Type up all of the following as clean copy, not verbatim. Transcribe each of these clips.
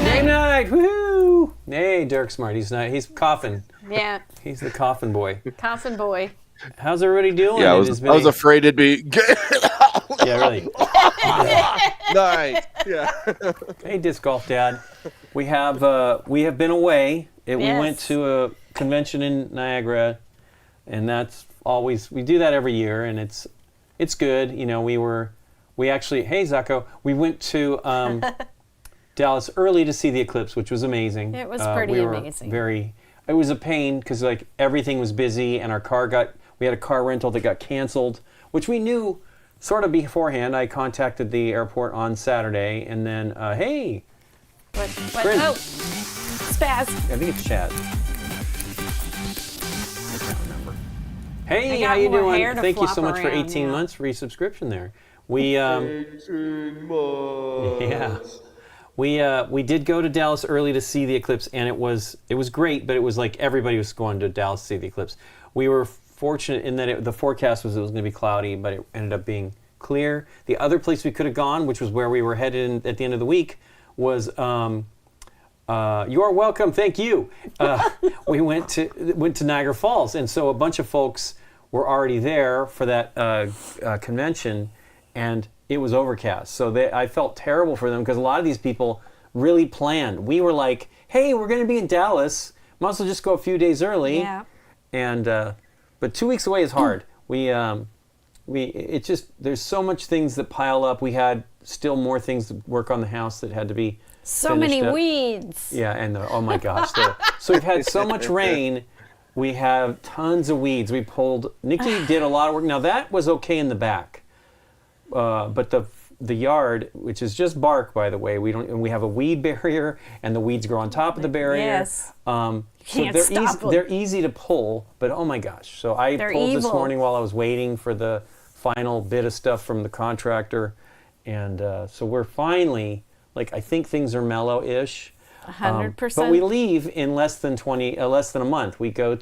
GameNight, woohoo! Hey, Derek's smart. He's not. He's coughing. Yeah. He's the coffin boy. Coffin boy. How's everybody doing? Yeah, I was afraid it'd be. Yeah, really. Nice. Yeah. Hey, disc golf dad. We have been away. We went to a convention in Niagara, and that's always, we do that every year, and it's good. You know, we actually, hey Zacho, we went to Dallas early to see the eclipse, which was amazing. It was pretty amazing. It was a pain because like everything was busy, and we had a car rental that got canceled, which we knew sort of beforehand. I contacted the airport on Saturday, and then hey. What? Friend. Oh, spaz. I think it's Chad. I can't remember. Hey, got how you more doing? hair to Thank you so flop much for around, 18 yeah. months free subscription there. We 18 months. yeah. We did go to Dallas early to see the eclipse, and it was great, but it was like everybody was going to Dallas to see the eclipse. We were fortunate in that the forecast was it was going to be cloudy, but it ended up being clear. The other place we could have gone, which was where we were headed at the end of the week, was you're welcome, thank you. We went to Niagara Falls, and so a bunch of folks were already there for that convention, and it was overcast. So I felt terrible for them because a lot of these people really planned. We were like, hey, we're going to be in Dallas. Might as well just go a few days early. Yeah. And but 2 weeks away is hard. There's so much things that pile up. We had still more things to work on the house that had to be So many finished up. weeds. Yeah, and oh my gosh. So we've had so much rain. We have tons of weeds. Nikki did a lot of work. Now that was okay in the back. But the yard, which is just bark, by the way, we have a weed barrier, and the weeds grow on top of the barrier. Yes. So they're easy to pull, but oh my gosh. So they're pulled evil. this morning while I was waiting for the final bit of stuff from the contractor. And so we're finally, I think things are mellow-ish. 100%. But we leave in less than a month. We go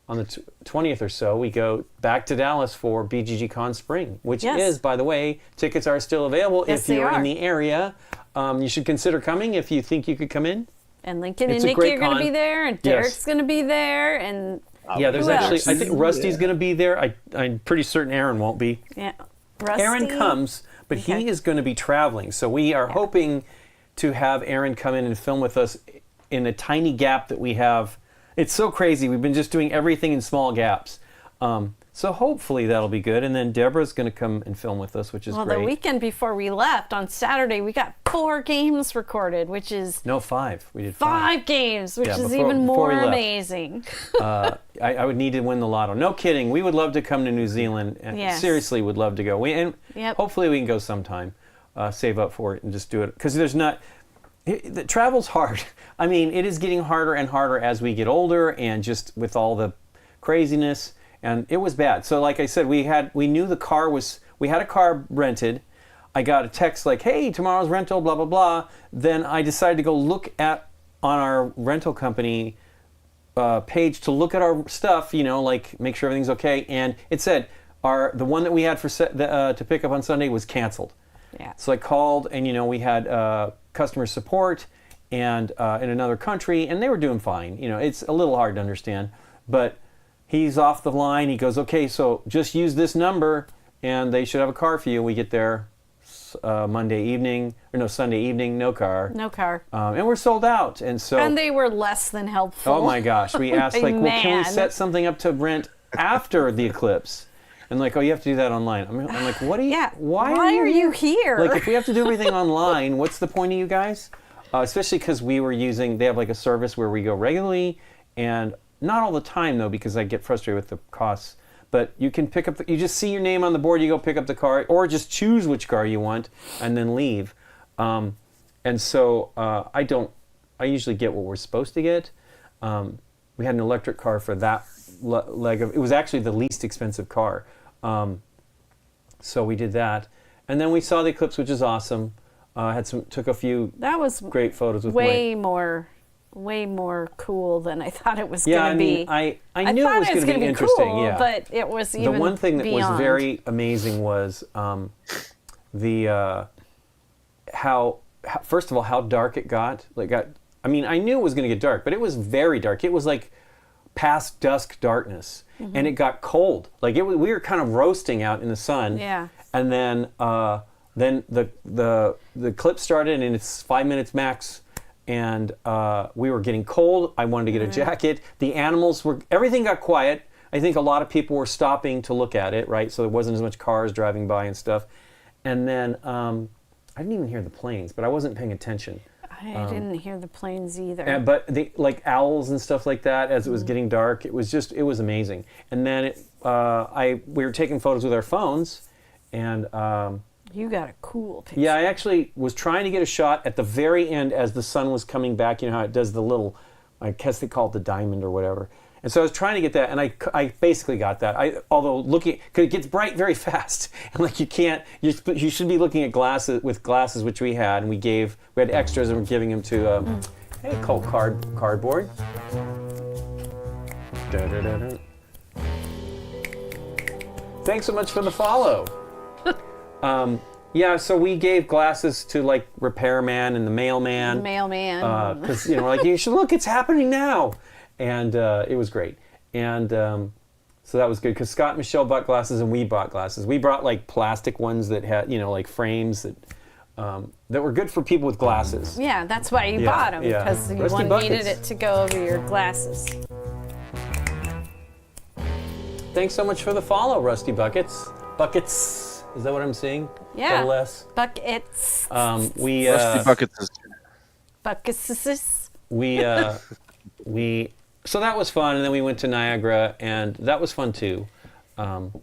on the 20th or so, we go back to Dallas for BGG Con Spring, which is, by the way, tickets are still available. Yes, if you're in the area. You should consider coming if you think you could come in. And Lincoln and Nikki are going to be there, and Derek's going to be there, and there's actually, I think Rusty's going to be there. I'm pretty certain Aaron won't be. Yeah, Rusty. Aaron comes, but he is going to be traveling. So we are hoping to have Aaron come in and film with us in a tiny gap that we have. It's so crazy. We've been just doing everything in small gaps. So hopefully that'll be good. And then Deborah's going to come and film with us, which is great. Well, the weekend before we left, on Saturday, we got 4 games recorded, which is... No, 5. We did 5 games, which is before even we more left. amazing. I would need to win the lotto. No kidding. We would love to come to New Zealand. And seriously would love to go. Hopefully we can go sometime. Save up for it and just do it. Because the travel's hard. I mean, it is getting harder and harder as we get older, and just with all the craziness, and it was bad. So like I said, we had a car rented. I got a text like, hey, tomorrow's rental, blah, blah, blah. Then I decided to go look on our rental company page to look at our stuff, make sure everything's okay. And it said the one that we had to pick up on Sunday was canceled. Yeah. So I called, and we had customer support and in another country, and they were doing fine. It's a little hard to understand, but he's off the line. He goes, okay, so just use this number, and they should have a car for you. We get there Sunday evening, no car. No car. And we're sold out, and they were less than helpful. Oh my gosh, we asked can we set something up to rent after the eclipse? And oh, you have to do that online. I'm like, what are you? Yeah. Why are you here? If we have to do everything online, what's the point of you guys? Especially because they have a service where we go regularly, and not all the time though, because I get frustrated with the costs. But you can pick up. You just see your name on the board. You go pick up the car, or just choose which car you want, and then leave. And so I usually get what we're supposed to get. We had an electric car for that leg of. It was actually the least expensive car. So we did that, and then we saw the eclipse, which is awesome. Took a few great photos with way more cool than I thought it was going to be. I knew it was going to be interesting. Cool, yeah, but it was even the one thing that beyond. was very amazing was first of all how dark it got. I knew it was going to get dark, but it was very dark. It was past dusk darkness, and it got cold. We were kind of roasting out in the sun. Yeah. And then the clip started, and it's 5 minutes max, and we were getting cold. I wanted to get a jacket. The animals everything got quiet. I think a lot of people were stopping to look at it, right? So there wasn't as much cars driving by and stuff. And then I didn't even hear the planes, but I wasn't paying attention. I didn't hear the planes either. But the owls and stuff like that, as it was getting dark, it was amazing. And then we were taking photos with our phones, and you got a cool picture. Yeah, I actually was trying to get a shot at the very end as the sun was coming back. You know how it does the little, I guess they call it the diamond or whatever. And so I was trying to get that, and I basically got that. Although looking, because it gets bright very fast, and you should be looking at glasses, which we had, and we had extras, and we're giving them to cardboard. Da-da-da-da. Thanks so much for the follow. Yeah, so we gave glasses to repairman and the mailman. Because you should look, it's happening now. And it was great. And So that was good because Scott and Michelle bought glasses and we bought glasses. We brought like plastic ones that had, like frames that were good for people with glasses. Yeah, that's why you bought them, because you needed it to go over your glasses. Thanks so much for the follow, Rusty Buckets. Buckets, is that what I'm saying? Yeah. Less. Buckets. Rusty Buckets. Buckets. So that was fun, and then we went to Niagara, and that was fun too. And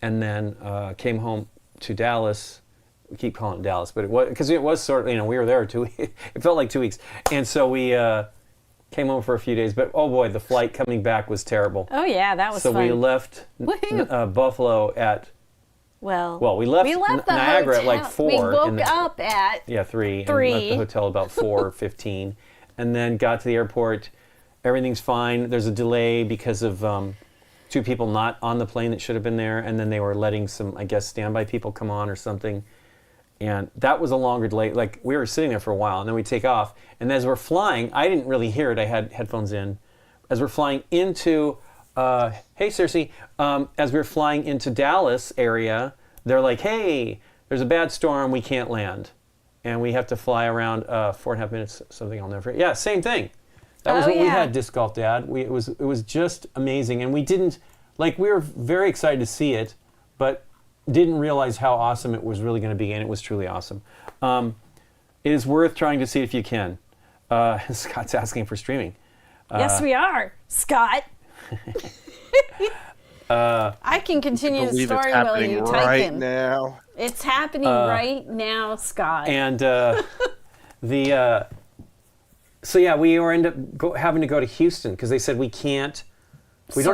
then came home to Dallas. We keep calling it Dallas, but it was sort of, we were there 2 weeks. It felt like 2 weeks. And so we came home for a few days, but oh boy, the flight coming back was terrible. Oh yeah, that was fun. So we left Buffalo at, we left Niagara hotel. at like 4. We woke up at 3. And left the hotel about 4:15, and then got to the airport. Everything's fine. There's a delay because of 2 people not on the plane that should have been there, and then they were letting some, I guess, standby people come on or something. And that was a longer delay. Like, we were sitting there for a while, and then we take off. And as we're flying, I didn't really hear it. I had headphones in. As we're flying into, hey, Cersei, as we're flying into Dallas area, they're like, hey, there's a bad storm. We can't land. And we have to fly around 4.5 minutes, something I'll never forget. Yeah, same thing. That was what we had, Disc Golf Dad. It was just amazing. And we were very excited to see it, but didn't realize how awesome it was really going to be, and it was truly awesome. It is worth trying to see if you can. Scott's asking for streaming. Yes, we are, Scott. I can continue the story while you type right in. Now. It's happening right now, Scott. And so yeah, we end up having to go to Houston because they said we don't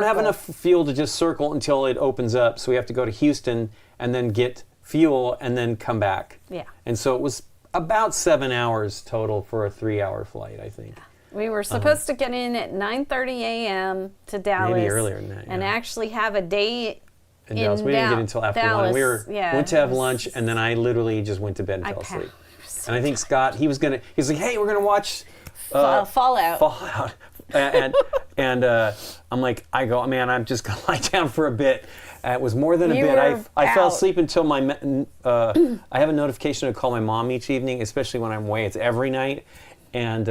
have enough fuel to just circle until it opens up. So we have to go to Houston and then get fuel and then come back. Yeah. And so it was about 7 hours total for a 3-hour flight, I think. We were supposed to get in at 9:30 a.m. to Dallas. Maybe earlier than that. And actually have a day in Dallas. We didn't get until after Dallas. 1. We went to have lunch, and then I literally just went to bed and fell asleep. And I think Scott, he's like, hey, we're going to watch Fallout. and I'm like, I'm just going to lie down for a bit. It was more than a bit. I fell asleep until I have a notification to call my mom each evening, especially when I'm away. It's every night. And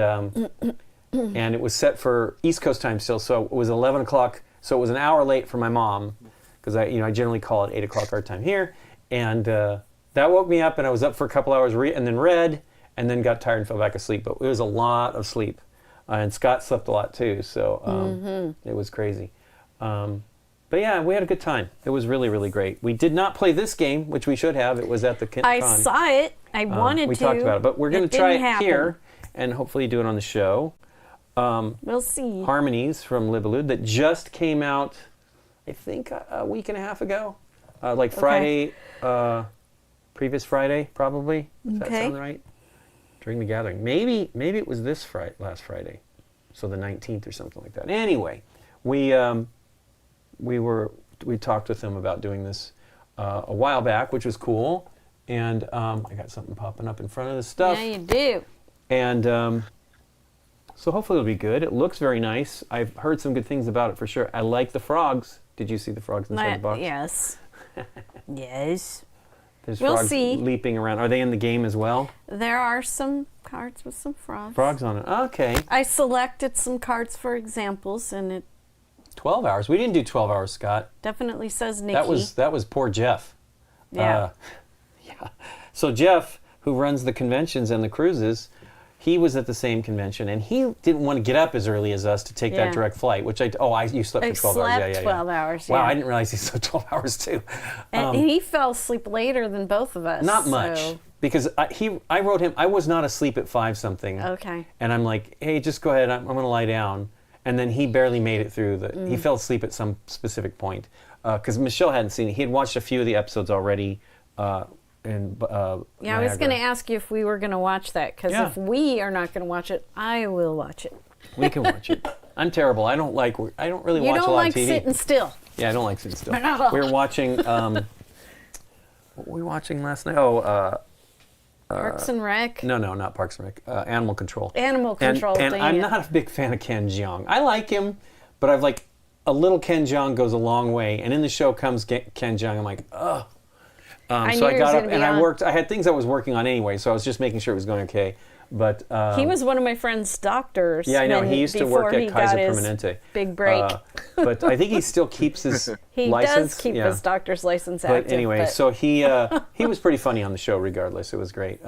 it was set for East Coast time still, so it was 11 o'clock. So it was an hour late for my mom, because I generally call it 8 o'clock our time here. And that woke me up, and I was up for a couple hours and then read, and then got tired and fell back asleep. But it was a lot of sleep. And Scott slept a lot too, so it was crazy. But yeah, we had a good time. It was really, really great. We did not play this game, which we should have. It was at the Con. I saw it. I wanted to. We talked about it, but we're going to try it here and hopefully do it on the show. We'll see. Harmonies from Libellud that just came out, I think, a week and a half ago. Friday, previous Friday, probably. Does that sound right? During the gathering. Maybe it was last Friday. So the 19th or something like that. Anyway, we talked with them about doing this a while back, which was cool. And I got something popping up in front of this stuff. Yeah, you do. And so hopefully it'll be good. It looks very nice. I've heard some good things about it for sure. I like the frogs. Did you see the frogs inside the box? Yes. Yes. There's we'll frogs see. leaping around. Are they in the game as well? There are some cards with some frogs. Frogs on it. Okay. I selected some cards for examples, and it 12 hours. We didn't do 12 hours, Scott. definitely says Nikki. That was poor Jeff. Yeah. Yeah. So Jeff, who runs the conventions and the cruises, he was at the same convention, and he didn't want to get up as early as us to take that direct flight, which you slept for 12 hours. Yeah, 12 hours, Wow, I didn't realize he slept 12 hours too. And he fell asleep later than both of us. Not much, because I wrote him, I was not asleep at 5-something. Okay. And I'm like, hey, just go ahead, I'm going to lie down. And then he barely made it through. He fell asleep at some specific point, because Michelle hadn't seen it. He had watched a few of the episodes already. I was going to ask you if we were going to watch that, because if we are not going to watch it, I will watch it. We can watch it. I'm terrible. I don't really watch a lot of TV. You don't like sitting still. Yeah, I don't like sitting still. We were watching, what were we watching last night? Parks and Rec? No, not Parks and Rec. Animal Control. Animal Control. And I'm not a big fan of Ken Jeong. I like him, but a little Ken Jeong goes a long way, and in the show comes Ken Jeong. I'm like, ugh. So I got up and I worked. I had things I was working on anyway, so I was just making sure it was going okay. But he was one of my friend's doctors. Yeah, I know. He used to work at Kaiser Permanente. Big break. But I think he still keeps his he license. Does keep his doctor's license active. But anyway, so he was pretty funny on the show. Regardless, it was great.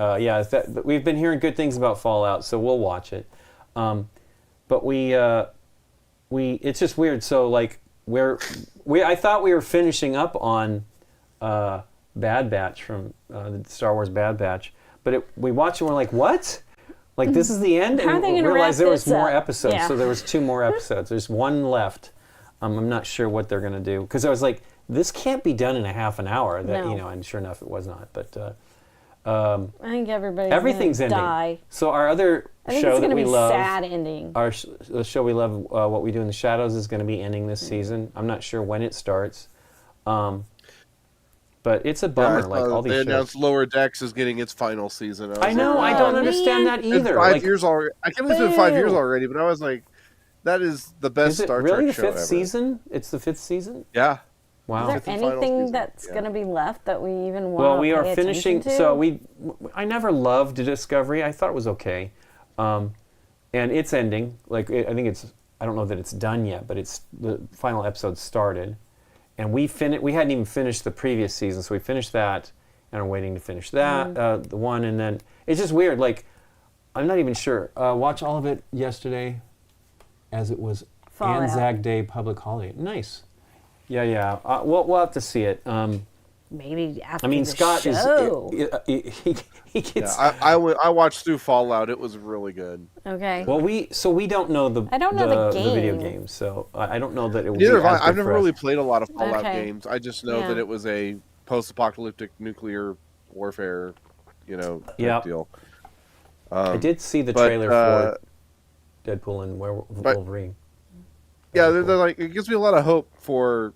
We've been hearing good things about Fallout, so we'll watch it. But we it's just weird. So like I thought we were finishing up on Bad Batch from the Star Wars Bad Batch, but we watched it and we're like, what? Like, this is the end? How And we realized there was more episodes, so there was 2 more episodes. There's 1 left. I'm not sure what they're going to do. Because I was like, this can't be done in a half an hour. And sure enough, it was not. But I think everything's ending. Die. So our other show that we love... sad ending. The show we love, What We Do in the Shadows, is going to be ending this season. I'm not sure when it starts. But it's a bummer, all these shows. They announced Lower Decks is getting its final season. I know, I don't understand that either. It's 5 years already. I can't believe it's been 5 years already, but I was like, that is the best Star Trek show ever. Is it really the 5th season? It's the 5th season? Yeah. Wow. Is there anything that's going to be left that we even want to Well, we are pay finishing, attention to? so I never loved Discovery. I thought it was okay. And it's ending. I don't know that it's done yet, but the final episode started. And we hadn't even finished the previous season, so we finished that, and I'm waiting to finish that, the one, and then it's just weird. Like, I'm not even sure. Watch all of it yesterday, as it was Anzac Day public holiday. Nice. Yeah. We'll have to see it. Maybe after Scott show. He gets. Yeah, I watched through Fallout. It was really good. Okay. Well, we don't know the video games, so I don't know that it will be as good I've never for us. really played a lot of Fallout games. I just know that it was a post-apocalyptic nuclear warfare, type deal. I did see the trailer for Deadpool and Wolverine. Yeah, they're like, it gives me a lot of hope for,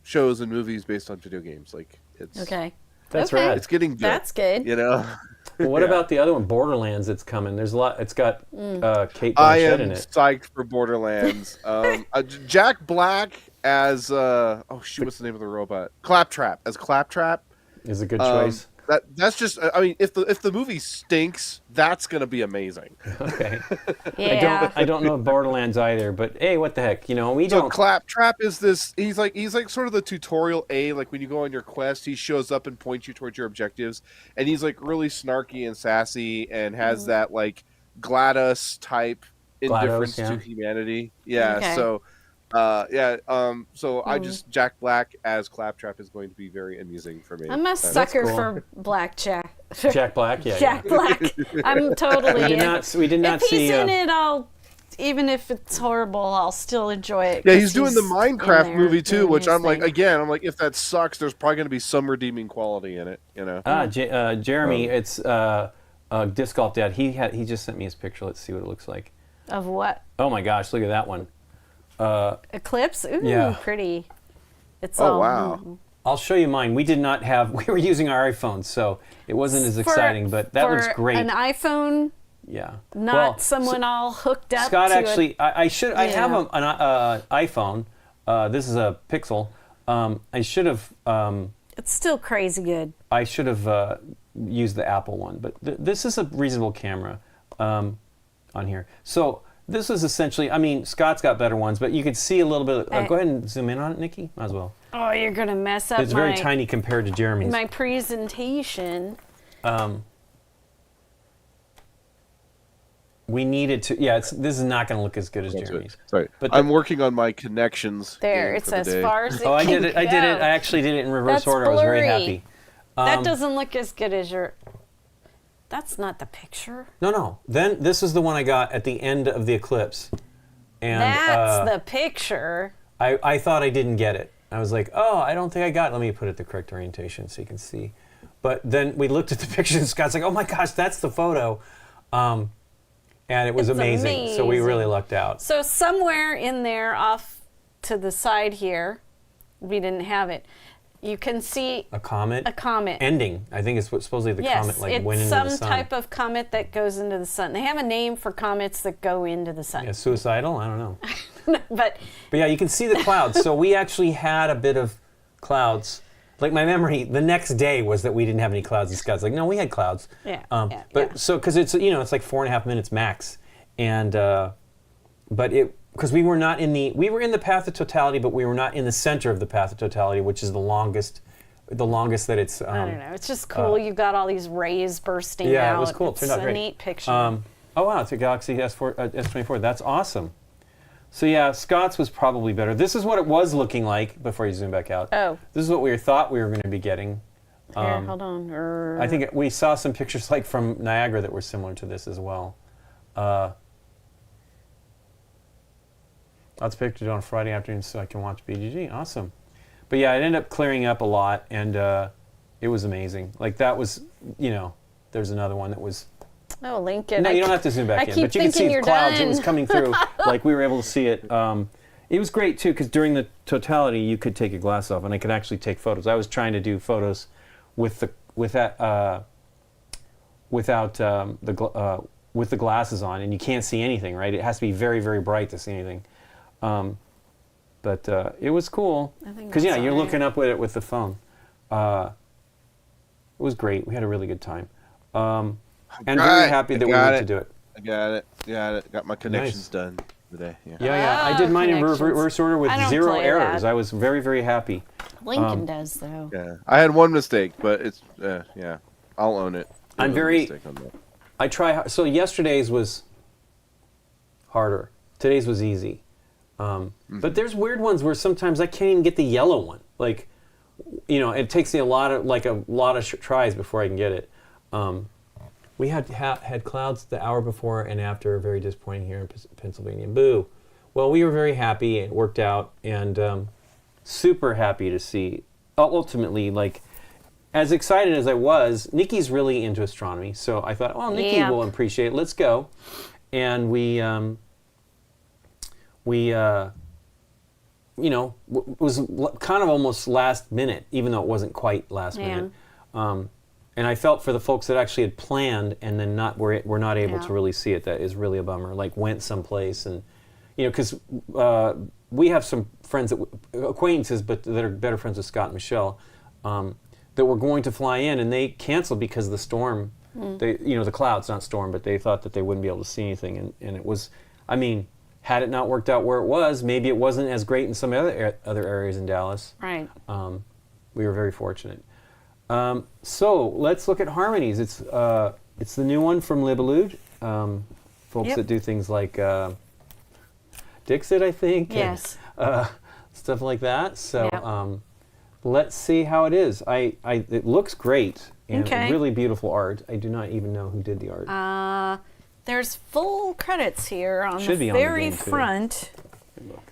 shows and movies based on video games. Like, it's That's rad. It's getting good. That's good. Well, what about the other one, Borderlands? That's coming. There's a lot. It's got Kate Blanchett in it. I am psyched for Borderlands. Jack Black as what's the name of the robot? Claptrap as Claptrap is a good choice. That's just. I mean, if the movie stinks, that's gonna be amazing. Okay. Yeah. I don't know Borderlands either, but hey, what the heck? So Claptrap is this. He's like sort of the tutorial A. Like when you go on your quest, he shows up and points you towards your objectives, and he's like really snarky and sassy, and has that like GLaDOS type indifference to humanity. Yeah. Okay. So. Jack Black as Claptrap is going to be very amusing for me. I'm a sucker for Black Jack. Jack Black, yeah. Jack Black. I'm totally. We did not if see. If he's in it, even if it's horrible, I'll still enjoy it. Yeah, he's doing the Minecraft movie too, which I'm like, if that sucks, there's probably going to be some redeeming quality in it. Jeremy, it's Disc Golf Dad. He just sent me his picture. Let's see what it looks like. Of what? Oh my gosh, look at that one. Eclipse? Ooh, pretty. It's wow. I'll show you mine. We were using our iPhones, so it wasn't as exciting, but that looks great. An iPhone? Yeah. Not someone all hooked up Scott, to actually, I have an iPhone. This is a Pixel. I should have... it's still crazy good. I should have used the Apple one, but this is a reasonable camera on here. So... This is essentially, Scott's got better ones, but you can see a little bit. Go ahead and zoom in on it, Nikki. Might as well. Oh, you're going to mess up It's very tiny compared to Jeremy's. My presentation. We needed to, this is not going to look as good as Jeremy's. Sorry, but I'm working on my connections. There, it's as far as it can I did it. I actually did it in reverse order. Blurry. I was very happy. That doesn't look as good as your... That's not the picture. No. Then this is the one I got at the end of the eclipse. And that's the picture. I thought I didn't get it. I was like, I don't think I got it. Let me put it the correct orientation so you can see. But then we looked at the picture and Scott's like, oh my gosh, that's the photo. And it was amazing. So we really lucked out. So somewhere in there off to the side here, we didn't have it. You can see a comet. Ending. I think it's supposedly the comet went into the sun. It's some type of comet that goes into the sun. They have a name for comets that go into the sun. Yeah, suicidal? I don't know. but yeah, you can see the clouds. So we actually had a bit of clouds. Like my memory, the next day was that we didn't have any clouds in the sky. It's like, no, we had clouds. So because it's it's like 4.5 minutes max, and because we were in the path of totality, but we were not in the center of the path of totality, which is the longest that it's. I don't know. It's just cool. You've got all these rays bursting out. Yeah, it was cool. It turned out great. It's a neat picture. Oh wow, it's a Galaxy S24. That's awesome. So yeah, Scott's was probably better. This is what it was looking like before you zoom back out. Oh. This is what we thought we were going to be getting. Here, hold on. I think we saw some pictures like from Niagara that were similar to this as well. Let's pick it on Friday afternoon so I can watch BGG. Awesome. But yeah, it ended up clearing up a lot, and it was amazing. Like that was, there's another one that was. Oh, Lincoln. No, you don't have to zoom back in, but you can see the clouds. It was coming through. Like we were able to see it. It was great too because during the totality, you could take your glass off, and I could actually take photos. I was trying to do photos with the glasses on, and you can't see anything, right? It has to be very, very bright to see anything. But it was cool because you're looking up with it with the phone. It was great. We had a really good time. And very happy that we went to do it. I got it. Got my connections done today. Yeah. I did mine in reverse order with 0 errors. I was very, very happy. Lincoln does though. Yeah, I had one mistake, but it's I'll own it. I'm very. I try. So yesterday's was harder. Today's was easy. But there's weird ones where sometimes I can't even get the yellow one. Like, it takes me a lot of tries before I can get it. We had clouds the hour before and after, very disappointing here in Pennsylvania. Boo. Well, we were very happy. It worked out, and super happy to see. Ultimately, like, as excited as I was, Nikki's really into astronomy, so I thought, well, Nikki will appreciate it. Let's go. And we was kind of almost last minute, even though it wasn't quite last minute. And I felt for the folks that actually had planned and then were not able to really see it. That is really a bummer. Like went someplace and, because we have some friends acquaintances, but that are better friends with Scott and Michelle, that were going to fly in and they canceled because of the storm. They, the clouds, not storm, but they thought that they wouldn't be able to see anything. And it was, had it not worked out where it was, maybe it wasn't as great in some other areas in Dallas. Right. We were very fortunate. So let's look at Harmonies. It's the new one from Libellud. Folks that do things like Dixit, I think. Yes. And, stuff like that. So let's see how it is. It looks great and really beautiful art. I do not even know who did the art. There's full credits here on Should the be on the very game, too. front. Look.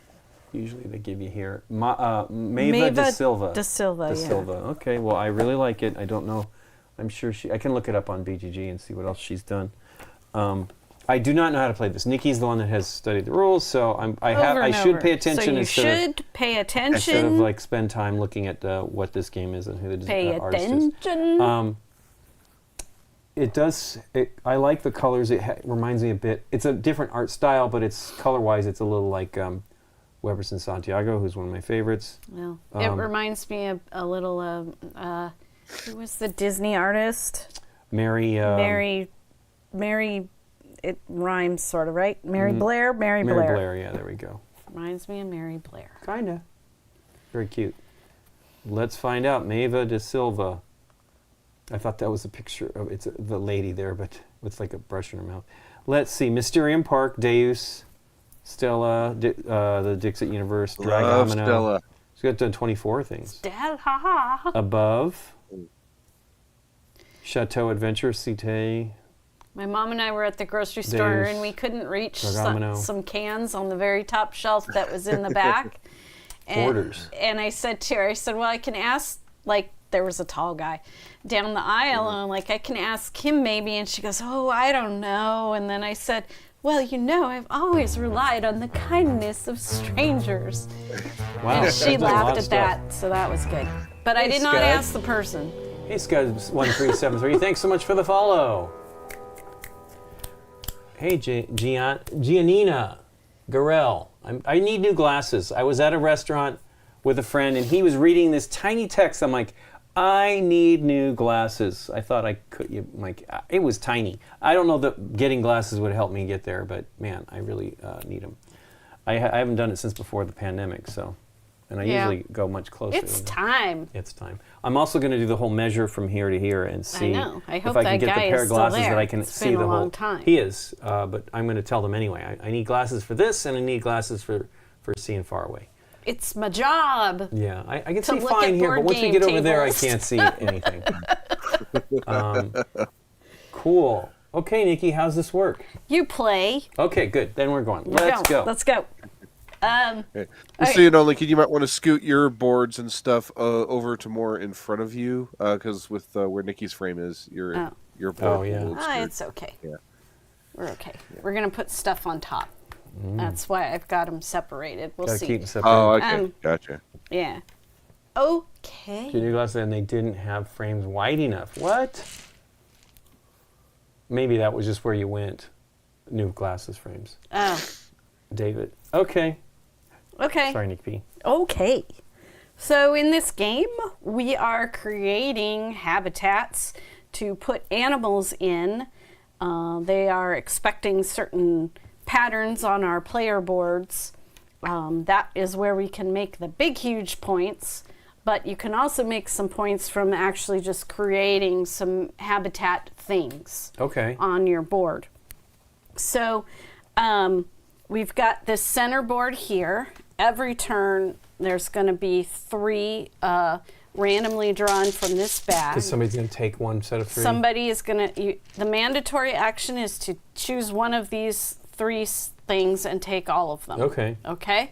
Usually they give you here. Mava da Silva. Da Silva, Silva. Okay, well, I really like it. I don't know. I'm sure I can look it up on BGG and see what else she's done. I do not know how to play this. Nikki's the one that has studied the rules, so I should pay attention. So you should pay attention. Instead of spend time looking at what this game is and who the artist is. It does. I like the colors. It reminds me a bit. It's a different art style, but it's color-wise, it's a little like Weberson Santiago, who's one of my favorites. Well, it reminds me a little of who was the Disney artist? Mary. It rhymes sort of, right? Mary Blair. Mary Blair. Yeah, there we go. Reminds me of Mary Blair. Kinda. Very cute. Let's find out. Mava da Silva. I thought that was a picture of the lady there, but with like a brush in her mouth. Let's see. Mysterium Park, Deus, Stella, the Dixit Universe, Dragomino. Stella. She's got done 24 things. Stella. Above. Chateau Adventure, Cité. My mom and I were at the grocery store and we couldn't reach some cans on the very top shelf that was in the back. Orders. And I said to her, well, I can ask, there was a tall guy down the aisle, and I'm like, I can ask him maybe. And she goes, oh, I don't know. And then I said, well, I've always relied on the kindness of strangers. Wow. And she laughed at that, so that was good. But I did not ask the person. Hey, Scud1373, thanks so much for the follow. Hey, Giannina Garel. I need new glasses. I was at a restaurant with a friend, and he was reading this tiny text. I'm like, I need new glasses. I thought I could. It was tiny. I don't know that getting glasses would help me get there, but man, I really need them. I haven't done it since before the pandemic, so. And I usually go much closer. It's time. It's time. I'm also going to do the whole measure from here to here and see I hope if I can that get the guy pair is of still glasses there. that I can It's see been the a whole. long time. He is, but I'm going to tell them anyway. I need glasses for this, and I need glasses for seeing far away. It's my job. Yeah, I can To see look fine at here, but board once we game get over there, I tables. can't see anything. Cool. Okay, Nikki, how's this work? You play. Okay, good. Then we're going. Let's go. Let's go. Okay. Just so you know, Lincoln, you might want to scoot your boards and stuff over to more in front of you, because with where Nikki's frame is, your board. Oh, yeah. will scoot. It's okay. Yeah. We're okay. We're going to put stuff on top. That's why I've got them separated. We'll Gotta see. keep them separated. Oh, okay. Gotcha. Yeah. Okay. Your new glasses, and they didn't have frames wide enough. What? Maybe that was just where you went. New glasses frames. Oh. David. Okay. Okay. Sorry, Nick P. Okay. So in this game, we are creating habitats to put animals in. They are expecting certain patterns on our player boards. That is where we can make the big, huge points. But you can also make some points from actually just creating some habitat things on your board. So we've got this center board here. Every turn, there's going to be 3 randomly drawn from this bag. Because somebody's going to take one set of 3? Somebody is going to... The mandatory action is to choose one of these 3 things and take all of them. Okay. Okay?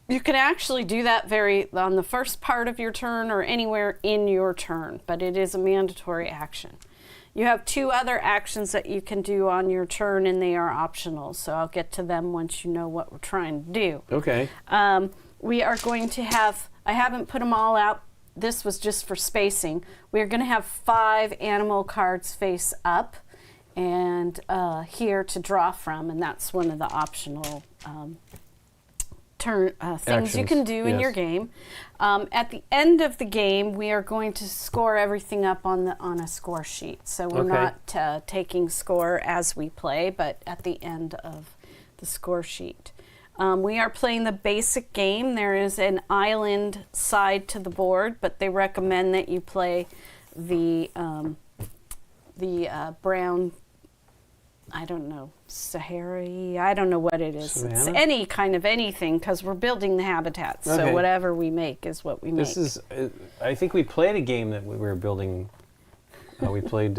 You can actually do that on the first part of your turn or anywhere in your turn, but it is a mandatory action. You have 2 other actions that you can do on your turn, and they are optional, so I'll get to them once you know what we're trying to do. Okay. We are going to have, I haven't put them all out, this was just for spacing. We're going to have 5 animal cards face up and here to draw from, and that's one of the optional things you can do in your game. At the end of the game, we are going to score everything up on a score sheet. So we're not taking score as we play, but at the end of the score sheet. We are playing the basic game. There is an island side to the board, but they recommend that you play the brown, I don't know, Sahara, I don't know what it is. Savannah? It's any kind of anything, because we're building the habitats. So whatever we make is what we make. This is, I think we played a game that we were building. We played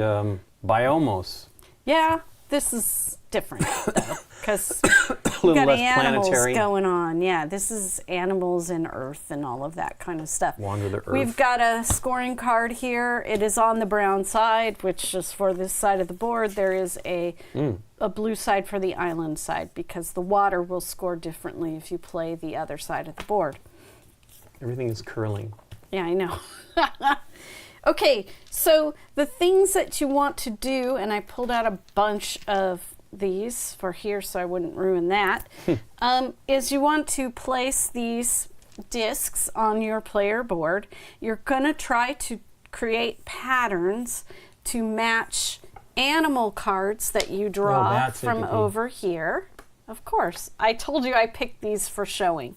Biomos. Yeah, this is different, though, because A we've little got less animals planetary. going on. Yeah, this is animals and Earth and all of that kind of stuff. Wander the Earth. We've got a scoring card here. It is on the brown side, which is for this side of the board. There is a blue side for the island side, because the water will score differently if you play the other side of the board. Everything is curling. Yeah, I know. Okay, so the things that you want to do, and I pulled out a bunch of these for here so I wouldn't ruin that, is you want to place these discs on your player board. You're going to try to create patterns to match animal cards that you draw from over here. Of course, I told you I picked these for showing.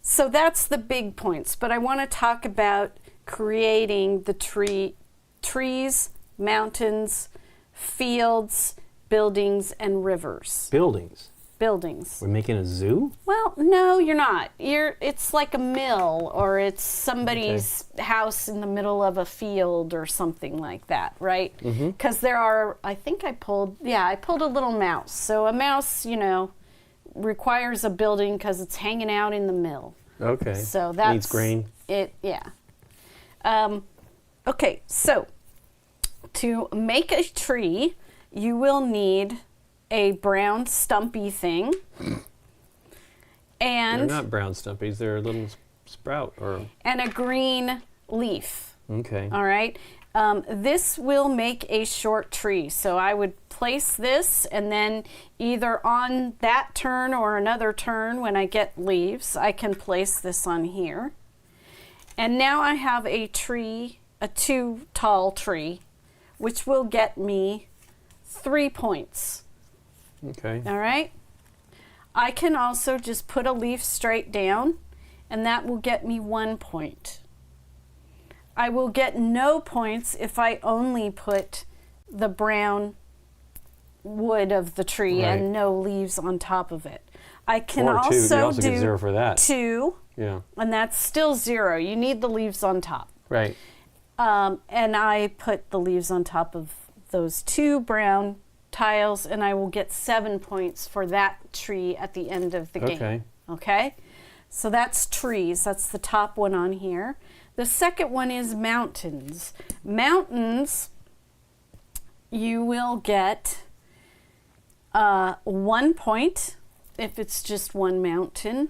So that's the big points, but I want to talk about creating the trees, mountains, fields, buildings, and rivers. Buildings. Buildings. We're making a zoo? Well, no, you're not. It's like a mill, or it's somebody's house in the middle of a field or something like that, right? Because there are, I think I pulled a little mouse. So a mouse, requires a building because it's hanging out in the mill. Okay. So that's needs grain. Okay, so to make a tree, you will need a brown stumpy thing. And They're not brown stumpies, they're a little sprout or and a green leaf. Okay. All right. This will make a short tree. So I would place this, and then either on that turn or another turn when I get leaves, I can place this on here. And now I have a tree, a 2 tall tree, which will get me 3 points. Okay. All right. I can also just put a leaf straight down, and that will get me 1 point. I will get no points if I only put the brown wood of the tree and no leaves on top of it. I can Or 2. You also also do get 0 for that. 2, Yeah. and that's still 0. You need the leaves on top. Right. And I put the leaves on top of those 2 brown tiles, and I will get 7 points for that tree at the end of the game. Okay. Okay? So that's trees. That's the top one on here. The second one is mountains. Mountains, you will get 1 point if it's just 1 mountain,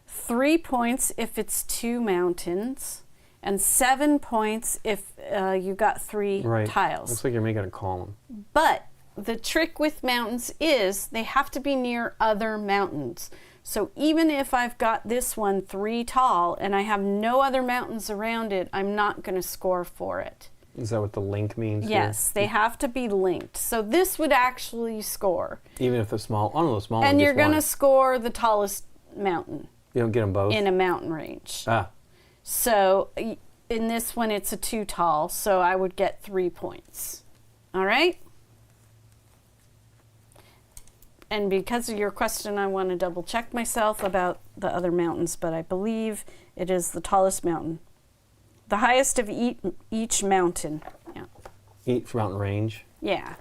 3 points if it's 2 mountains, and 7 points if you got 3 tiles. Looks like you're making a column. But the trick with mountains is they have to be near other mountains. So even if I've got this one 3 tall and I have no other mountains around it, I'm not going to score for it. Is that what the link means? Yes, they have to be linked. So this would actually score. Even if the small, small And one, you're just going to one. score the tallest mountain You don't get them both? in a mountain range. Ah, So in this one, it's a 2 tall, so I would get 3 points. All right? And because of your question, I want to double check myself about the other mountains, but I believe it is the tallest mountain. The highest of each mountain. Yeah. each mountain range. Yeah.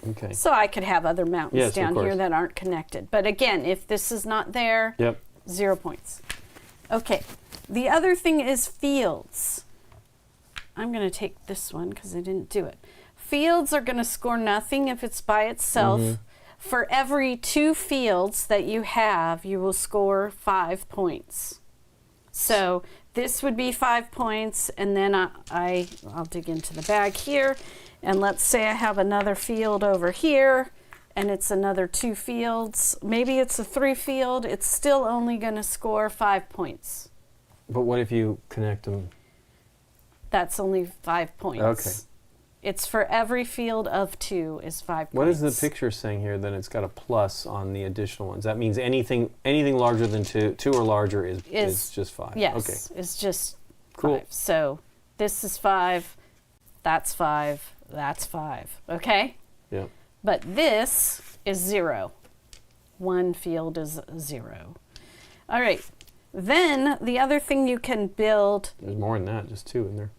Okay. So I could have other mountains Yes, of down here course. that aren't connected. But again, if this is not there, Yep. 0 points. Okay. The other thing is fields. I'm going to take this one because I didn't do it. Fields are going to score nothing if it's by itself. Mm-hmm. For every 2 fields that you have, you will score 5 points. So this would be 5 points, and then I'll dig into the bag here, and let's say I have another field over here, and it's another 2 fields. Maybe it's a 3 field. It's still only going to score 5 points. But what if you connect them? That's only 5 points. Okay. It's for every field of 2 is 5 What points. is the picture saying here? Then it's got a plus on the additional ones. That means anything larger than 2 or larger is just 5. Yes, Okay. it's just Cool. 5. So this is 5, that's 5, that's 5. Okay? Yeah. But this is 0. 1 field is 0. All right. Then the other thing you can build. There's more than that. Just 2 in there.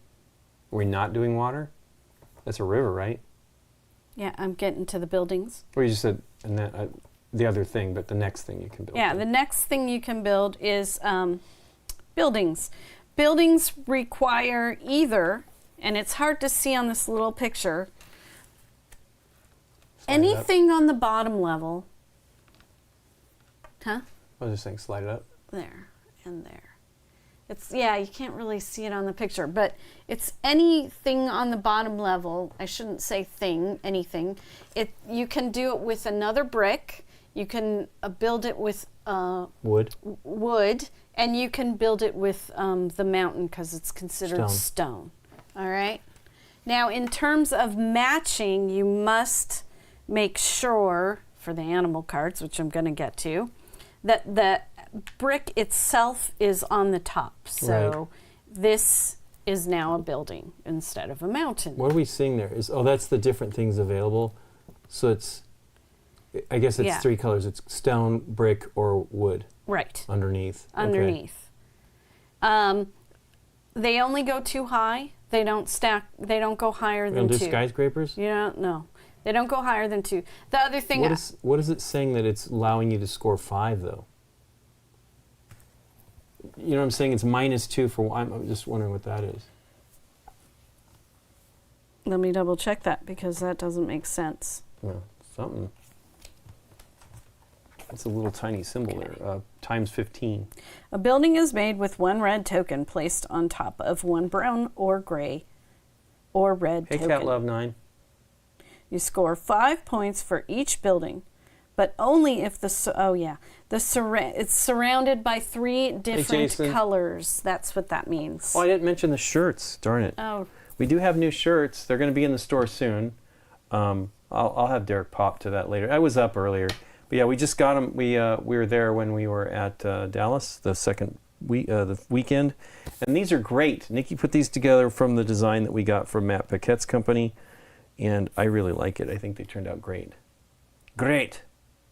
Are we not doing water? That's a river, right? Yeah, I'm getting to the buildings. Or you just said, and then the other thing, but the next thing you can build. Yeah, the next thing you can build is buildings. Buildings require either, and it's hard to see on this little picture, Slide it up. anything on the bottom level. Huh? I was just saying, slide it up. There and there. It's, yeah, you can't really see it on the picture, but it's anything on the bottom level. I shouldn't say thing, anything. You can do it with another brick. You can build it with Wood. wood, and you can build it with the mountain because it's considered stone. All right. Now, in terms of matching, you must make sure for the animal cards, which I'm going to get to, that the brick itself is on the top. So this is now a building instead of a mountain. What are we seeing there? That's the different things available. So I guess it's 3 colors. It's stone, brick, or wood. Right. Underneath. Underneath. They only go too high. They don't stack. They don't go higher than 2. Do skyscrapers? Yeah, no. They don't go higher than 2. The other thing. What is it saying that it's allowing you to score 5 though? You know what I'm saying? It's -2 for. I'm just wondering what that is. Let me double check that because that doesn't make sense. No, something. It's a little tiny symbol there. Times 15. A building is made with 1 red token placed on top of 1 brown or gray or red Hey, token. Cat Love 9. You score 5 points for each building, but only if it's surrounded by 3 different Jason. colors. That's what that means. Oh, I didn't mention the shirts. Darn it. Oh, We do have new shirts. They're going to be in the store soon. I'll have Derek pop to that later. I was up earlier, but yeah, we just got them. We were there when we were at Dallas the weekend, and these are great. Nikki put these together from the design that we got from Matt Paquette's company, and I really like it. I think they turned out great. Great.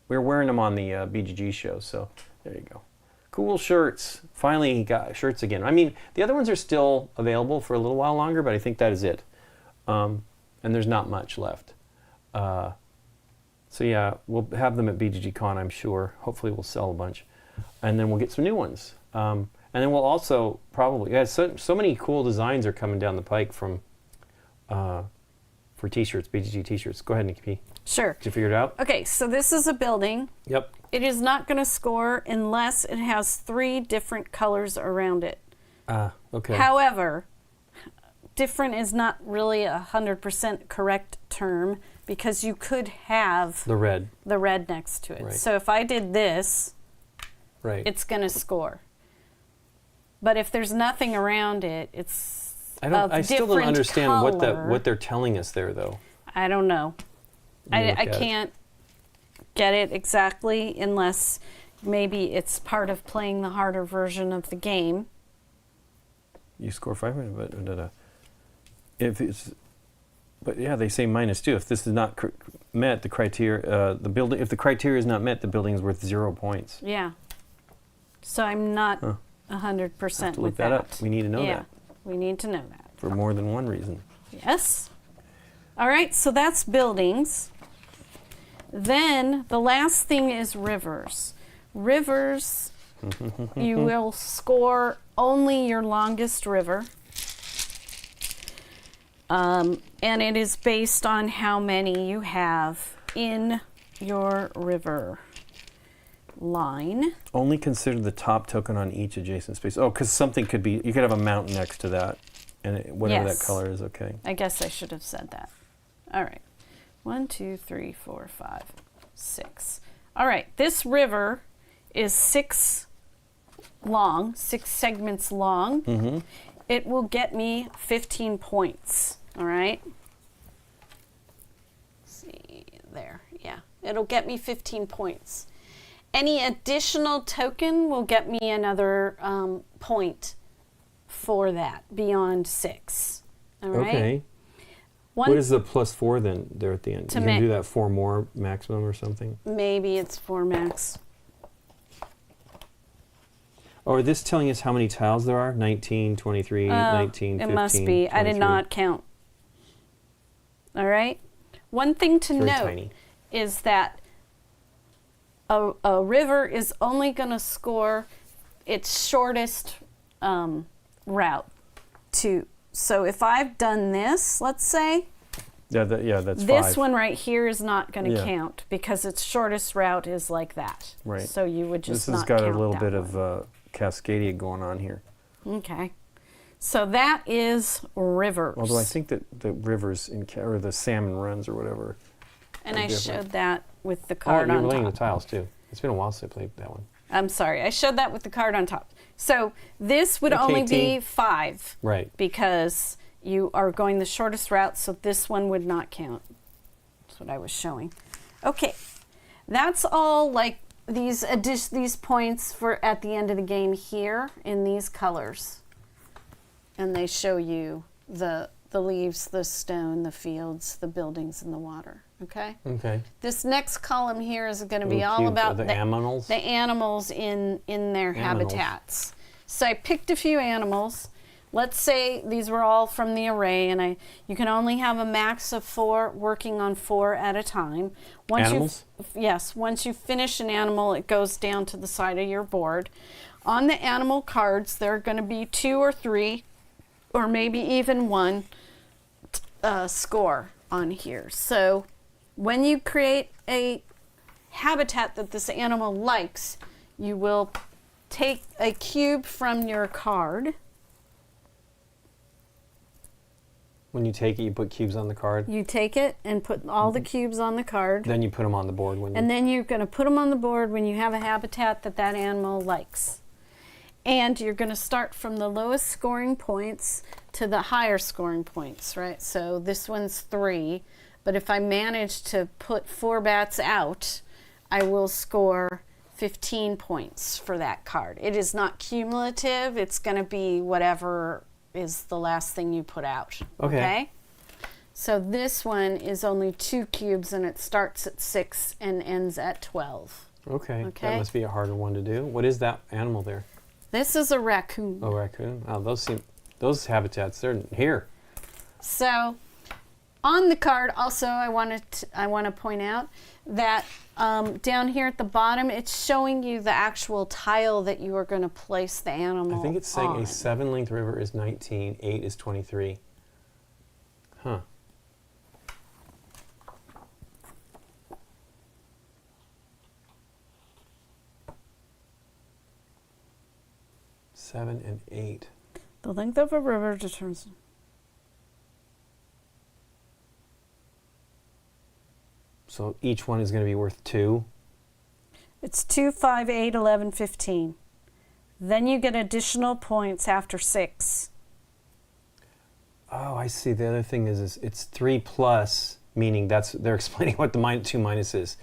We were wearing them on the BGG show, so there you go. Cool shirts. Finally, he got shirts again. I mean, the other ones are still available for a little while longer, but I think that is it. And there's not much left. So yeah, we'll have them at BGG Con, I'm sure. Hopefully we'll sell a bunch. And then we'll get some new ones. And then we'll also probably, so many cool designs are coming down the pike from, for t-shirts, BGG t-shirts. Go ahead, Nikki P. sure. Did you figure it out? Okay, so this is a building. Yep. It is not going to score unless it has 3 different colors around it. Okay. However, different is not really 100% correct term because you could have The red. next to it. Right. So if I did this, Right. it's going to score. But if there's nothing around it, it's I still don't different understand color. what they're telling us there, though. I don't know. You look I at it. can't get it exactly unless maybe it's part of playing the harder version of the game. You score 500, but if it's, but yeah, they say -2. If this is not met, the criteria, the building, if the criteria is not met, the building is worth 0 points. Yeah. So I'm not Huh. 100% Have to with look that up. We need to know yeah, that we need to know that. for more than one reason. Yes. All right, so that's buildings. Then the last thing is rivers. Rivers, you will score only your longest river. And it is based on how many you have in your river line. Only consider the top token on each adjacent space. Oh, because something could be, you could have a mountain next to that, and whatever Yes. that color is, okay. I guess I should have said that. All right. 1, 2, 3, 4, 5, 6. All right. This river is 6 segments long. Mm-hmm. It will get me 15 points. All right. Let's see there. Yeah. It'll get me 15 points. Any additional token will get me another point for that beyond 6. All right. Okay. One, What is the +4 then there at the end? To You can ma- do that 4 more maximum or something? maybe it's 4 max. Or is this telling us how many tiles there are? 19, 23, 19, 15, It must be. I did 23. not count. All right. One thing to Very note tiny. is that a river is only going to score its shortest route to. So if I've done this, let's say, Yeah, that's this 5. one right here is not going to Yeah. count because its shortest route is like that. Right. So you would just This has not got a count little that bit one. of Cascadia going on here. Okay. So that is rivers. Although I think that the rivers or the salmon runs or whatever. And are I different. showed that with the Oh, card you're on laying the top. tiles too. It's been a while since I played that one. I'm sorry, I showed that with the card on top. So this would Okay, only be T. 5 Right. because you are going the shortest route, so this one would not count. That's what I was showing. Okay, that's all like these points for at the end of the game here in these colors. And they show you the leaves, the stone, the fields, the buildings, and the water. Okay? Okay. This next column here is going to be Ooh, all cute. about the animals. the animals in their Animals. habitats. So I picked a few animals. Let's say these were all from the array, and you can only have a max of 4, working on 4 at a time. Animals? Yes. Once you finish an animal, it goes down to the side of your board. On the animal cards, there are going to be 2 or 3, or maybe even 1 score on here. So when you create a habitat that this animal likes, you will take a cube from your card. When you take it, you put cubes on the card. You take it and put all the cubes on the card. Then you put them on the board when you... And then you're going to put them on the board when you have a habitat that animal likes. And you're going to start from the lowest scoring points to the higher scoring points, right? So this one's 3, but if I manage to put 4 bats out, I will score 15 points for that card. It is not cumulative. It's going to be whatever is the last thing you put out. Okay? So this one is only 2 cubes, and it starts at 6 and ends at 12. Okay. That must be a harder one to do. What is that animal there? This is a raccoon. Oh, raccoon. Oh, those habitats, they're here. So on the card, also, I want to point out that down here at the bottom, it's showing you the actual tile that you are going to place the animal I think it's saying on. a 7-length river is 19, 8 is 23. Huh. Seven and 8. The length of a river determines. So each one is going to be worth 2. It's 2, 5, 8, 11, 15. Then you get additional points after 6. Oh, I see. The other thing is it's 3 plus, meaning they're explaining what the 2 minus is.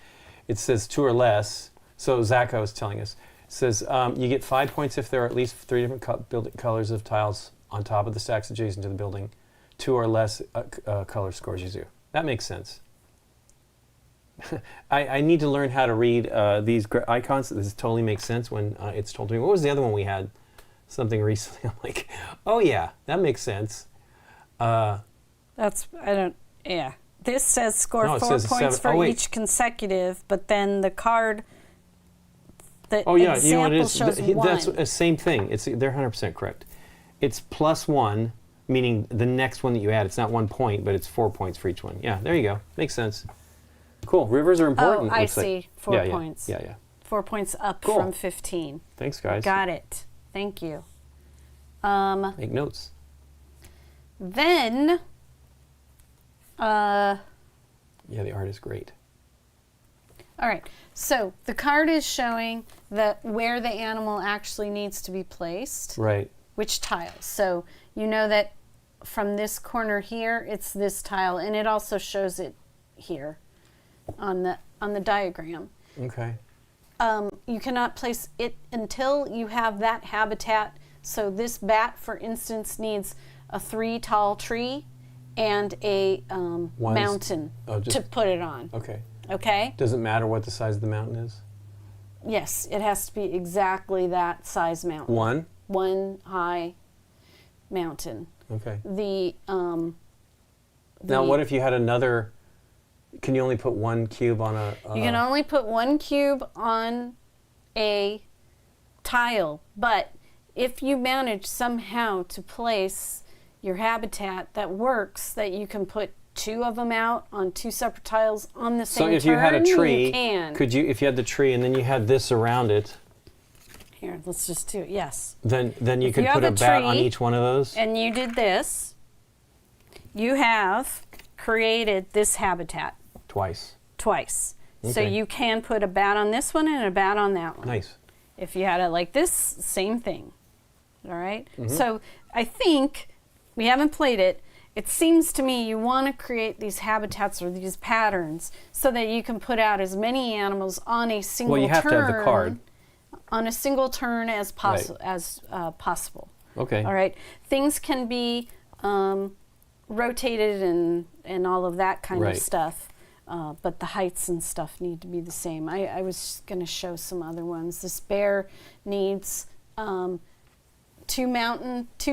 It says 2 or less. So Zacho was telling us. It says you get 5 points if there are at least 3 different colors of tiles on top of the stacks adjacent to the building. 2 or less color scores you 0. That makes sense. I need to learn how to read these icons. This totally makes sense when it's told to me. What was the other one we had? Something recently. I'm like, oh yeah, that makes sense. Yeah. This says score 4 points 7. for each consecutive, but then the card, the you know example what it is? shows 1. That's the same thing. They're 100% correct. It's plus 1, meaning the next one that you add. It's not 1 point, but it's 4 points for each one. Yeah, there you go. Makes sense. Cool. Rivers are important. Oh, I see. 4 points. Yeah. 4 points up Cool. from 15. Thanks, guys. Got it. Thank you. Make notes. Then, yeah, the art is great. all right. So the card is showing where the animal actually needs to be placed. Right. Which tiles. So you know that from this corner here, it's this tile, and it also shows it here on the diagram. Okay. You cannot place it until you have that habitat. So this bat, for instance, needs a 3 tall tree and a mountain to put it on. Okay. Okay? Does it matter what the size of the mountain is? Yes, it has to be exactly that size mountain. 1? 1 high mountain. Okay. Now, what if you had another? Can you only put 1 cube on a? You can only put 1 cube on a tile, but if you manage somehow to place your habitat that works, that you can put 2 of them out on 2 separate tiles on the same turn, so if you had a tree, you can. could you? If you had the tree and then you had this around it. Here, let's just do it. Yes. Then you If could you put a have a bat on tree each one of those. And you did this, you have created this habitat Twice. So Okay. you can put a bat on this one and a bat on that one. Nice. If you had it like this, same thing. All right? Mm-hmm. So I think, we haven't played it, it seems to me you want to create these habitats or these patterns so that you can put out as many animals on a single turn. Well, you have to have the card. On a single turn as possible. Okay. All right. Things can be rotated and all of that kind of stuff. But the heights and stuff need to be the same. I was going to show some other ones. This bear needs 2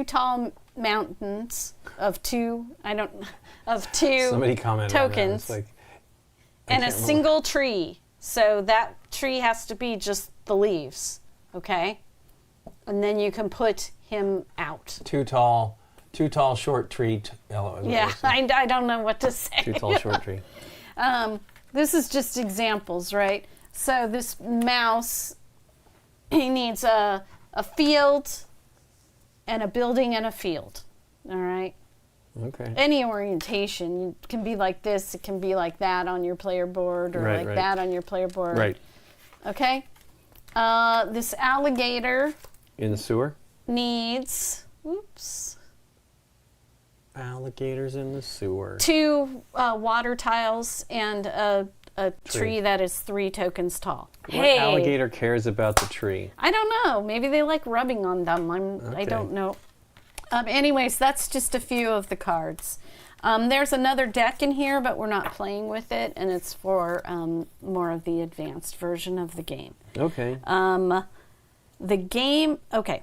tall mountains of 2 Somebody commented tokens on that. and a single tree. So that tree has to be just the leaves, okay? And then you can put him out. Too tall, short tree. Yeah, I don't know what to say. Too tall, short tree. This is just examples, right? So this mouse, he needs a field and a building and a field, all right? Okay. Any orientation. It can be like this. It can be like that on your player board, or Right, like that on your player board. Right. Okay. This alligator In the sewer? needs, oops, Alligators in the sewer. 2 water tiles and a tree that is 3 tokens tall. What alligator cares about the tree? I don't know. Maybe they like rubbing on them. I don't know. Anyways, that's just a few of the cards. There's another deck in here, but we're not playing with it, and it's for more of the advanced version of the game. Okay. The game, okay.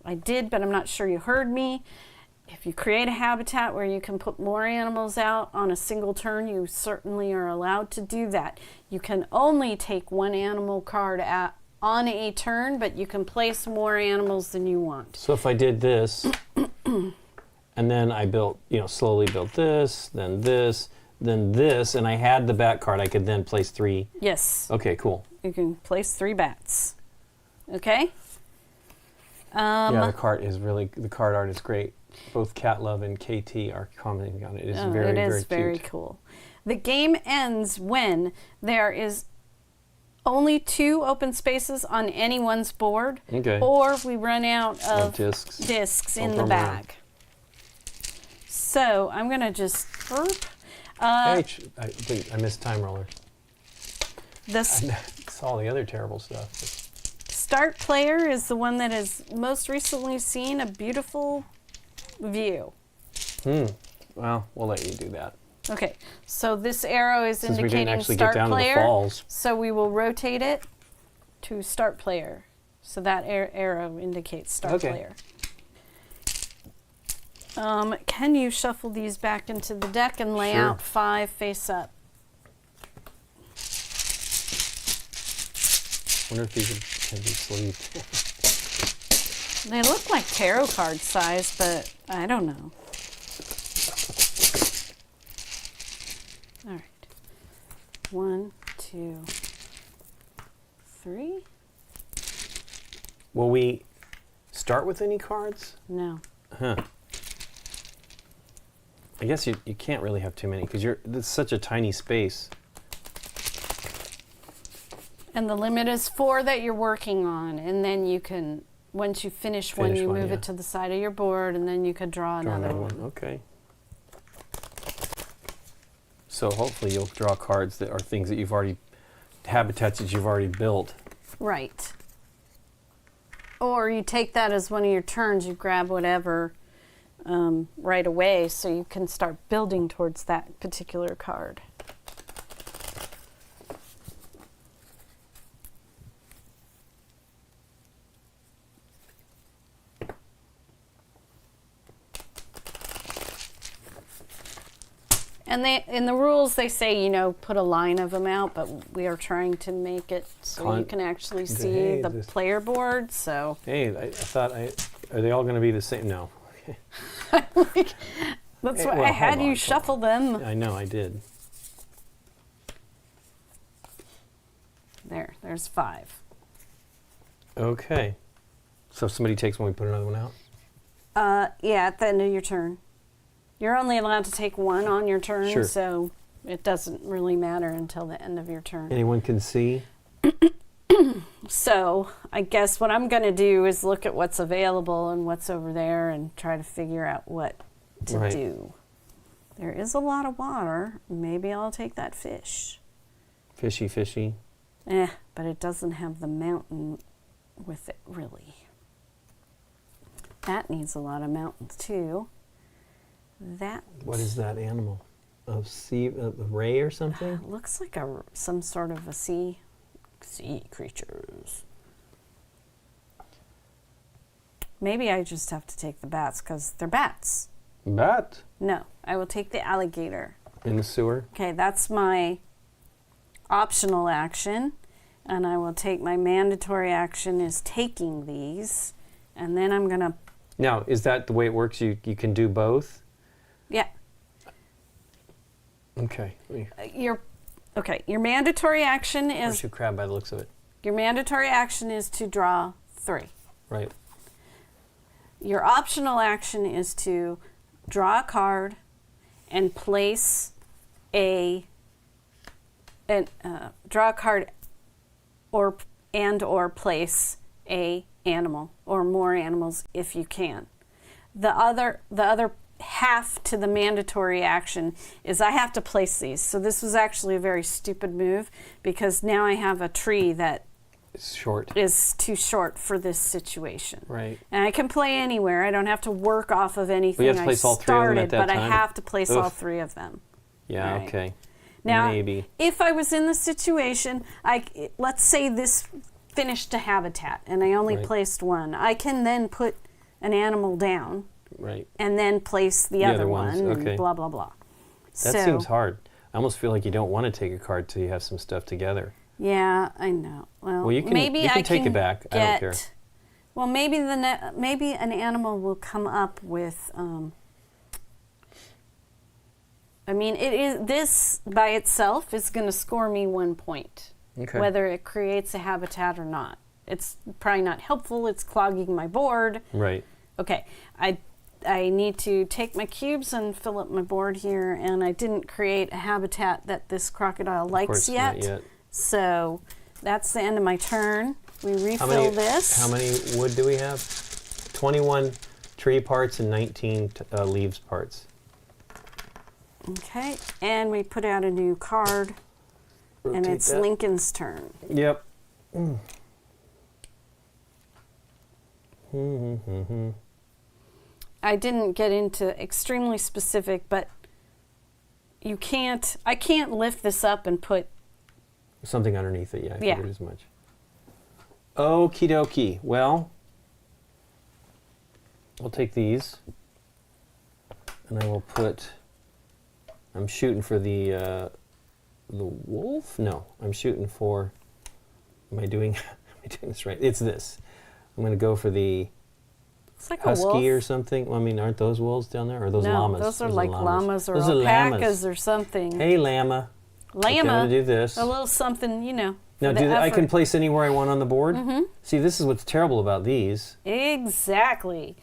I did, but I'm not sure you heard me. If you create a habitat where you can put more animals out on a single turn, you certainly are allowed to do that. You can only take 1 animal card on a turn, but you can place more animals than you want. So if I did this, and then I built, slowly built this, then this, then this, and I had the bat card, I could then place 3. Yes. Okay, cool. You can place 3 bats. Okay? Yeah, the card art is great. Both Cat Love and KT are commenting on it. It is very very cute. cool. The game ends when there is only 2 open spaces on anyone's board, Okay. or we run out of discs in the bag. So I'm gonna just I missed Time Roller. this I saw the other terrible stuff. start player is the one that has most recently seen a beautiful view. Well, we'll let you do that. Okay, so this arrow is Since we didn't indicating actually start get down player. to the falls. So we will rotate it to start player. So that arrow indicates start player. Can you shuffle these back into the deck and lay out 5 face up? Wonder if these can be sleeved. They look like tarot card size, but I don't know. All right. 1, 2, 3. Will we start with any cards? No. Huh. I guess you can't really have too many because it's such a tiny space. And the limit is 4 that you're working on, and then you can, once you finish one, you move it to the side of your board, and then you could draw another one. Okay. So hopefully you'll draw cards that are things that habitats that you've already built. Right. Or you take that as one of your turns, you grab whatever right away, so you can start building towards that particular card. And in the rules, they say, put a line of them out, but we are trying to make it so you can actually see the player board. So hey, I thought, are they all going to be the same? No. That's why I had you shuffle them. I know, I did. There's 5. Okay. So if somebody takes one, we put another one out? Yeah, at the end of your turn. You're only allowed to take 1 on your turn, so it doesn't really matter until the end of your turn. Anyone can see? So I guess what I'm going to do is look at what's available and what's over there and try to figure out what to do. There is a lot of water. Maybe I'll take that fish. Fishy. But it doesn't have the mountain with it, really. That needs a lot of mountains, too. What is that animal? A ray or something? Looks like some sort of a sea creatures. Maybe I just have to take the bats because they're bats. Bat? No, I will take the alligator. In the sewer? Okay, that's my optional action. And I will take my mandatory action is taking these. And then I'm going to... Now, is that the way it works? You can do both? Yeah. Okay. Your mandatory action is... Horseshoe crab by the looks of it. Your mandatory action is to draw 3. Right. your optional action is to draw a card and place draw a card or place a animal or more animals if you can. The other half to the mandatory action is I have to place these. So this was actually a very stupid move because now I have a tree that is too short for this situation. Right. And I can play anywhere. I don't have to work off of anything have to place all three of them at that time? I have to place all three of them. Yeah, Right. okay. Now, Maybe. if I was in the situation, let's say this finished a habitat and I only Right. placed one, I can then put an animal down Right. and then place the other ones, one okay. and blah, blah, blah. That seems hard. I almost feel like you don't want to take a card till you have some stuff together. Yeah, I know. Well, You can maybe I take it back. I don't care. Well, maybe maybe an animal will come up with. I mean, this by itself is going to score me 1 point, Okay. whether it creates a habitat or not. It's probably not helpful. It's clogging my board. Right. Okay, I need to take my cubes and fill up my board here, and I didn't create a habitat that this crocodile likes course, yet. not yet. So that's the end of my turn. We refill this. How many wood do we have? 21 tree parts and 19 leaves parts. Okay, and we put out a new card, and Rotate it's that. Lincoln's turn. Yep. I didn't get into extremely specific, but I can't lift this up and put, Something underneath it, yeah. I Yeah. figured as much. Okie dokie. Well, I'll take these, and I will put. I'm shooting for the wolf. No, I'm shooting for. Am I doing this right? It's this. I'm going to go for the it's like a wolf. husky or something. Well, I mean, aren't those wolves down there, or are those No, llamas? those are like llamas or Those are llamas. alpacas or something. Hey, llama. Okay, I'm Llama, going to do this. a little something, Now, for the I can effort. place anywhere I want on the board? Mm-hmm. See, this is what's terrible about these. Exactly.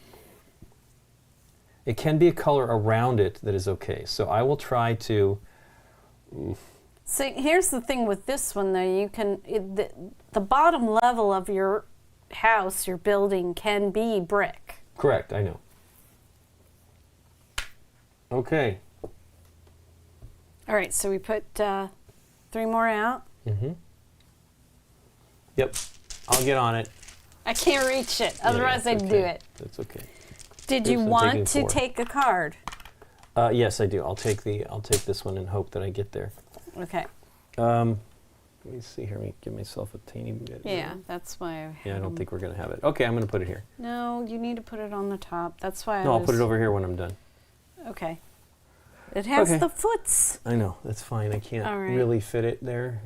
It can be a color around it that is okay. So I will try to... So here's the thing with this one, though. You can the bottom level of your house, your building, can be brick. Correct, I know. Okay. All right, so we put 3 more out. Mm-hmm. Yep. I'll get on it. I can't reach it, Yeah, otherwise that's I'd do okay. it. That's okay. Did Oops, you I'm want taking to 4. take a card? Yes, I do. I'll take this one and hope that I get there. Okay. Let me see here. Let me give myself a teeny bit. Yeah, that's why. Yeah, I don't think we're going to have it. Okay, I'm going to put it here. No, you need to put it on the top. That's why. No, I'll put it over here when I'm done. Okay. It has Okay. the foots. I know, that's fine. I can't All right. really fit it there.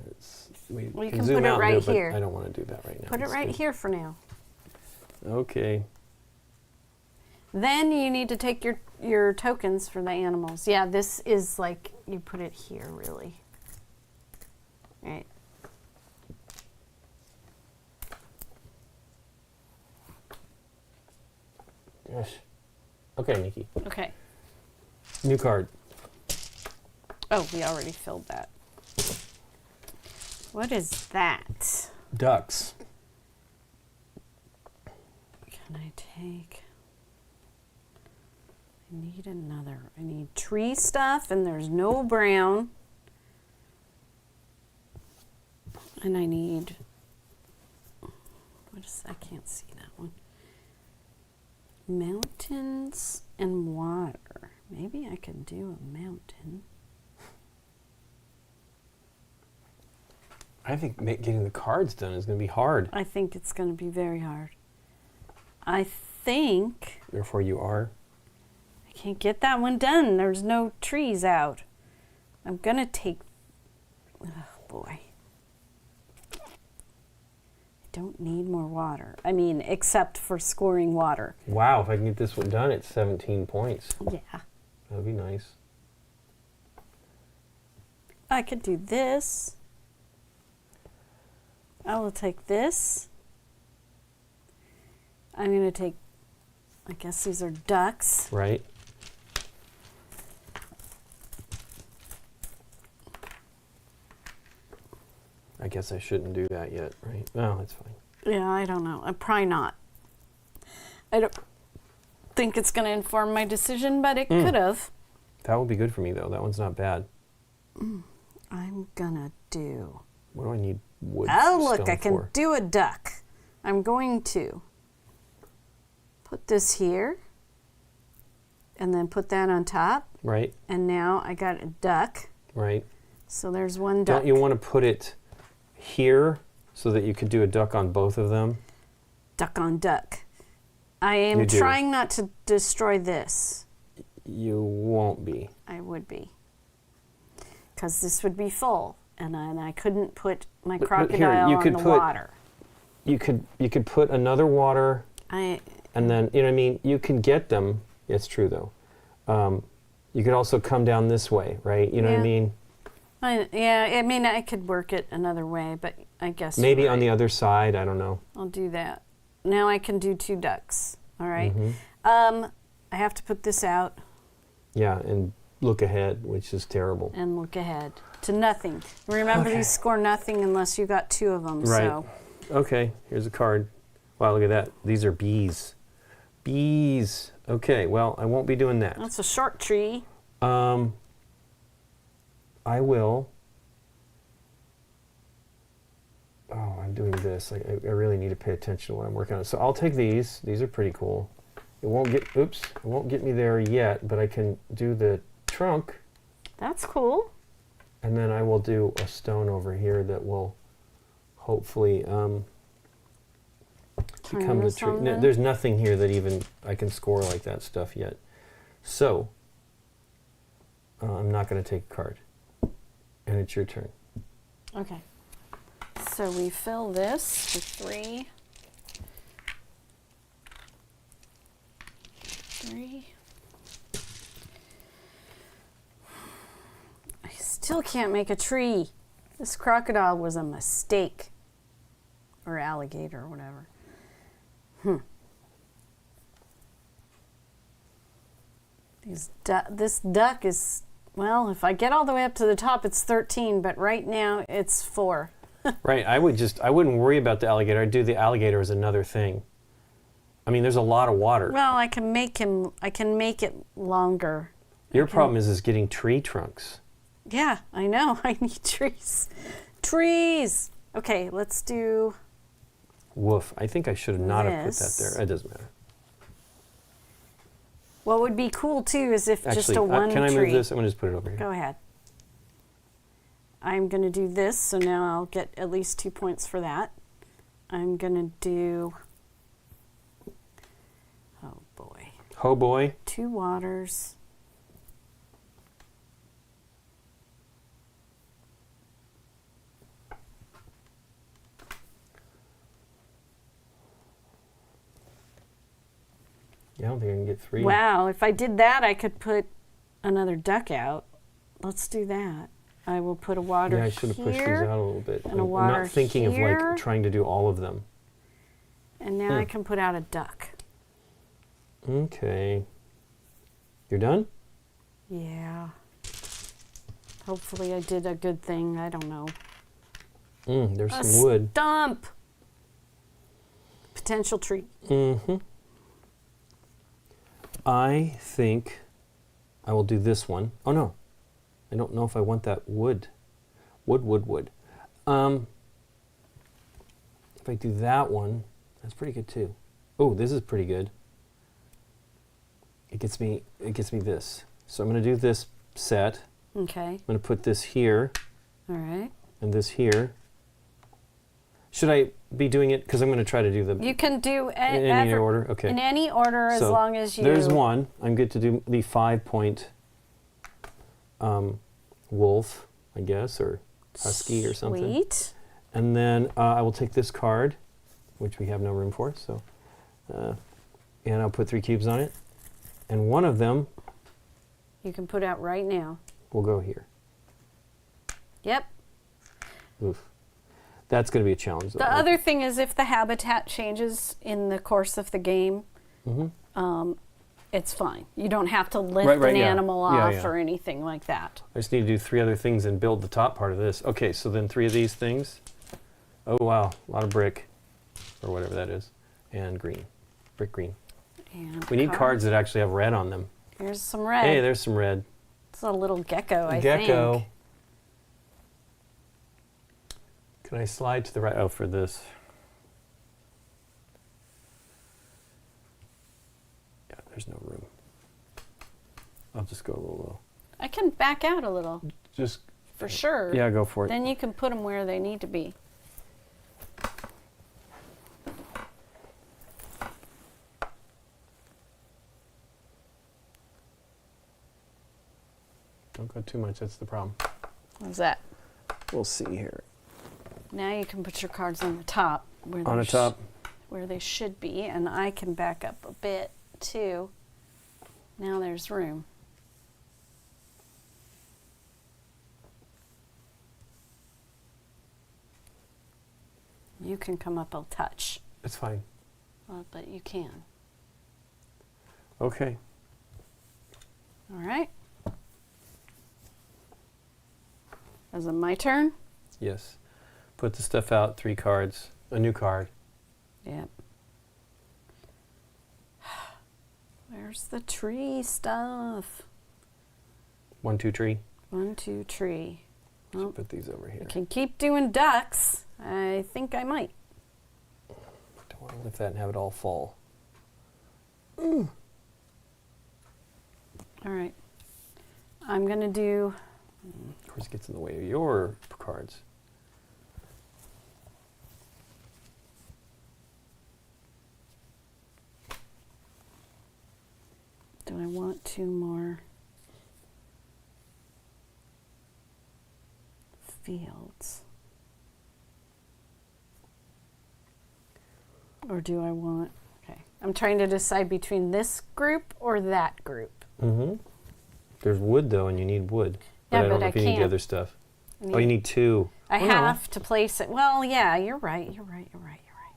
We Well, you can can zoom put it out right and do it, here. but I don't want to do that right now. Put it It's right good. here for now. Okay. Then you need to take your tokens for the animals. Yeah, this is like you put it here, really. All right. Gosh. Okay, Nikki. Okay. New card. Oh, we already filled that. What is that? Ducks. Can I take? I need another. I need tree stuff, and there's no brown. And I need. What is? I can't see that one. Mountains and water. Maybe I could do a mountain. I think getting the cards done is going to be hard. I think it's going to be very hard. I think Therefore, you are. I can't get that one done. There's no trees out. I'm going to take. Oh boy. I don't need more water. I mean, except for scoring water. Wow, if I can get this one done, it's 17 points. Yeah. That'd be nice. I could do this. I will take this. I'm going to take I guess these are ducks. Right. I guess I shouldn't do that yet, right? No, that's fine. Yeah, I don't know. I'm probably not. I don't think it's going to inform my decision, but it could have. That would be good for me, though. That one's not bad. I'm going to do... What do I need wood Oh, look, stone I can for? do a duck. I'm going to put this here and then put that on top. Right, And now I got a duck. right. So there's one duck. Don't you want to put it here so that you could do a duck on both of them? Duck on duck. I You am do. trying not to destroy this. You won't be. I would be. Because this would be full. And I couldn't put my But crocodile you on could the put- water. You could put another water, I and then, you know what I mean? You can get them. It's true, though. You could also come down this way, right? You know what I Yeah. mean? I mean, I could work it another way, but I guess Maybe you're on right. the other side. I don't know. I'll do that. Now I can do 2 ducks. All right. Mm-hmm. I have to put this out Yeah, and look ahead, which is terrible. and look ahead to nothing. Remember, Okay. these score nothing unless you got 2 of them. Right. So Okay, here's a card. Wow, look at that. These are bees. Bees. Okay, well, I won't be doing that. that's a short tree. I will. Oh, I'm doing this. I really need to pay attention to what I'm working on. So I'll take these. These are pretty cool. It won't get, oops, it won't get me there yet, but I can do the trunk, That's cool. and then I will do a stone over here that will hopefully become the this tree. on No, then? there's nothing here that even I can score like that stuff yet. So, I'm not going to take a card. And it's your turn. Okay. So we fill this with 3. 3. I still can't make a tree. This crocodile was a mistake. Or alligator or whatever. This duck is, well, if I get all the way up to the top, it's 13, but right now it's 4. Right, I wouldn't worry about the alligator. I'd do the alligator as another thing. I mean, there's a lot of water. Well, I can make it longer. Your problem is getting tree trunks. Yeah, I know. I need trees. Trees! Okay, let's do... Woof. I think I should have not have put that This. there. It doesn't matter. What would be cool, too, is if just Actually, a one can I tree... move this? I'm going to just put it over here. Go ahead. I'm going to do this, so now I'll get at least 2 points for that. I'm going to do... Oh, boy. Oh boy. 2 waters. Yeah, I don't think I can get 3. Wow, if I did that, I could put another duck out. Let's do that. I will put a water Yeah, I should have pushed these here, out a little bit. and a I'm water not thinking of here. like trying to do all of them. and now I can put out a duck. Okay. You're done? Yeah. Hopefully I did a good thing. I don't know. There's A some wood. stump! Potential tree. Mm-hmm. I think I will do this one. Oh no. I don't know if I want that wood. Wood. If I do that one, that's pretty good too. Oh, this is pretty good. It gets me this. So I'm going to do this set. Okay. I'm going to put this here All right. and this here. Should I be doing it? Because I'm going to try to do the You can do in any order. Okay. in any order as So long as you... There's one. I'm good to do the 5-point wolf, I guess, or husky or something. Sweet. And then I will take this card, which we have no room for. So, and I'll put 3 cubes on it. And one of them You can put out right now. will go here. Yep. Oof. That's going to be a challenge, though. The other thing is if the habitat changes in the course of the game, it's fine. You don't have to lift Right, an yeah. animal Yeah, off yeah. or anything like that. I just need to do 3 other things and build the top part of this. Okay, so then 3 of these things. Oh wow, a lot of brick, or whatever that is, and green, brick green. And We need cards that actually have red on them. Here's some red. Hey, there's some red. It's a little gecko, I Gecko. think. Can I slide to the right? Oh, for this. Yeah, there's no room. I'll just go a little low. I can back out a little, Just, for sure. yeah, go for it. Then you can put them where they need to be. Don't go too much, that's the problem. How's that? We'll see here. Now you can put your cards on the top. Where On they the top. where they should be, and I can back up a bit too. Now there's room. You can come up a touch, It's fine. but you can. Okay. All right. Is it my turn? Yes. Put the stuff out, 3 cards, a new card. Yep. Where's the tree stuff? 1, 2 tree. 1, 2, tree. Well, Put these over here. I can keep doing ducks. I think I might. Don't want to lift that and have it all fall. All right. I'm going to do... Of course, it gets in the way of your cards. Do I want 2 more fields? Or do I want... Okay. I'm trying to decide between this group or that group. Mm-hmm. There's wood, though, and you need wood. Yeah, I don't but know I if you need the can't. other stuff. Oh, you need 2. I Oh, no. have to place it. Well, yeah, you're right. You're right. You're right. You're right.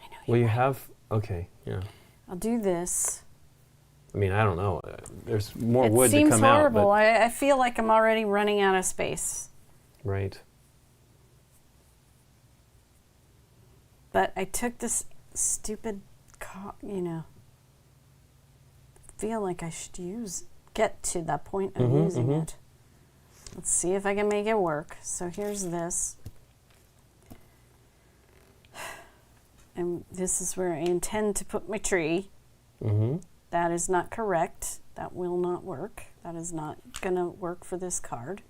I know. Well, You're you right. have... Okay, yeah. I'll do this. I mean, I don't know. There's more It wood to seems come horrible. out. I feel like I'm already running out of space. But, right. But I took this stupid, feel like I should get to that point of using it. Let's see if I can make it work. So here's this. And this is where I intend to put my tree. Mm-hmm. That is not correct. That will not work. That is not going to work for this card.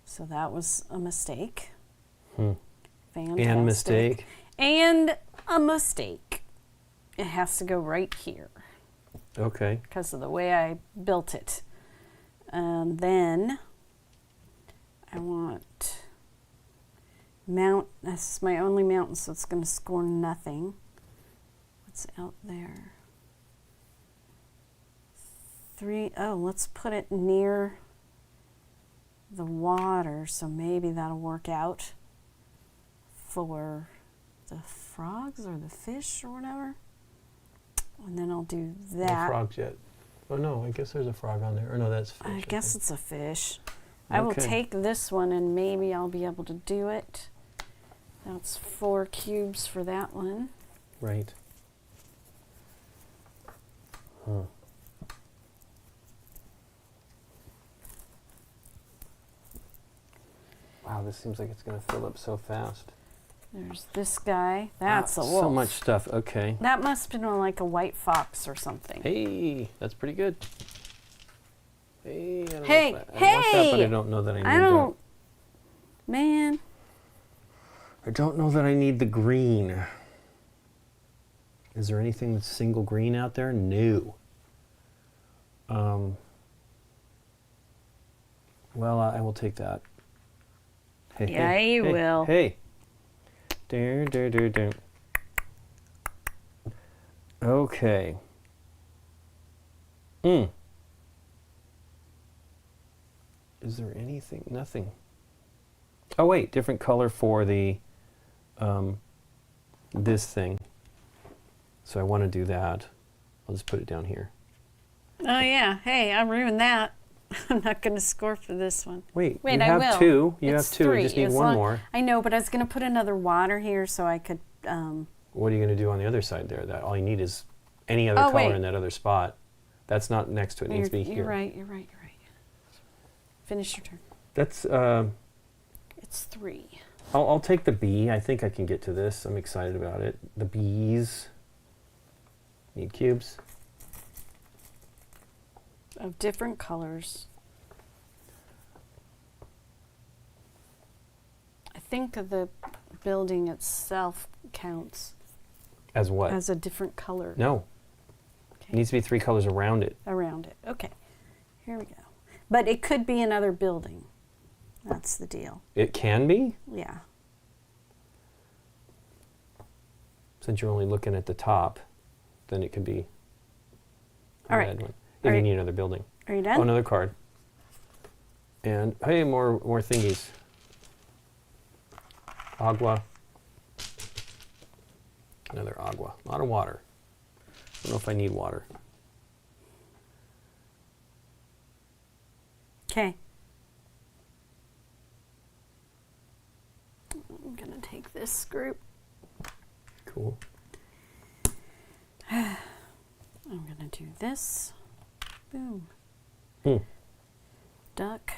So that was a mistake. Fantastic. And mistake. And a mistake. It has to go right here Okay. because of the way I built it. And then I want this is my only mountain, so it's going to score nothing. What's out there? 3, oh, let's put it near the water, so maybe that'll work out for the frogs or the fish or whatever. And then I'll do No that. frogs yet. Oh, no, I guess there's a frog on there. Or no, that's fish. I guess think. it's a fish. I will Okay. take this one and maybe I'll be able to do it. That's 4 cubes for that one. Right. Huh. Wow, this seems like it's going to fill up so fast. There's this guy. That's a wolf. So much stuff. Okay. That must have been like a white fox or something. Hey, that's pretty good. Hey, I don't Hey, know if I want that, but hey! I don't know that I need I don't... Man. that. I don't know that I need the green. Is there anything that's single green out there? No. Well, I will take that. Hey, Yeah, hey, you hey, will. Hey. There, there, there, there. Okay. Is there anything? Nothing. Oh wait, different color for the this thing. So I want to do that. I'll just put it down here. Oh yeah. Hey, I ruined that. I'm not going to score for this one. Wait, Wait, you I have will. two. You It's have two. three. You just need As one long- more. I know, but I was going to put another water here so I could. What are you going to do on the other side there? That all you need is any other Oh, color wait. in that other spot. That's not next to it. It needs to be here. You're right. Finish your turn. That's. It's 3. I'll take the bee. I think I can get to this. I'm excited about it. The bees. Need cubes. Of different colors. I think the building itself counts As what? as a different color. No. It Okay. needs to be 3 colors around it. Around it. Okay. Here we go. But it could be another building. That's the deal. It can be? Yeah. Since you're only looking at the top, then it could be a All right. red one. If All you right. need another building. Are you Oh, done? another card. And hey, more thingies. Agua. Another agua. A lot of water. I don't know if I need water. Okay. I'm going to take this group. Cool. I'm going to do this. Boom. Hmm. Duck.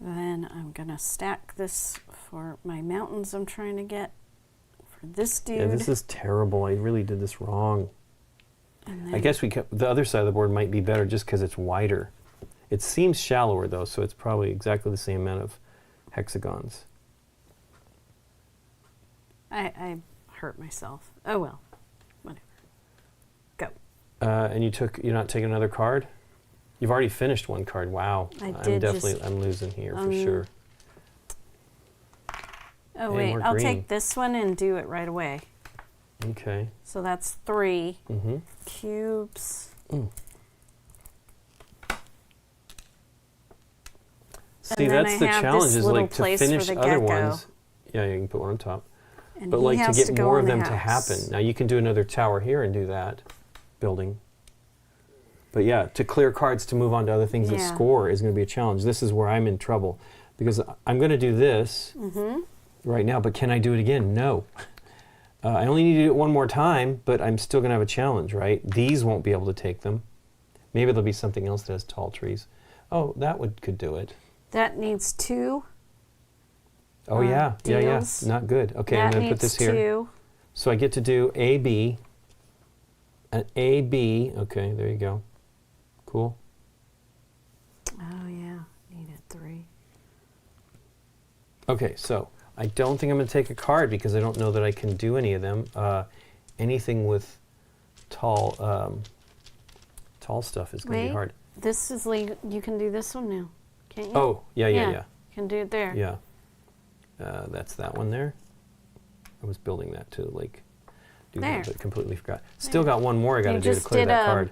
Then I'm going to stack this for my mountains I'm trying to get for this dude. Yeah, this is terrible. I really did this wrong. And I then- guess the other side of the board might be better just because it's wider. It seems shallower though, so it's probably exactly the same amount of hexagons. I hurt myself. Oh well. Whatever. Go. And you're not taking another card? You've already finished one card. Wow. I I'm did definitely just- I'm losing here for sure. Oh Hey, wait, more I'll green. take this one and do it right away. Okay. So that's 3 Mm-hmm. cubes. See, then that's I the have challenge this is little like to place for finish the other gecko. ones. Yeah, you can put one on top. And But he like to has get go more in of the them to happen. house. Now you can do another tower here and do that building. But yeah, to clear cards to move on to other things that Yeah. score is going to be a challenge. This is where I'm in trouble because I'm going to do this right now, but can I do it again? No. I only need to do it one more time, but I'm still going to have a challenge, right? These won't be able to take them. Maybe there'll be something else that has tall trees. Oh, that could do it. That needs 2. Oh yeah, yeah. deals. Not good. Okay, that I'm going to needs put this here. 2. So I get to do AB, an AB. Okay, there you go. Cool. Oh yeah, needed 3. Okay, so I don't think I'm going to take a card because I don't know that I can do any of them. Anything with tall stuff is going to be Wait. hard. This is legal. You can do this one now, can't you? Oh, yeah. You can do it there. Yeah. That's that one there. I was building that to like do There. that, but completely forgot. Still got one more I got to You do to just clear did that a card.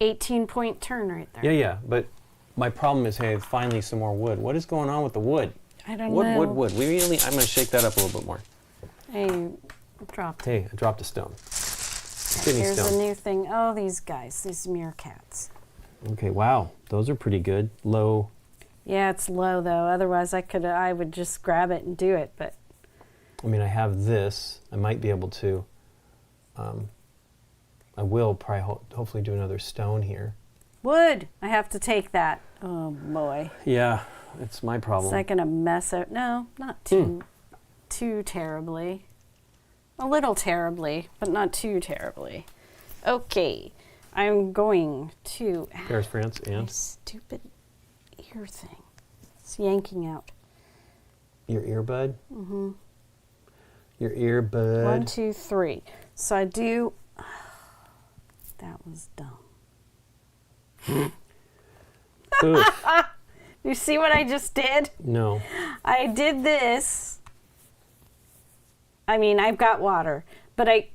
18-point turn right there. Yeah, but my problem is, hey, finally some more wood. What is going on with the wood? I don't Wood, know. wood. I'm going to shake that up a little bit more. Hey, dropped. Hey, I dropped a stone. Kidney Here's stone. a new thing. Oh, these guys, these meerkats. Okay, wow. Those are pretty good. Low. Yeah, it's low though. Otherwise, I would just grab it and do it. But I mean, I have this. I might be able to. I will probably hopefully do another stone here. wood, I have to take that. Oh boy, Yeah, it's my problem. is that gonna mess up? No, not too terribly. A little terribly, but not too terribly. Okay, I'm going to. Paris, France, My and stupid ear thing. It's yanking out. your earbud. Mm-hmm. Your earbud. 1, 2, 3. So I do. That was dumb. Oof. You see what I just did? No. I did this. I mean, I've got water, but I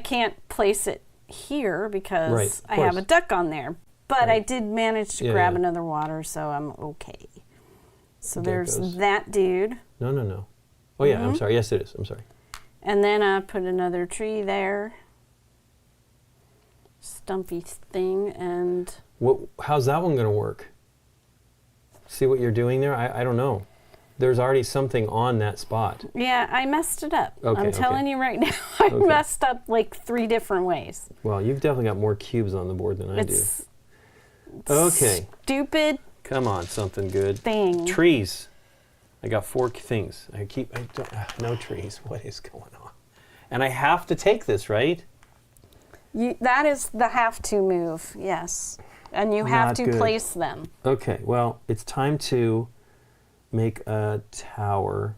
can't place it here because Right, of I have course. a duck on there. But I Right. did manage to Yeah, grab yeah. another water, so I'm okay. So there's Geckos. that dude. No. Oh, yeah, I'm sorry. Yes, it is. I'm sorry. And then I put another tree there. Stumpy thing. And How's that one going to work? See what you're doing there? I don't know. There's already something on that spot. yeah, I messed it up. Okay, I'm telling you right now, I messed up like 3 different ways. Well, you've definitely got more cubes on the board than I do. Okay. Stupid Come on, something good. thing. Trees. I got 4 things. No trees. What is going on? And I have to take this, right? That is the have to move, yes. And you have Not to good. place them. Okay, well, it's time to make a tower.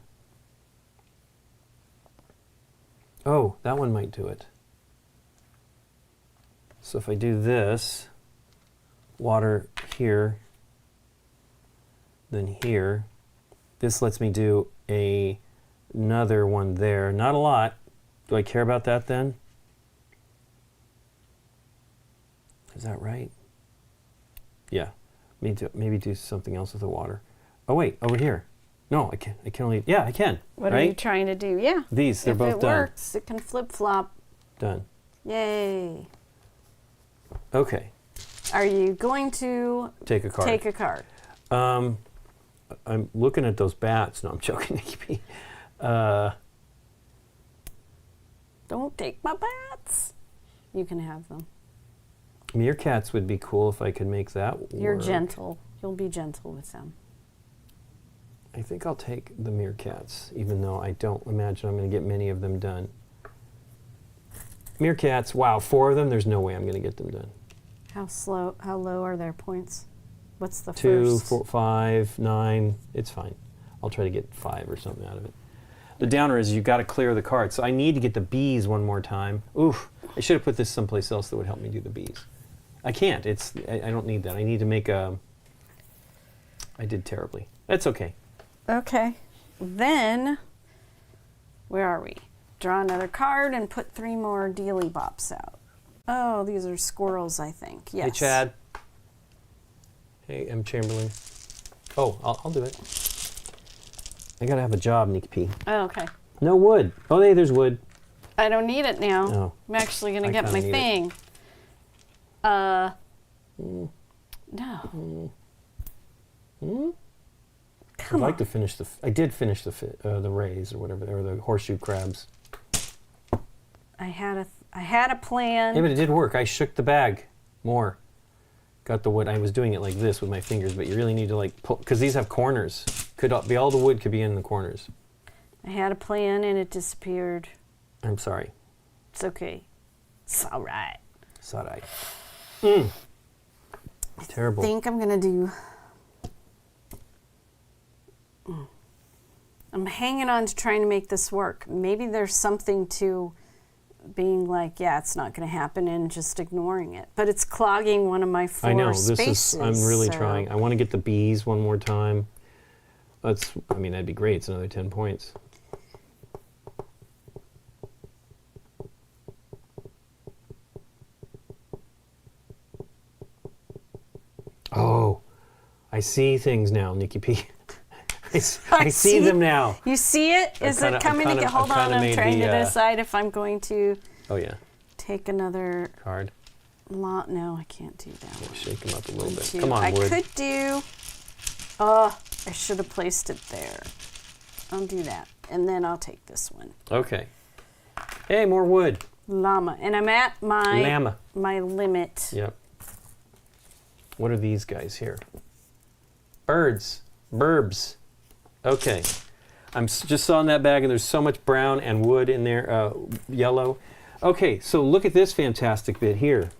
Oh, that one might do it. So if I do this, water here, then here, this lets me do another one there. Not a lot. Do I care about that then? Is that right? Yeah. Maybe do something else with the water. Oh wait, over here. No, I can only. Yeah, I can. What right? are you trying to do? Yeah. These, they're if both it done. works, it can flip flop. Done. Yay. Okay. Are you going to Take a card. take a card? I'm looking at those bats. No, I'm joking, Nikki P. Don't take my bats. You can have them. Meerkats would be cool if I could make that You're work. gentle. You'll be gentle with them. I think I'll take the meerkats, even though I don't imagine I'm going to get many of them done. Meerkats, wow, 4 of them, there's no way I'm going to get them done. How low are their points? What's the 2, first? 4, 5, 9, it's fine. I'll try to get 5 or something out of it. The downer is you've got to clear the card. So I need to get the bees one more time. Oof, I should have put this someplace else that would help me do the bees. I can't, I don't need that. I need to make I did terribly. That's okay. Okay. Then, where are we? Draw another card and put 3 more dealy bops out. Oh, these are squirrels, I think. Yes. Hey, Chad. Hey, M. Chamberlain. Oh, I'll do it. I gotta have a job, Nikki P. Oh, okay. No wood. Oh, hey, there's wood. I don't need it now. Oh. I'm actually going to I get kinda my need thing. No. I'd like to finish I did finish the rays or whatever, or the horseshoe crabs. I had a plan. Yeah, but it did work. I shook the bag more. Got the wood. I was doing it like this with my fingers, but you really need to like pull, because these have corners. All the wood could be in the corners. I had a plan and it disappeared. I'm sorry. It's okay. It's all right. It's all right. Terrible. I think I'm going to do... I'm hanging on to trying to make this work. Maybe there's something to being like, yeah, it's not going to happen and just ignoring it. But it's clogging one of my 4 I know. spaces. I'm really so- trying. I want to get the bees one more time. That'd be great. It's another 10 points. Oh, I see things now, Nikki P. I see them now. You see it? Is it coming to get... Hold on, I'm trying to decide if I'm going to Oh, yeah. take another Card. lot. No, I can't do that one. Shake them up a little bit. Two. Come on, I wood. could do... Oh, I should have placed it there. I'll do that. And then I'll take this one. Okay. Hey, more wood. Llama. And I'm at my... Llama. My limit. Yep. What are these guys here? Birds. Burbs. Okay. Just saw in that bag, and there's so much brown and wood in there, yellow. Okay, so look at this fantastic bit here.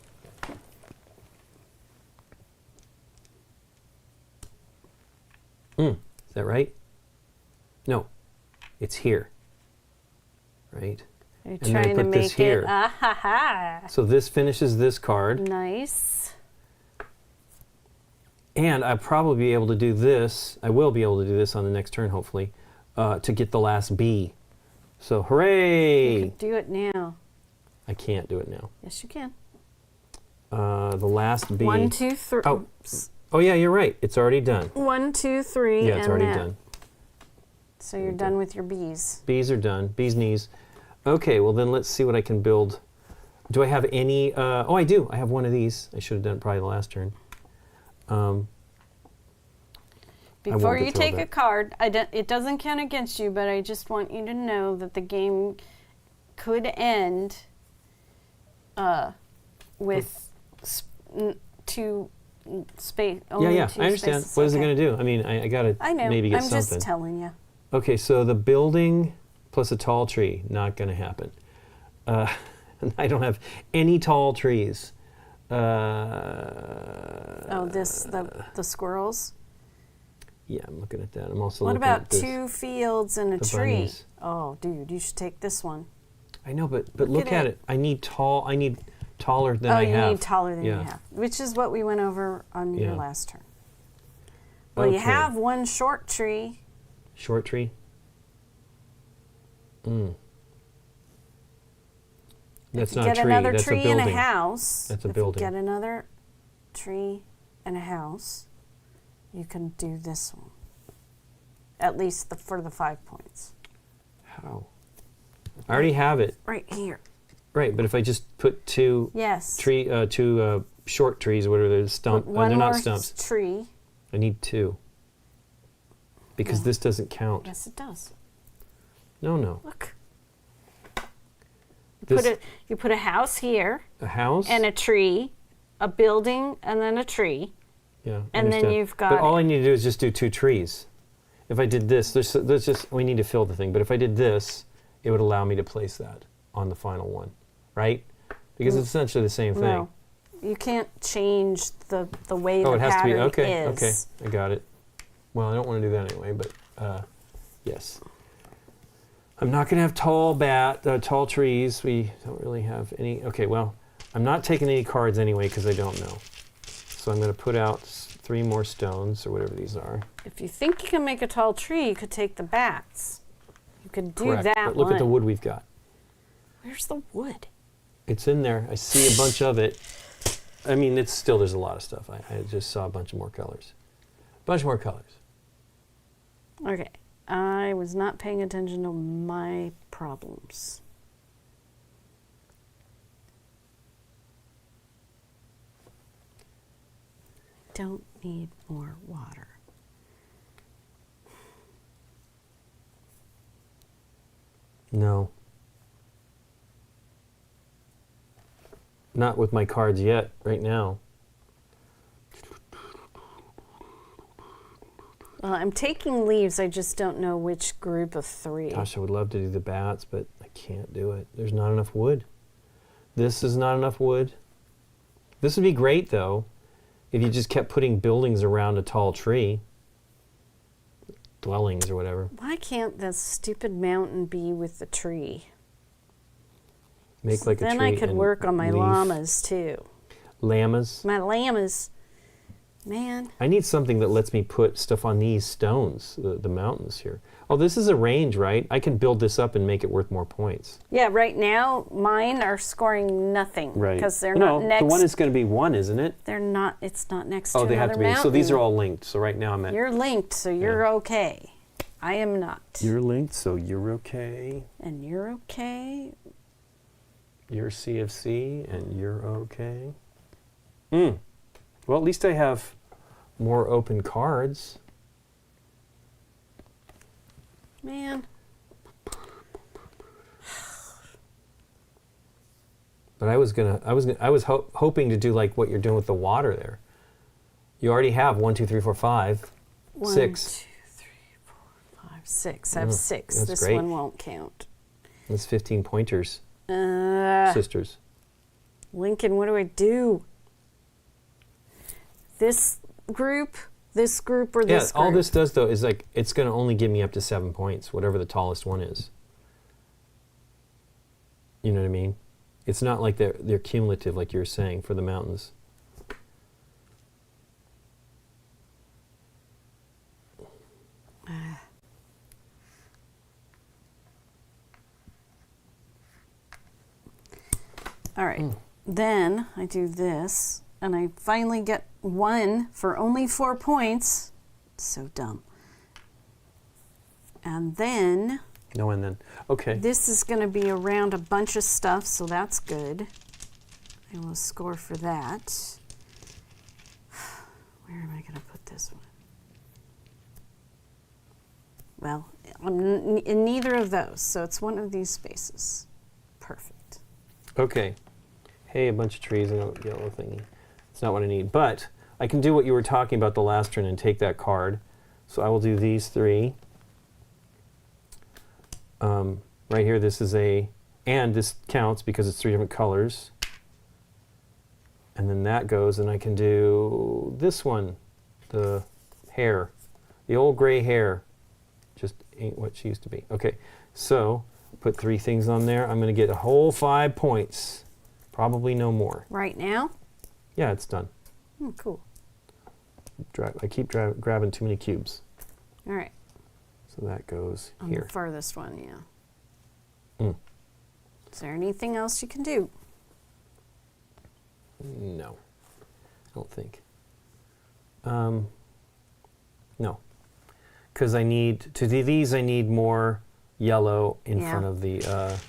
Is that right? No, it's here. Right? You're And then I trying to put this make here. it... Ah, ha, ha. So this finishes this card. Nice. And I'll probably be able to do this. I will be able to do this on the next turn, hopefully, to get the last bee. So, hooray! You could do it now. I can't do it now. Yes, you can. The last bee. 1, 2, 3. Oh, Oh yeah, you're right. It's already done. 1, 2, 3. Yeah, it's and already that. done. So you're done with your bees. Bees are done. Bees knees. Okay, well then let's see what I can build. Do I have any? Oh, I do. I have one of these. I should have done it probably the last turn. Before you take a card, it doesn't count against you, but I just want you to know that the game could end with two space. Yeah, I understand. What is it going to do? I mean, I got to maybe get something. I'm just telling you. Okay, so the building plus a tall tree, not going to happen. I don't have any tall trees. The squirrels? Yeah, I'm looking at that. I'm also what looking about at this, 2 fields and a the tree? bunnies. Oh, dude, you should take this one. I know, but look at it. I need taller than I have. Oh, you need taller than you have, which is what we went over on your last turn. Well, you have one short tree. Short tree? That's not a tree. Get another That's tree a building. and a house. That's a building. If you get another tree and a house, you can do this one. At least for the 5 points. How? I already have it. Right here. Right, but if I just put two short trees, or whatever they're they're not stumps. Tree. I need 2. Because this doesn't count. Yes, it does. No. Look. You put a house here. A house? And a tree, a building, and then a tree. Yeah. And then you've got. But all I need to do is just do 2 trees. If I did this, we need to fill the thing. But if I did this, it would allow me to place that on the final one, right? Because it's essentially the same thing. No, you can't change the way the it has to be. pattern Okay. is. Okay, I got it. Well, I don't want to do that anyway, but yes. I'm not going to have tall trees. We don't really have any. Okay, well, I'm not taking any cards anyway because I don't know. So I'm going to put out 3 more stones or whatever these are. If you think you can make a tall tree, you could take the bats. You could do Correct. that But look at the wood we've got. Where's the wood? It's in there. I see a bunch of it. I mean, there's a lot of stuff. I just saw a bunch of more colors. Bunch more colors. Okay. I was not paying attention to my problems. Don't need more water. No. Not with my cards yet, right now. Well, I'm taking leaves. I just don't know which group of 3. Gosh, I would love to do the bats, but I can't do it. There's not enough wood. This is not enough wood. This would be great, though, if you just kept putting buildings around a tall tree. Dwellings or whatever. Why can't this stupid mountain be with the tree? Make like a tree. Then I could work on my leaf. llamas, too. Llamas? My llamas. Man. I need something that lets me put stuff on these stones, the mountains here. Oh, this is a range, right? I can build this up and make it worth more points. Yeah, right now, mine are scoring nothing. Right. Because they're not next. The one is going to be 1, isn't it? They're not, it's not next to Oh, they another have to be. mountain. So these are all linked. So right now I'm at... You're linked, so you're okay. I am not. You're linked, so you're okay. And you're okay. You're CFC, and you're okay. Well, at least I have more open cards. Man. But I was hoping to do like what you're doing with the water there. You already have 1, 2, 3, 4, 5, 1, 6. 2, 3, 4, 5, 6. I have 6. That's This great. one won't count. That's 15 pointers, sisters. Lincoln, what do I do? This group, or this group? All this does though is like it's going to only give me up to 7 points, whatever the tallest one is. You know what I mean? It's not like they're cumulative, like you were saying, for the mountains. All right. Then I do this. and I finally get one for only 4 points. So dumb. And then... No, and then. Okay. This is going to be around a bunch of stuff, so that's good. I will score for that. Where am I going to put this one? Well, I'm in neither of those, so it's one of these spaces. Perfect. Okay. Hey, a bunch of trees and a yellow thingy. It's not what I need, but I can do what you were talking about the last turn and take that card. So I will do these 3. Right here, this is and this counts because it's 3 different colors. And then that goes, and I can do this one, the hair. The old gray hair just ain't what she used to be. Okay, so put 3 things on there. I'm going to get a whole 5 points. Probably no more. Right now? Yeah, it's done. Cool. I keep grabbing too many cubes. All right. So that goes On here. the furthest one, yeah. Is there anything else you can do? No, I don't think. No, because I need to do these. I need more yellow in front of the,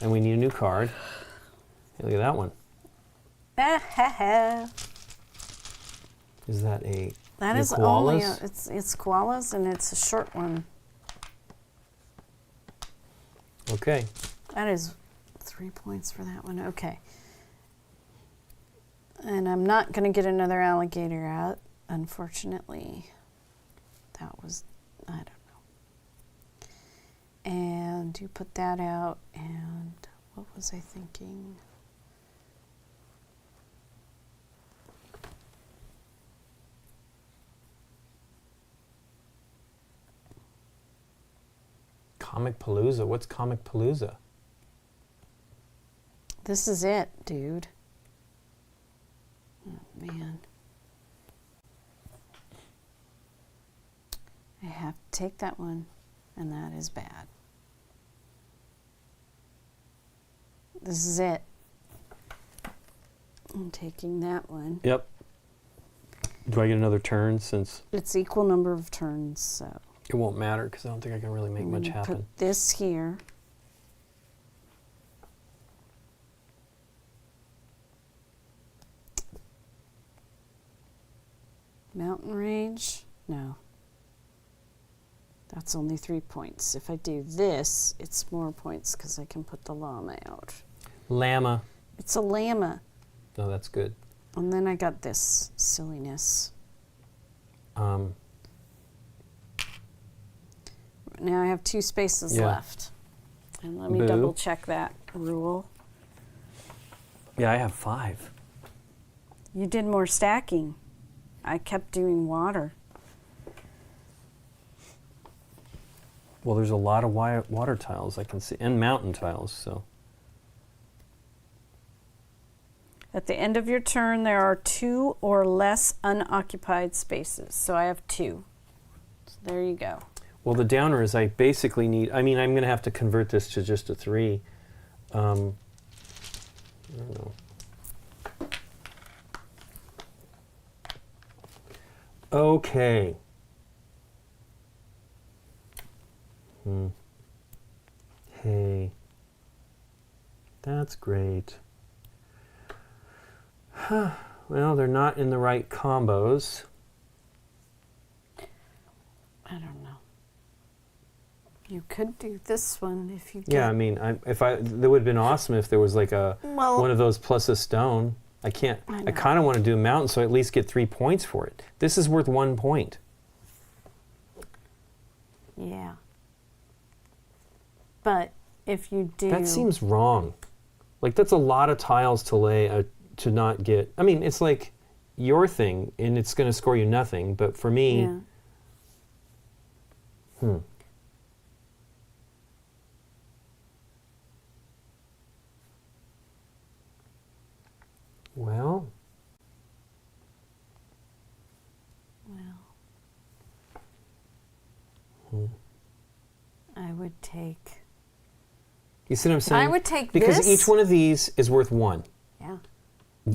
and we need a new card. Hey, look at that one. Is that a? That is is only koalas? it's koalas, and it's a short one. Okay. That is 3 points for that one. Okay. And I'm not going to get another alligator out, unfortunately. That was, I don't know. And you put that out, and what was I thinking? Comic Palooza. What's Comic Palooza? This is it, dude. Oh, man. I have to take that one, and that is bad. This is it. I'm taking that one. Yep. Do I get another turn since It's equal number of turns, so. it won't matter because I don't think I can really make I'm much gonna happen. Put this here. Mountain range? No. That's only 3 points. If I do this, it's more points because I can put the llama out. Llama. It's a llama. No, that's good. And then I got this silliness. Um, Now I have 2 spaces Yeah. left. And let me Boo. double check that rule. yeah, I have 5. You did more stacking. I kept doing water. Well, there's a lot of water tiles I can see, and mountain tiles, so. At the end of your turn, there are 2 or less unoccupied spaces. So I have 2. So there you go. Well, the downer is I basically need, I mean, I'm going to have to convert this to just a 3. I don't know. Okay. Hey. That's great. Well, they're not in the right combos. I don't know. You could do this one if you Yeah, I get- mean, that would have been awesome if there was like Well- one of those plus a stone. I can't. I I know. kind of want to do a mountain, so I at least get 3 points for it. This is worth 1 point. Yeah. But if you do... That seems wrong. Like that's a lot of tiles to lay to not get. I mean, it's like your thing, and it's going to score you nothing. But for me, Yeah. Well, I would take... you see what I'm saying? I would take because this. each one of these is worth 1. Yeah.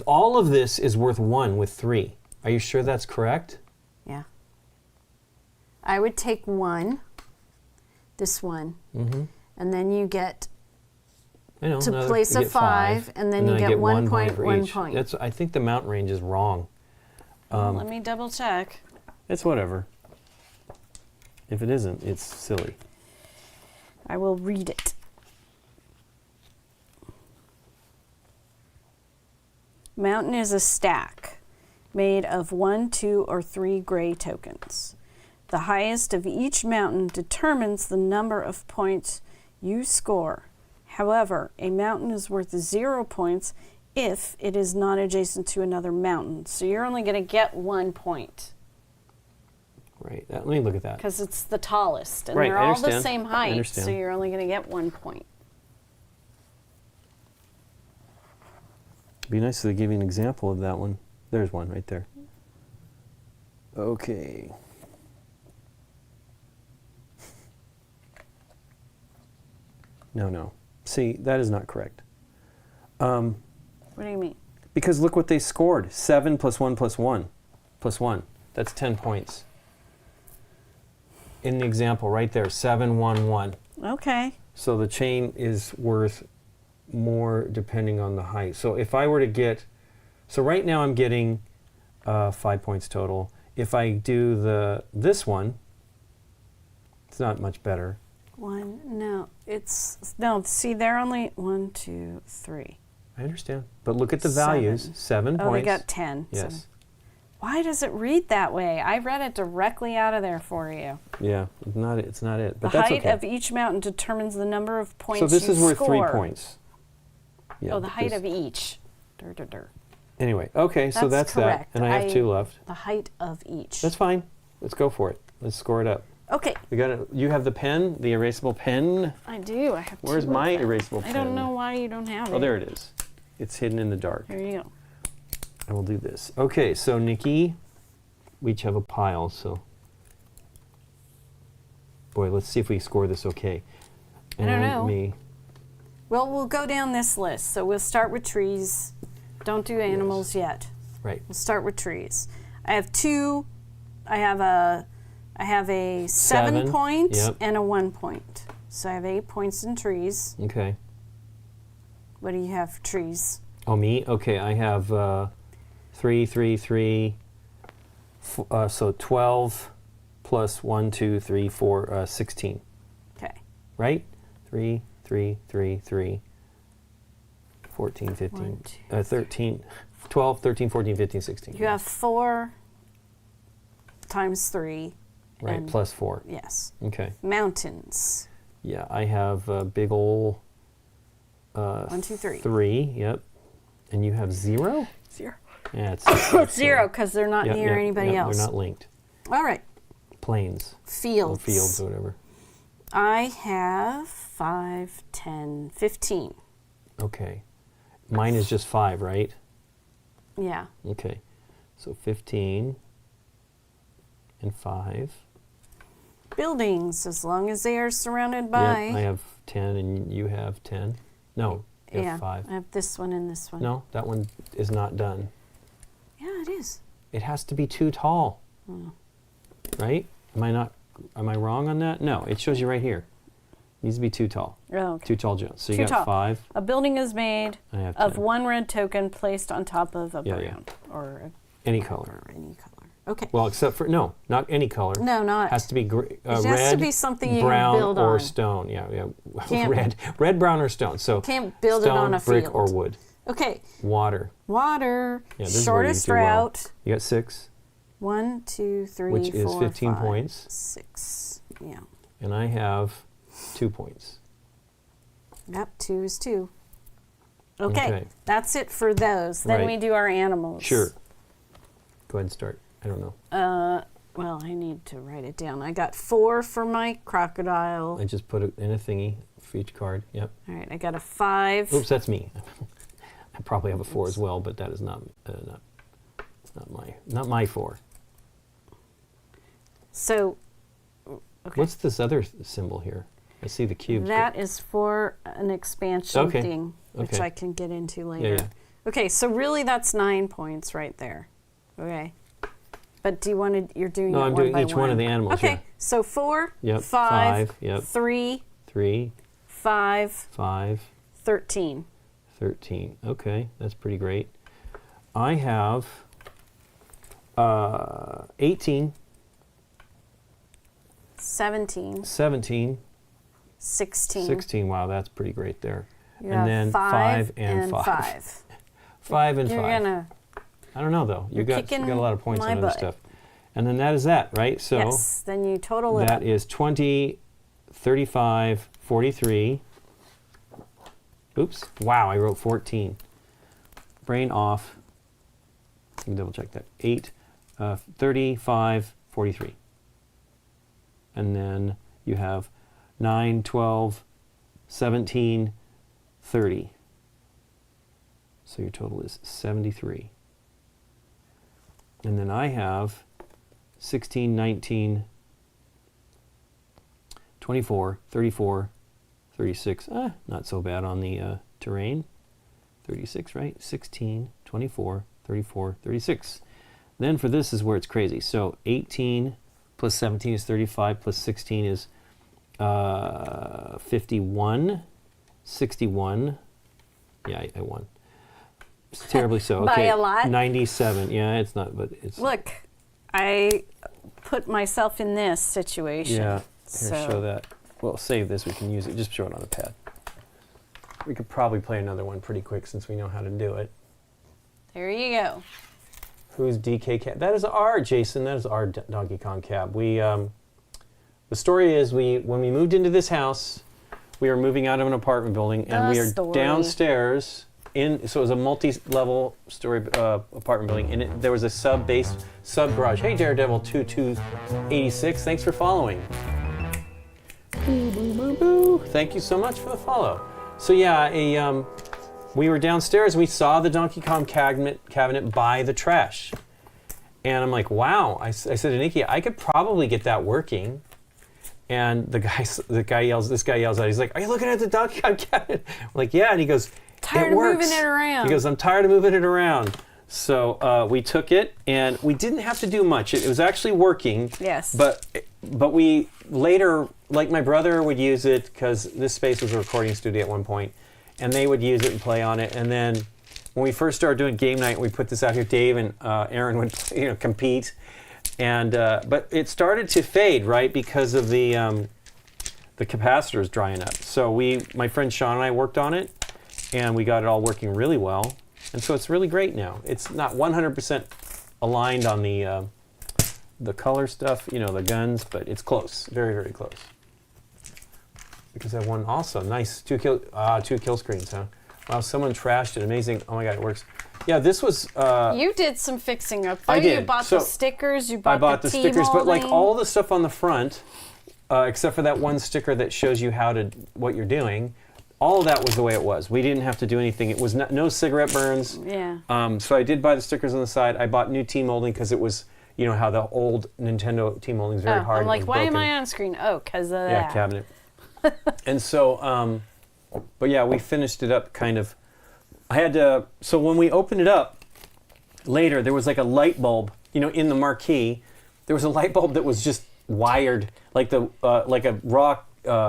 All of this is worth 1 with 3. Are you sure that's correct? Yeah. I would take 1, this one, and then you get to place a 5, and then you get 1 point, 1 point. I think the mountain range is wrong. Let me double check. It's whatever. If it isn't, it's silly. I will read it. Mountain is a stack made of 1, 2, or 3 gray tokens. The highest of each mountain determines the number of points you score. However, a mountain is worth 0 points if it is not adjacent to another mountain. So you're only going to get 1 point. Right. Let me look at that. Because it's the tallest, and right, they're I all the understand. same I height, understand. so you're only going to get 1 point. It'd be nice if they gave you an example of that one. There's one right there. Okay. No. See, that is not correct. What do you mean? Because look what they scored. 7 plus 1 plus 1 plus 1. That's 10 points. In the example right there, 7, 1, 1. Okay. So the chain is worth more depending on the height. So if I were to get, so right now I'm getting 5 points total. If I do this one, it's not much better. No, see, they're only 1, 2, 3. I understand. But look at the values. 7 points. Oh, they got 10. Yes. 7. Why does it read that way? I read it directly out of there for you. Yeah, it's not it. But the that's height okay. of each mountain determines the number of points so this you is worth score. 3 points. Yeah, oh, the height of each. Anyway, okay, so that's correct. that. And I have 2 left. The height of each. That's fine. Let's go for it. Let's score it up. Okay. You have the pen, the erasable pen. I do. I have 2. Where's my erasable pen? I don't know why you don't have it. Oh, there it is. It's hidden in the dark. There you go. I will do this. Okay, so Nikki, we each have a pile, so. Boy, let's see if we score this okay. I don't know. Me. Well, we'll go down this list. So we'll start with trees. Don't do animals yet. Right. We'll start with trees. I have 2. I have a 7 point and a 1 point. So I have 8 points in trees. Okay. What do you have for trees? Oh, me? Okay, I have 3, 3, 3. So 12 plus 1, 2, 3, 4, 16. Okay. Right? 3, 3, 3, 3. 14, 15, 1, 2, 13, 12, 13, 14, 15, 16. You have 4 times 3. Right, and plus 4. Yes. Okay. Mountains. Yeah, I have a big ol' 1, 2, 3. 3, yep. And you have 0? 0. Yeah, it's It's 0 because they're not near anybody else. They're not linked. All right. Plains. Fields. Or fields or whatever. I have 5, 10, 15. Okay. Mine is just 5, right? Yeah. Okay. So 15 and 5. Buildings, as long as they are surrounded by. Yep, I have 10 and you have 10. No, you have 5. I have this one and this one. No, that one is not done. Yeah, it is. It has to be too tall. Right? Am I wrong on that? No, it shows you right here. It needs to be too tall. Oh, okay. Too tall, Jones. So you Too got tall. 5. A building is made I have of 10. 1 red token placed on top of a Yeah, brown or Any color. any color. Okay. Well, except for, no, not any color. No, not. Has to be It red, has to be something you can brown, build or on. stone. Yeah. Can't- red, brown, or stone. So Can't build stone, it on a brick, field. or wood. Okay. Water. Water. Yeah, this is where you Shortest do well. route. You got 6, 1, 2, 3, which is 4, 15 5, points. 6. Yeah. And I have 2 points. Yep, 2 is 2. Okay, Okay. that's it for those. Then Right. we do our animals. Sure. Go ahead and start. I don't know. Well, I need to write it down. I got 4 for my crocodile. I just put it in a thingy for each card. Yep. All right, I got a 5. Oops, that's me. I probably have a 4 as well, but that is not my 4. So, okay. What's this other symbol here? I see the cube. That is for an expansion Okay. thing, which Okay. I can get into later. Yeah, yeah. Okay, so really that's 9 points right there. Okay. But do you want to, you're doing No, it I'm one doing by each one of the animals. Okay, Yeah. so 4, Yep, 5, five, yep. 3, 3, 5, 5, 13. 13. Okay, that's pretty great. I have 18, 17, 17, 16. 16. Wow, that's pretty great there. You and have then 5 and 5. 5. 5 and You're 5. gonna, I don't know though. You got a lot of points my on other butt. stuff. And then that is that, right? So yes, then you total it up. that is 20, 35, 43. Oops. Wow, I wrote 14. Brain off. Let me double check that. 8, 35, 43. And then you have 9, 12, 17, 30. So your total is 73. And then I have 16, 19, 24, 34, 36. Not so bad on the terrain. 36, right? 16, 24, 34, 36. Then for this is where it's crazy. So 18 plus 17 is 35, plus 16 is 51, 61. Yeah, I won. It's terribly so. By Okay, a lot? 97. Yeah, it's not, but it's... Look, I put myself in this situation. Yeah, here, So show that. Well, save this. We can use it. Just show it on the pad. We could probably play another one pretty quick since we know how to do it. there you go. Who's DK Cab? That is our Jason. That is our Donkey Kong Cab. We the story is when we moved into this house, we were moving out of an apartment building, and we are downstairs in. So it was a multi-level story apartment building, and there was a sub garage. Hey, Daredevil 2286. Thanks for following. Boo, boo, boo, boo. Thank you so much for the follow. So yeah, we were downstairs. We saw the Donkey Kong cabinet by the trash, and I'm like, "Wow!" I said to Nikki, "I could probably get that working." And this guy yells out, he's like, "Are you looking at the Donkey Kong cabinet?" I'm like, "Yeah," and he goes, Tired "It of works." moving it around. He goes, "I'm tired of moving it around." So we took it, and we didn't have to do much. It was actually working. Yes. But we later, like my brother would use it because this space was a recording studio at one point, and they would use it and play on it. And then when we first started doing game night, we put this out here. Dave and Aaron would compete, and but it started to fade, right, because of the capacitors drying up. So my friend Sean and I worked on it, and we got it all working really well. And so it's really great now. It's not 100% aligned on the color stuff, the guns, but it's close, very, very close. Because I won also. Nice, two kill screens, huh? Wow, someone trashed it. Amazing. Oh my God, it works. Yeah, this was... you did some fixing up there. I did. You bought So the stickers, you I bought bought the the stickers, T-molding. but like all the stuff on the front, except for that one sticker that shows you what you're doing, all of that was the way it was. We didn't have to do anything. It was no cigarette burns. Yeah. So I did buy the stickers on the side. I bought new T-molding because it was, how the old Nintendo T-molding is very hard. I'm like, and why am broken. I on screen? Oh, because of Yeah, that. cabinet. And so, but yeah, we finished it up kind of. I had to, so when we opened it up later, there was like a light bulb, in the marquee. There was a light bulb that was just wired, like a raw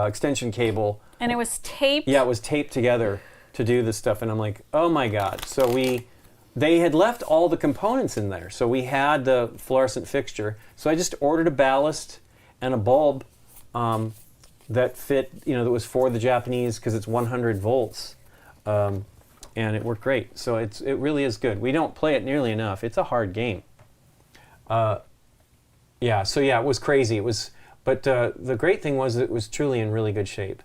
extension cable. And it was taped? Yeah, it was taped together to do this stuff. And I'm like, oh my God. So they had left all the components in there. So we had the fluorescent fixture. So I just ordered a ballast and a bulb that fit, that was for the Japanese because it's 100 volts. And it worked great. So it really is good. We don't play it nearly enough. It's a hard game. It was crazy. But the great thing was it was truly in really good shape.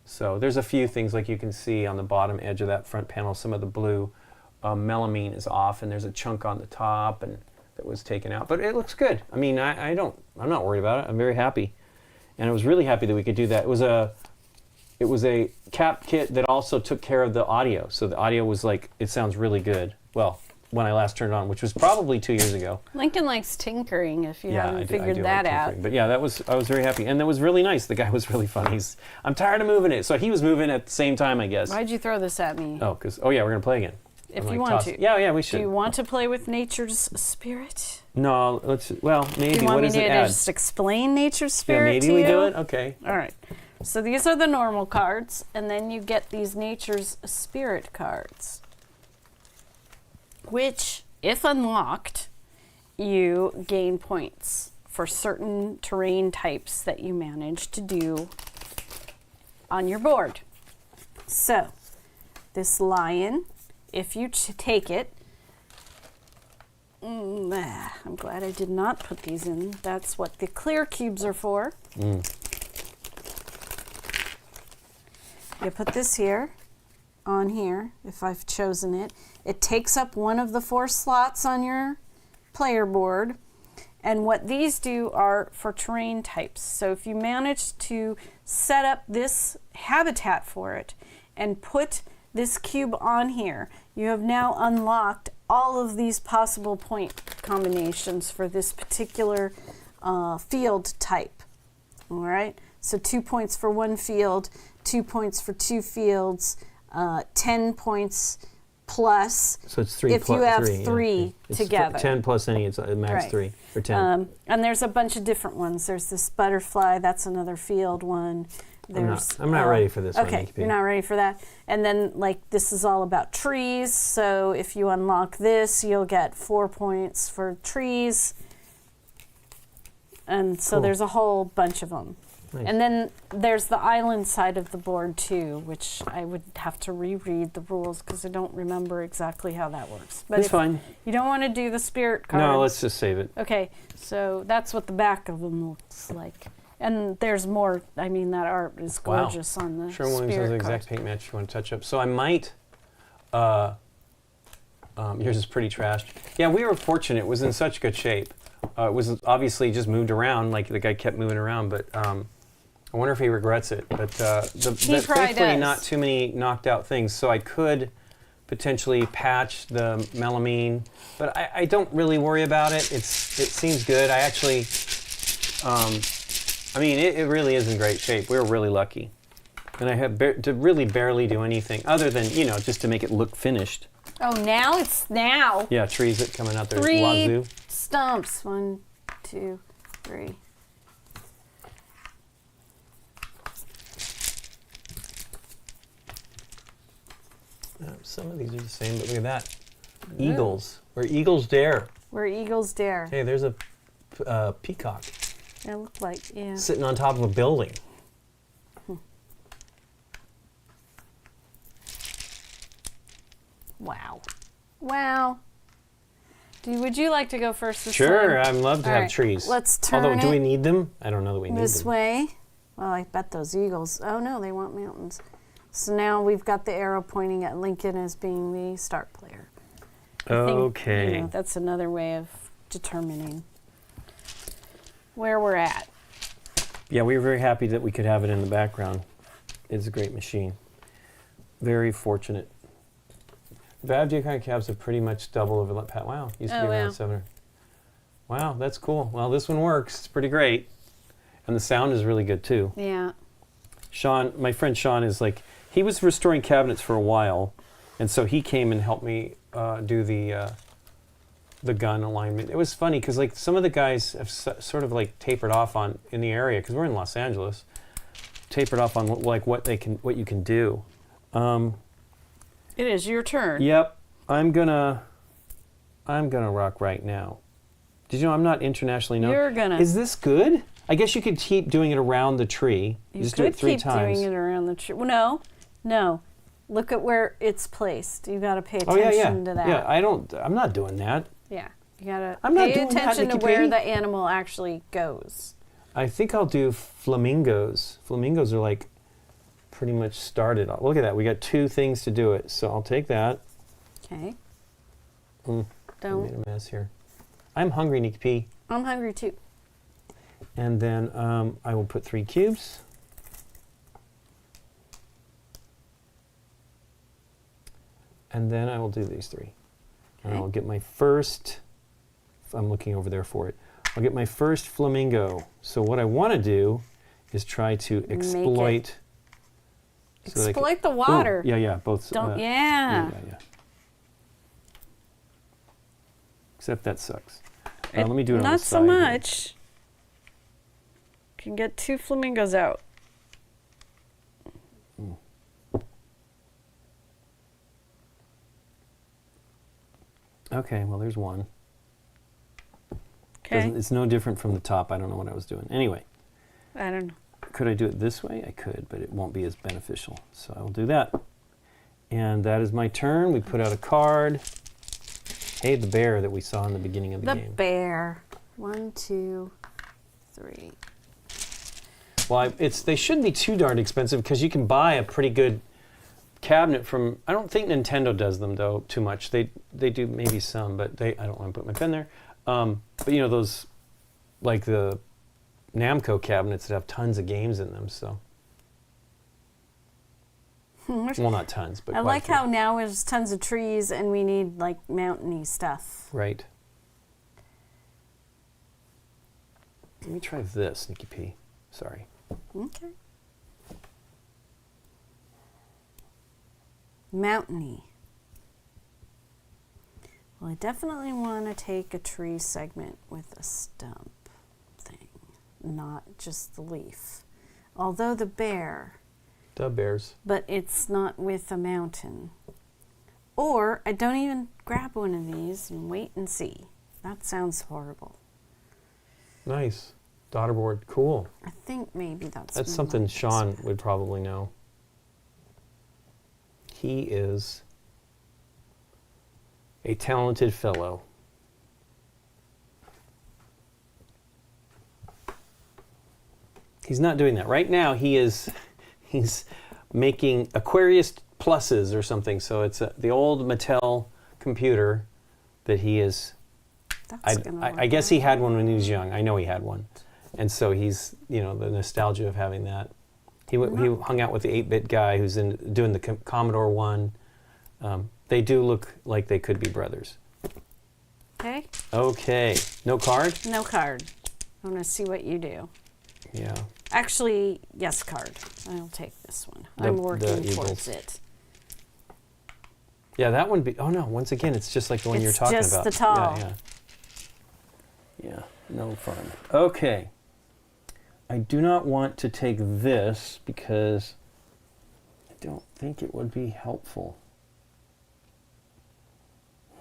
So there's a few things like you can see on the bottom edge of that front panel. Some of the blue melamine is off, and there's a chunk on the top and that was taken out. But it looks good. I mean, I'm not worried about it. I'm very happy, and I was really happy that we could do that. It was a cap kit that also took care of the audio. So the audio was it sounds really good. Well, when I last turned it on, which was probably 2 years ago. Lincoln likes tinkering, if you haven't I figured do that like out. tinkering. But yeah, I was very happy. And that was really nice. The guy was really funny. I'm tired of moving it. So he was moving at the same time, I guess. Why'd you throw this at me? Oh, we're going to play again. if I'm you like, want toss- to. Yeah, we Do should. you want to play with nature's spirit? No, let's. Well, maybe. Do you want What me does to it add? just explain nature's Yeah, spirit maybe to we you? do it. Okay. All right. So these are the normal cards, and then you get these nature's spirit cards, which, if unlocked, you gain points for certain terrain types that you manage to do on your board. So, this lion, if you take it, I'm glad I did not put these in. That's what the clear cubes are for. You put this here, on here, if I've chosen it. It takes up one of the 4 slots on your player board. And what these do are for terrain types. So if you manage to set up this habitat for it and put this cube on here, you have now unlocked all of these possible point combinations for this particular field type. All right, so 2 points for 1 field, 2 points for 2 fields, 10 points plus. So it's 3 if plus you have 3. 3 It's together. 10 plus any. It's max Right. 3 for 10. And there's a bunch of different ones. There's this butterfly. That's another field one. There's, I'm not ready for this one. Okay, Nikki P. you're not ready for that. And then, like, this is all about trees. So if you unlock this, you'll get 4 points for trees. And so Cool. there's a whole bunch of them. Nice. And then there's the island side of the board too, which I would have to reread the rules because I don't remember exactly how that works. But It's if fine. you don't want to do the spirit cards. No, let's just save it. Okay, so that's what the back of them looks like. And there's more. I mean, that art is Wow. gorgeous on the Sherwin-Williams has spirit the exact cards. paint match you want to touch up. So I might. Yours is pretty trashed. Yeah, we were fortunate. It was in such good shape. It was obviously just moved around, like the guy kept moving around, but I wonder if he regrets it. But He probably thankfully does. not too many knocked out things, so I could potentially patch the melamine, but I don't really worry about it. It seems good. I actually, I mean, it really is in great shape. We were really lucky. And I had to really barely do anything other than, just to make it look finished. Oh, now. Yeah, trees that coming out there. 3 Wazoo. stumps. 1, 2, 3. Some of these are the same, but look at that. Eagles. Where eagles dare. Where eagles dare. Hey, there's a peacock They look like, yeah. sitting on top of a building. Wow. Would you like to go first this Sure, time? I'd love to All have right, trees. let's turn Although, do we it need them? I don't know that we need this them. way. Well, I bet those eagles. Oh no, they want mountains. So now we've got the arrow pointing at Lincoln as being the start player. I think, Okay. that's another way of determining where we're at. Yeah, we were very happy that we could have it in the background. It's a great machine. Very fortunate. Valve Geocon cabs have pretty much double overlap. Wow, used to be around wow. 700. Wow, that's cool. Well, this one works. It's pretty great. And the sound is really good too. Yeah. Sean, my friend Sean is like, he was restoring cabinets for a while, and so he came and helped me do the gun alignment. It was funny because like some of the guys have sort of like tapered off on in the area because we're in Los Angeles, tapered off on like what you can do. It is your turn. Yep, I'm gonna rock right now. Did you know I'm not internationally known? You're gonna. Is this good? I guess you could keep doing it around the tree. You just do it could 3 keep times. doing it around the tree. Well, no. Look at where it's placed. You got to pay Oh attention yeah, to that. Yeah. I'm not doing that. Yeah. You got to I'm not pay doing that, attention to Nikki where P. the animal actually goes. I think I'll do flamingos. Flamingos are like pretty much started. Look at that. We got 2 things to do it. So I'll take that. Okay. I made Don't. a mess here. I'm hungry, Nikki P. I'm hungry too. And then I will put 3 cubes. And then I will do these 3. And Okay. I'll get my first, I'm looking over there for it. I'll get my first flamingo. So what I want to do is try to exploit. so that I can- Exploit the Ooh, water. yeah, both. Don't. yeah. Yeah. Except that sucks. Let me do it on the Not side so here. much. Can get 2 flamingos out. Okay, well, there's one. Okay. It's no different from the top. I don't know what I was doing. Anyway, I don't know. could I do it this way? I could, but it won't be as beneficial. So I will do that. And that is my turn. We put out a card. Hey, the bear that we saw in the beginning of the game. The bear. 1, 2, 3. Well, they shouldn't be too darn expensive because you can buy a pretty good cabinet from. I don't think Nintendo does them though too much. They do maybe some, but I don't want to put my pen there. But you know those, like the Namco cabinets that have tons of games in them. So. Well, not tons, but I quite like a few. how now there's tons of trees and we need like mountainy stuff. Right. Let me try this, Nikki P. Sorry. Okay. Mountainy. Well, I definitely want to take a tree segment with a stump thing, not just the leaf. Although the bear, The bears. but it's not with a mountain. Or I don't even grab one of these and wait and see. That sounds horrible. Nice. Daughterboard. Cool. I think maybe that's That's more something like Sean this one. would probably know. He is a talented fellow. He's not doing that. Right now he's making Aquarius pluses or something. So it's the old Mattel computer that he is. That's gonna I work guess out. he had one when he was young. I know he had one. And so he's, the nostalgia of having that. He hung out with the 8-bit guy who's doing the Commodore one. They do look like they could be brothers. Okay. Okay. No card? No card. I want to see what you do. Yeah. Actually, yes, card. I'll take this one. The- I'm the working Eagles. towards it. Yeah, that one. Oh no! Once again, it's just like the one you're It's talking just about. the tall. Yeah, yeah. Yeah. No fun. Okay. I do not want to take this because I don't think it would be helpful.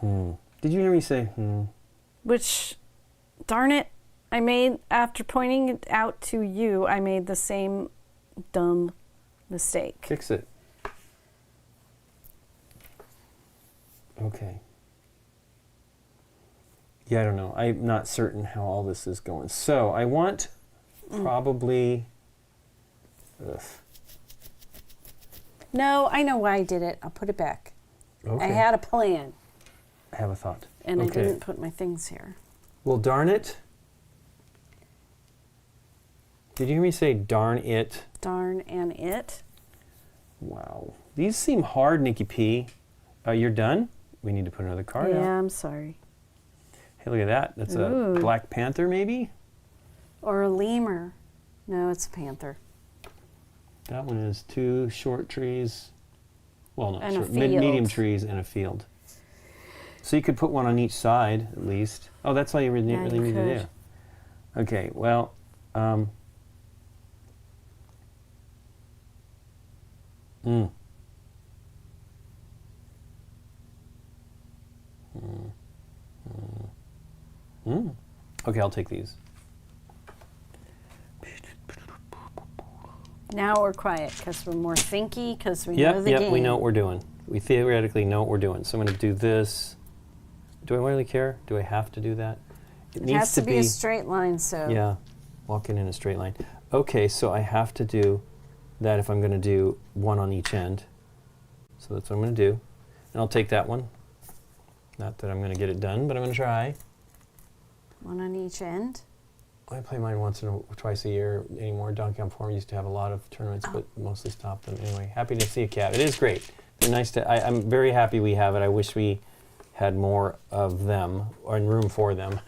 Did you hear me say? Which, darn it, I made, after pointing it out to you, I made the same dumb mistake. Fix it. Okay. Yeah, I don't know. I'm not certain how all this is going. So I want probably. No, I know why I did it. I'll put it back. Okay. I had a plan, I have a thought. and Okay. I didn't put my things here. Well, darn it. Did you hear me say darn it? Darn and it. Wow. These seem hard, Nikki P. You're done? We need to put another card out. Yeah, I'm sorry. Hey, look at that. That's a Ooh. Black Panther, maybe? Or a lemur. No, it's a panther. That one is 2 short trees. Well, no, And a short, medium field. trees and a field. So you could put one on each side, at least. Oh, that's all you really, Yeah, really you need could. to do. Okay, well, Okay, I'll take these. Now we're quiet because we're more thinky because we know the Yep, game. we know what we're doing. We theoretically know what we're doing. So I'm going to do this. Do I really care? Do I have to do that? It has to be a straight line, so. Yeah, walking in a straight line. Okay, so I have to do that if I'm going to do one on each end. So that's what I'm going to do. And I'll take that one. Not that I'm going to get it done, but I'm going to try. One on each end. I play mine twice a year anymore. Donkey Kong 4 used to have a lot of tournaments, but mostly stopped them. Anyway, happy to see a cat. It is great. They're nice to. I'm very happy we have it. I wish we had more of them or in room for them,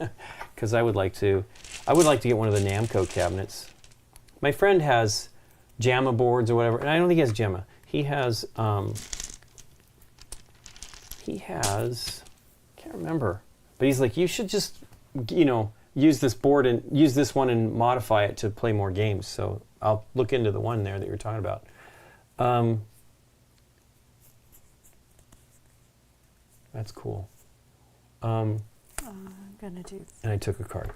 because I would like to get one of the Namco cabinets. My friend has JAMA boards or whatever, and I don't think he has JAMA. He has. Can't remember. But he's like, you should just, use this board and use this one and modify it to play more games. So I'll look into the one there that you're talking about. That's cool. I'm gonna do. And I took a card.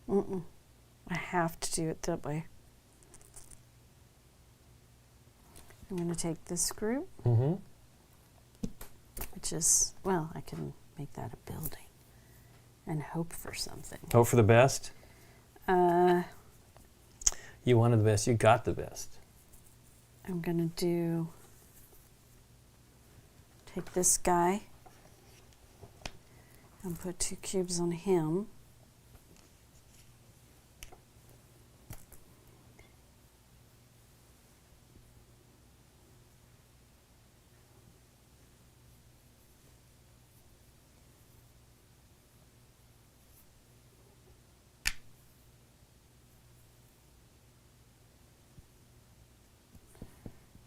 I have to do it that way. I'm going to take this group, which is, well, I can make that a building and hope for something. Hope for the best? You wanted the best. You got the best. I'm going to take this guy and put 2 cubes on him.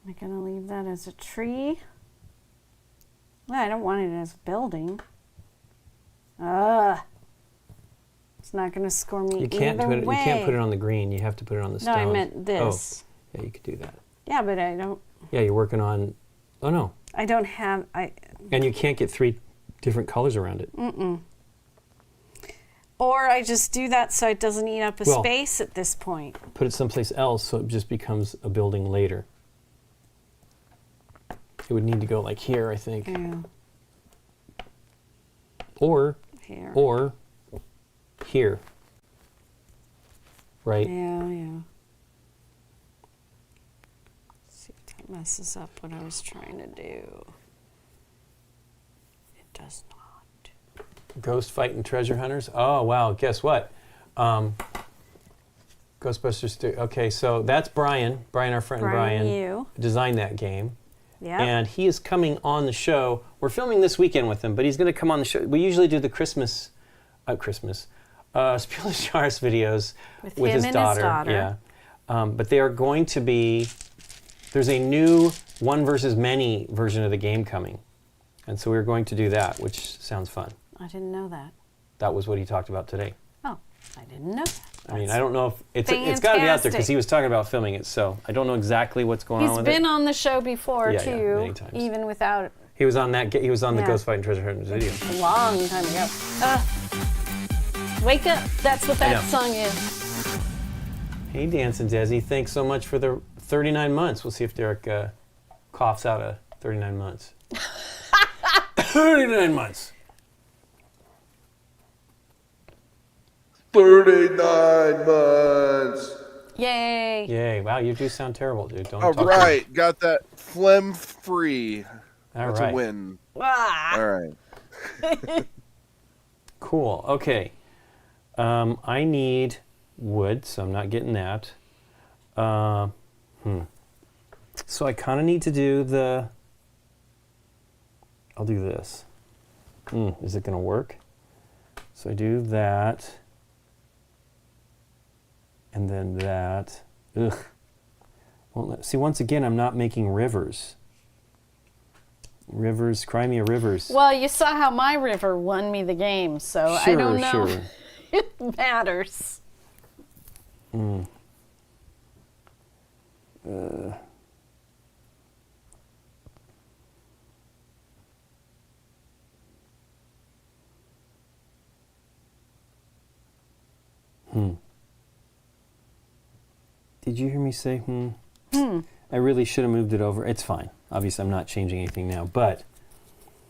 Am I going to leave that as a tree? Well, I don't want it as a building. It's not going to score me You can't either way. You can't put it on the green. You have to put it on the stone. No, I meant this. Oh, yeah, you could do that. Yeah, but I don't. Yeah, you're working on. Oh no. I don't have. And you can't get 3 different colors around it. Or I just do that so it doesn't eat up a space at this point. Put it someplace else so it just becomes a building later. It would need to go like here, I think. Yeah. Or Here. Or here. Right? Yeah. See if that messes up what I was trying to do. It does not. Ghost fighting treasure hunters. Oh wow! Guess what? Ghostbusters 3. Okay, so that's Brian. Brian, our friend Brian, you. designed that game. Yeah. And he is coming on the show. We're filming this weekend with him, but he's going to come on the show. We usually do the Spiel des Jahres videos with his daughter. Yeah. But they are going to be. There's a new one versus many version of the game coming, and so we're going to do that, which sounds fun. I didn't know that. That was what he talked about today. Oh, I didn't know that. I mean, I don't know if it's got to be out there because he was talking about filming it. So I don't know exactly what's going on with it. He's been on the show before Yeah, too, many times. even without He was on that. He was on the Ghost Fighting Treasure Hunters video. a long time ago. Wake up! That's what that song is. Hey, Dancing Desi, thanks so much for the 39 months. We'll see if Derek coughs out a 39 months. 39 months. 39 months. Yay! Yay! Wow, you do sound terrible, dude. Don't. All talk right, got that phlegm free. That's right. a win. Ah. All right. Cool. Okay. I need wood, so I'm not getting that. So I kind of need to do the. I'll do this. Is it going to work? So I do that. And then that. Ugh. See, once again, I'm not making rivers. Rivers, cry me a rivers. Well, you saw how my river won me the game, so I don't know if it matters. Did you hear me say I really should have moved it over. It's fine. Obviously, I'm not changing anything now. But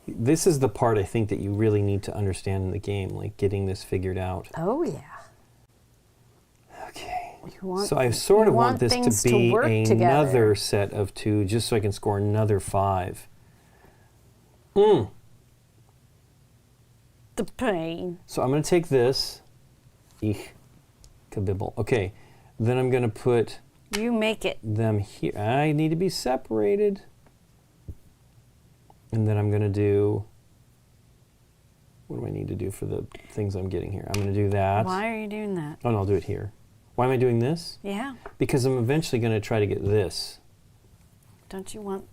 this is the part I think that you really need to understand in the game, like getting this figured out. Oh, yeah. Okay. So I sort of want this to be another set of 2, just so I can score another 5. The pain. So I'm going to take this. Eek. Kabibble. Okay. Then I'm going to put You make it. them here. I need to be separated. And then I'm going to do, what do I need to do for the things I'm getting here? I'm going to do that. Why are you doing that? Oh, no, I'll do it here. Why am I doing this? Yeah. Because I'm eventually going to try to get this. Don't you want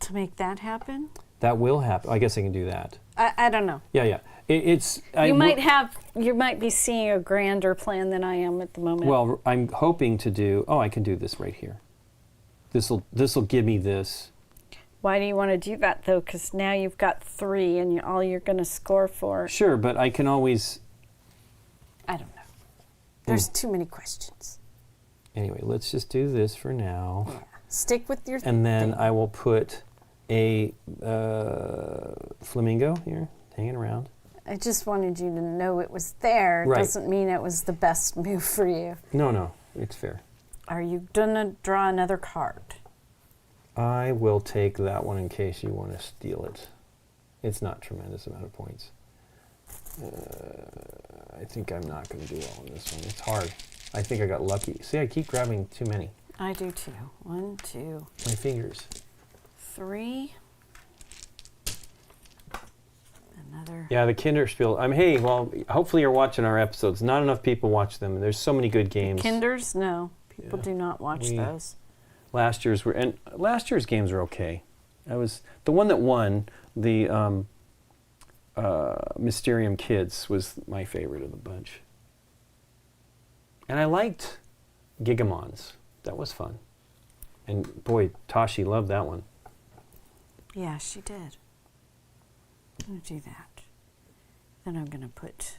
to make that happen? That will happen. I guess I can do that. I don't know. Yeah. You might be seeing a grander plan than I am at the moment. Well, I'm hoping to do. Oh, I can do this right here. This'll give me this. Why do you want to do that though? Because now you've got 3, and all you're going to score for. Sure, but I can always. I don't know. There's too many questions. Anyway, let's just do this for now. Yeah. Stick with your. And then thing. I will put a flamingo here, hanging around. I just wanted you to know it was there. Right. Doesn't mean it was the best move for you. No, it's fair. Are you gonna draw another card? I will take that one in case you want to steal it. It's not a tremendous amount of points. I think I'm not going to do well on this one. It's hard. I think I got lucky. See, I keep grabbing too many. I do too. 1, 2, My fingers. 3. Another. Yeah, the Kinderspiel. Hey, well, hopefully you're watching our episodes. Not enough people watch them. There's so many good games. Kinders? No. People do not watch those. Last year's games were okay. The one that won, the Mysterium Kids, was my favorite of the bunch. And I liked Gigamons. That was fun. And boy, Tashi loved that one. Yeah, she did. I'm going to do that. Then I'm going to put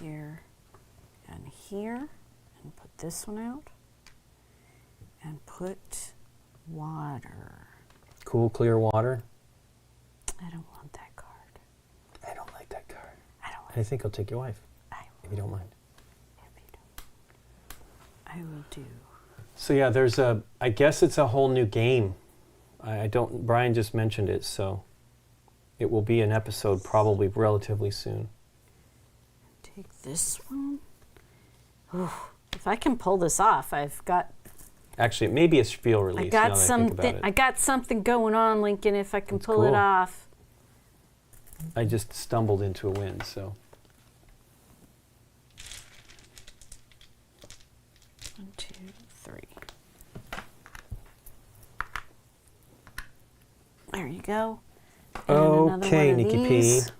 here and here and put this one out and put water. Cool, clear water. I don't want that card. I don't like that card. I don't want I think I'll take your wife, I if you don't mind. If you don't. I will do. So yeah, I guess it's a whole new game. Brian just mentioned it, so it will be an episode probably relatively soon. Take this one. Ooh, if I can pull this off, I've got. Actually, it may be a spiel release. I now got that I think about something. it. I got something going on, Lincoln. If I can That's pull it cool. off. I just stumbled into a win, so. 1, 2, 3. There you go. And another Okay, one of Nikki P. these.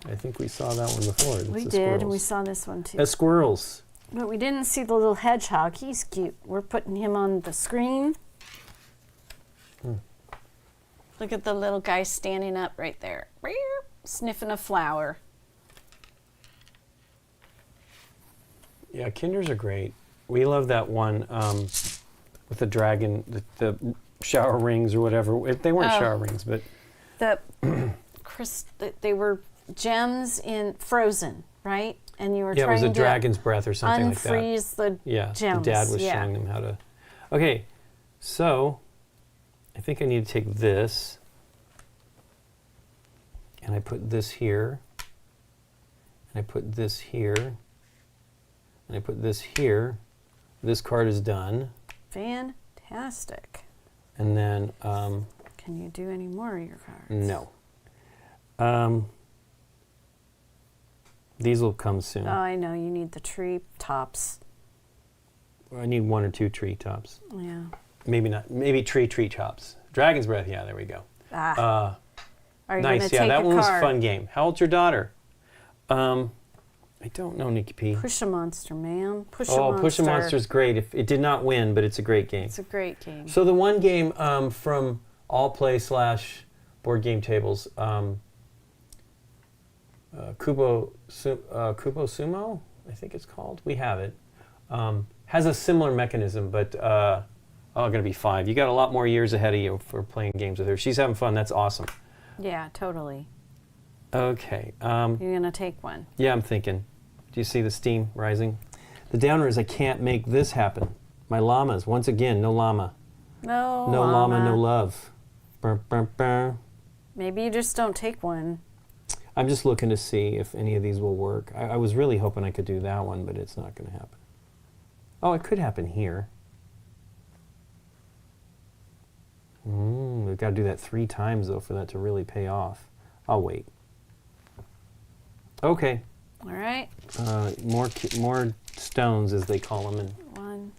I think we saw that one before. We It's the did, and we squirrels. saw this one too. Squirrels. But we didn't see the little hedgehog. He's cute. We're putting him on the screen. Look at the little guy standing up right there. Sniffing a flower. Yeah, Kinders are great. We love that one with the dragon, the shower rings or whatever. They weren't shower rings, but The they were gems in Frozen, right? And you were yeah, it trying was a to dragon's breath or something like that. unfreeze the Yeah, gems. the dad was showing them how to. Okay, so I think I need to take this, and I put this here, and I put this here, and I put this here. This card is done, Fantastic. and then Can you do any more of your cards? no. These will come soon. Oh, I know. You need the tree tops. I need 1 or 2 tree tops. Yeah. Maybe not. Maybe tree tops. Dragon's breath. Yeah, there we go. Are you Nice. gonna Yeah, take that a one was a card? fun game. How old's your daughter? I don't know, Nikki P. Push a monster, man. Push a monster. Push a Monster's great. It did not win, but it's a great game. It's a great game. So the one game from All Play / Board Game Tables, Kubo Sumo, I think it's called. We have it. Has a similar mechanism, but going to be 5. You got a lot more years ahead of you for playing games with her. She's having fun. That's awesome. Yeah, totally. Okay. You're going to take one. Yeah, I'm thinking. Do you see the steam rising? The downer is I can't make this happen. My llamas, once again, no llama. No llama, no love. Burr, burr, burr. Maybe you just don't take one. I'm just looking to see if any of these will work. I was really hoping I could do that one, but it's not going to happen. Oh, it could happen here. We've got to do that 3 times, though, for that to really pay off. I'll wait. Okay. All right. More stones, as they call them. And 1,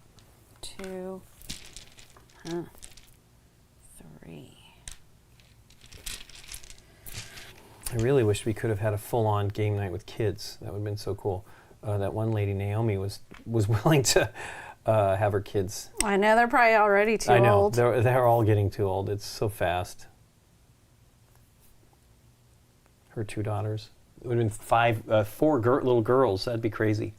2, 3. I really wish we could have had a full-on game night with kids. That would have been so cool. That one lady, Naomi, was willing to have her kids. I know they're probably already too I know. old. They're all getting too old. It's so fast. Her 2 daughters. It would have been 4 little girls. That'd be crazy.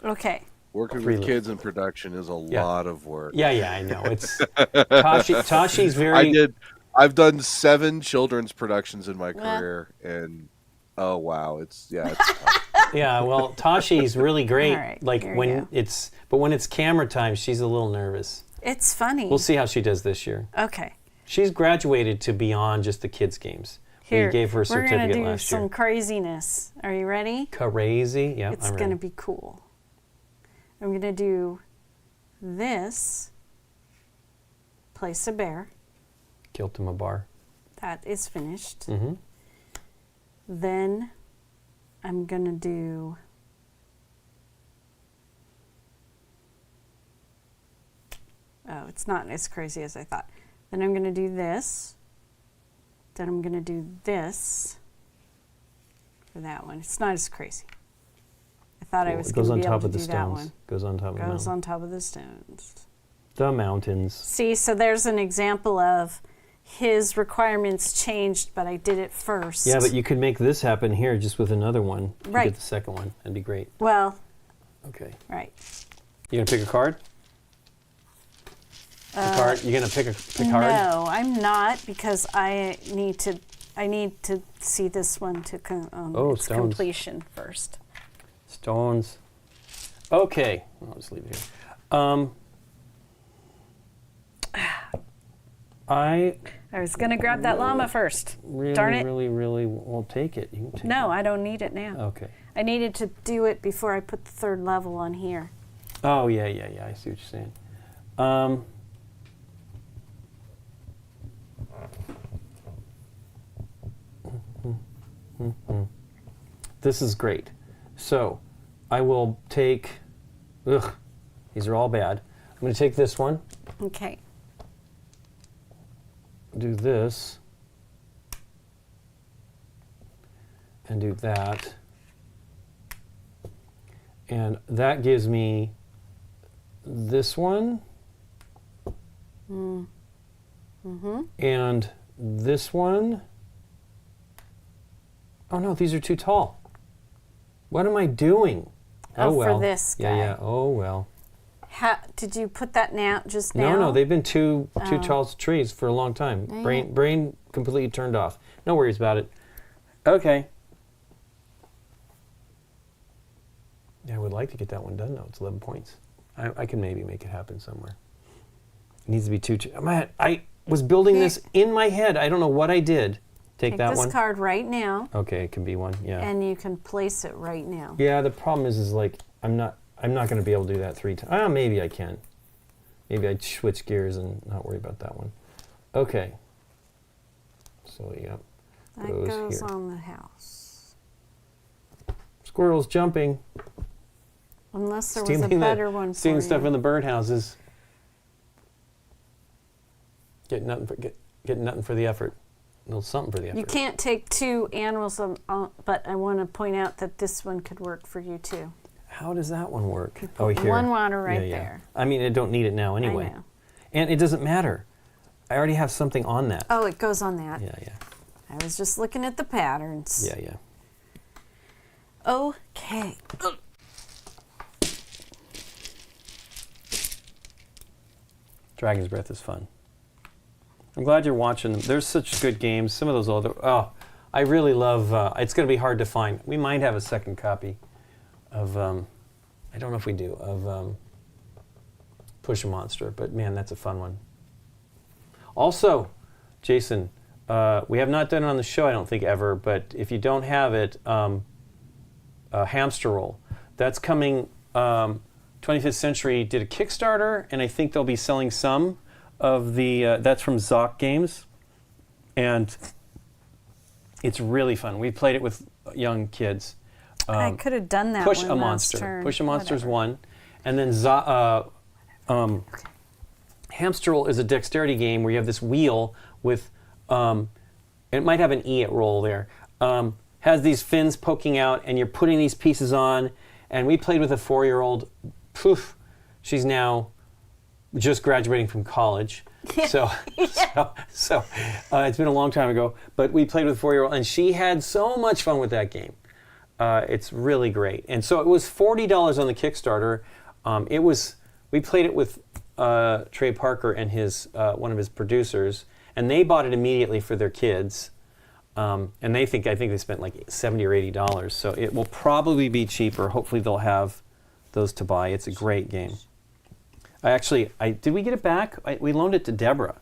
Okay. Working 3 with kids in production is a lot of work. Yeah, I know. It's Tashi's very. I've done 7 children's productions in my career, and oh wow, it's tough. Yeah, well, Tashi's really great. All right, like here we when go. when it's camera time, she's a little nervous. It's funny. We'll see how she does this year. Okay. She's graduated to beyond just the kids games. Here, We gave her a certificate we're gonna do last year. some craziness. Are you ready? Crazy, yeah. It's I'm going to ready. be cool. I'm going to do this. Place a bear. Killed him a bar. That is finished. Mm-hmm. Then I'm going to do oh, it's not as crazy as I thought. Then I'm going to do this. Then I'm going to do this for that one. It's not as crazy. I thought I was It going goes to on be able top to of the do that stones. one. Goes on top of the Goes mountain. on top of the stones. The mountains. See, so there's an example of his requirements changed, but I did it first. Yeah, but you could make this happen here just with another one. You Right. Get the second one. That'd be great. Well, Okay. right. You gonna pick a card? A card? You gonna pick a card? No, I'm not because I need to see this one to its stones. completion first. Stones. Okay. I'll just leave it here. I was gonna grab that llama first. really, Darn it. really won't take it. You can take No, it. I don't need it now. Okay. I needed to do it before I put the 3rd level on here. Oh, yeah. I see what you're saying. This is great. So, I will take... Ugh, these are all bad. I'm going to take this one, Okay. do this, and do that. And that gives me this one, and this one. Oh no, these are too tall. What am I doing? Oh, for well. this Yeah, guy. yeah. Oh well. Did you put that now just now? No, they've been too tall trees for a long time. Brain completely turned off. No worries about it. Okay. Yeah, I would like to get that one done though. It's 11 points. I can maybe make it happen somewhere. It needs to be two. I was building this in my head. I don't know what I did. Take that this one. card right now, Okay, it can be one. Yeah. and you can place it right now. Yeah. The problem is like I'm not going to be able to do that 3 times. Maybe I can. Maybe I'd switch gears and not worry about that one. Okay. So yeah. That goes goes here. on the house. Squirrels jumping. Unless there was a better one for Stealing you. stuff in the birdhouses. Getting nothing for the effort. No, something for the effort. You can't take 2 animals, but I want to point out that this one could work for you too. How does that one work? put Here. one water right Yeah, yeah. there. I mean, I don't need it now anyway. I know. And it doesn't matter. I already have something on that. Oh, it goes on that. Yeah, yeah. I was just looking at the patterns. Yeah, yeah. Okay. Dragon's Breath is fun. I'm glad you're watching them. There's such good games. Some of those older... Oh, I really love... it's going to be hard to find. We might have a second copy of... I don't know if we do. Of Push a Monster. But, man, that's a fun one. Also, Jason, we have not done it on the show, I don't think, ever. But if you don't have it, Hamster Roll. That's coming... 25th Century did a Kickstarter, and I think they'll be selling some of the... that's from Zoc Games. And it's really fun. We played it with young kids. I could have done that Push one a last Monster. turn. Push a Monster's Whatever. one. And then Hamster roll is a dexterity game where you have this wheel with, it might have an E at roll there, has these fins poking out, and you're putting these pieces on. And we played with a 4-year-old. Poof, she's now just graduating from college. So it's been a long time ago. But we played with a 4-year-old, and she had so much fun with that game. It's really great. And so it was $40 on the Kickstarter. We played it with Trey Parker and his one of his producers, and they bought it immediately for their kids. And I think they spent like $70 or $80. So it will probably be cheaper. Hopefully they'll have those to buy. It's a great game. Did we get it back? We loaned it to Deborah,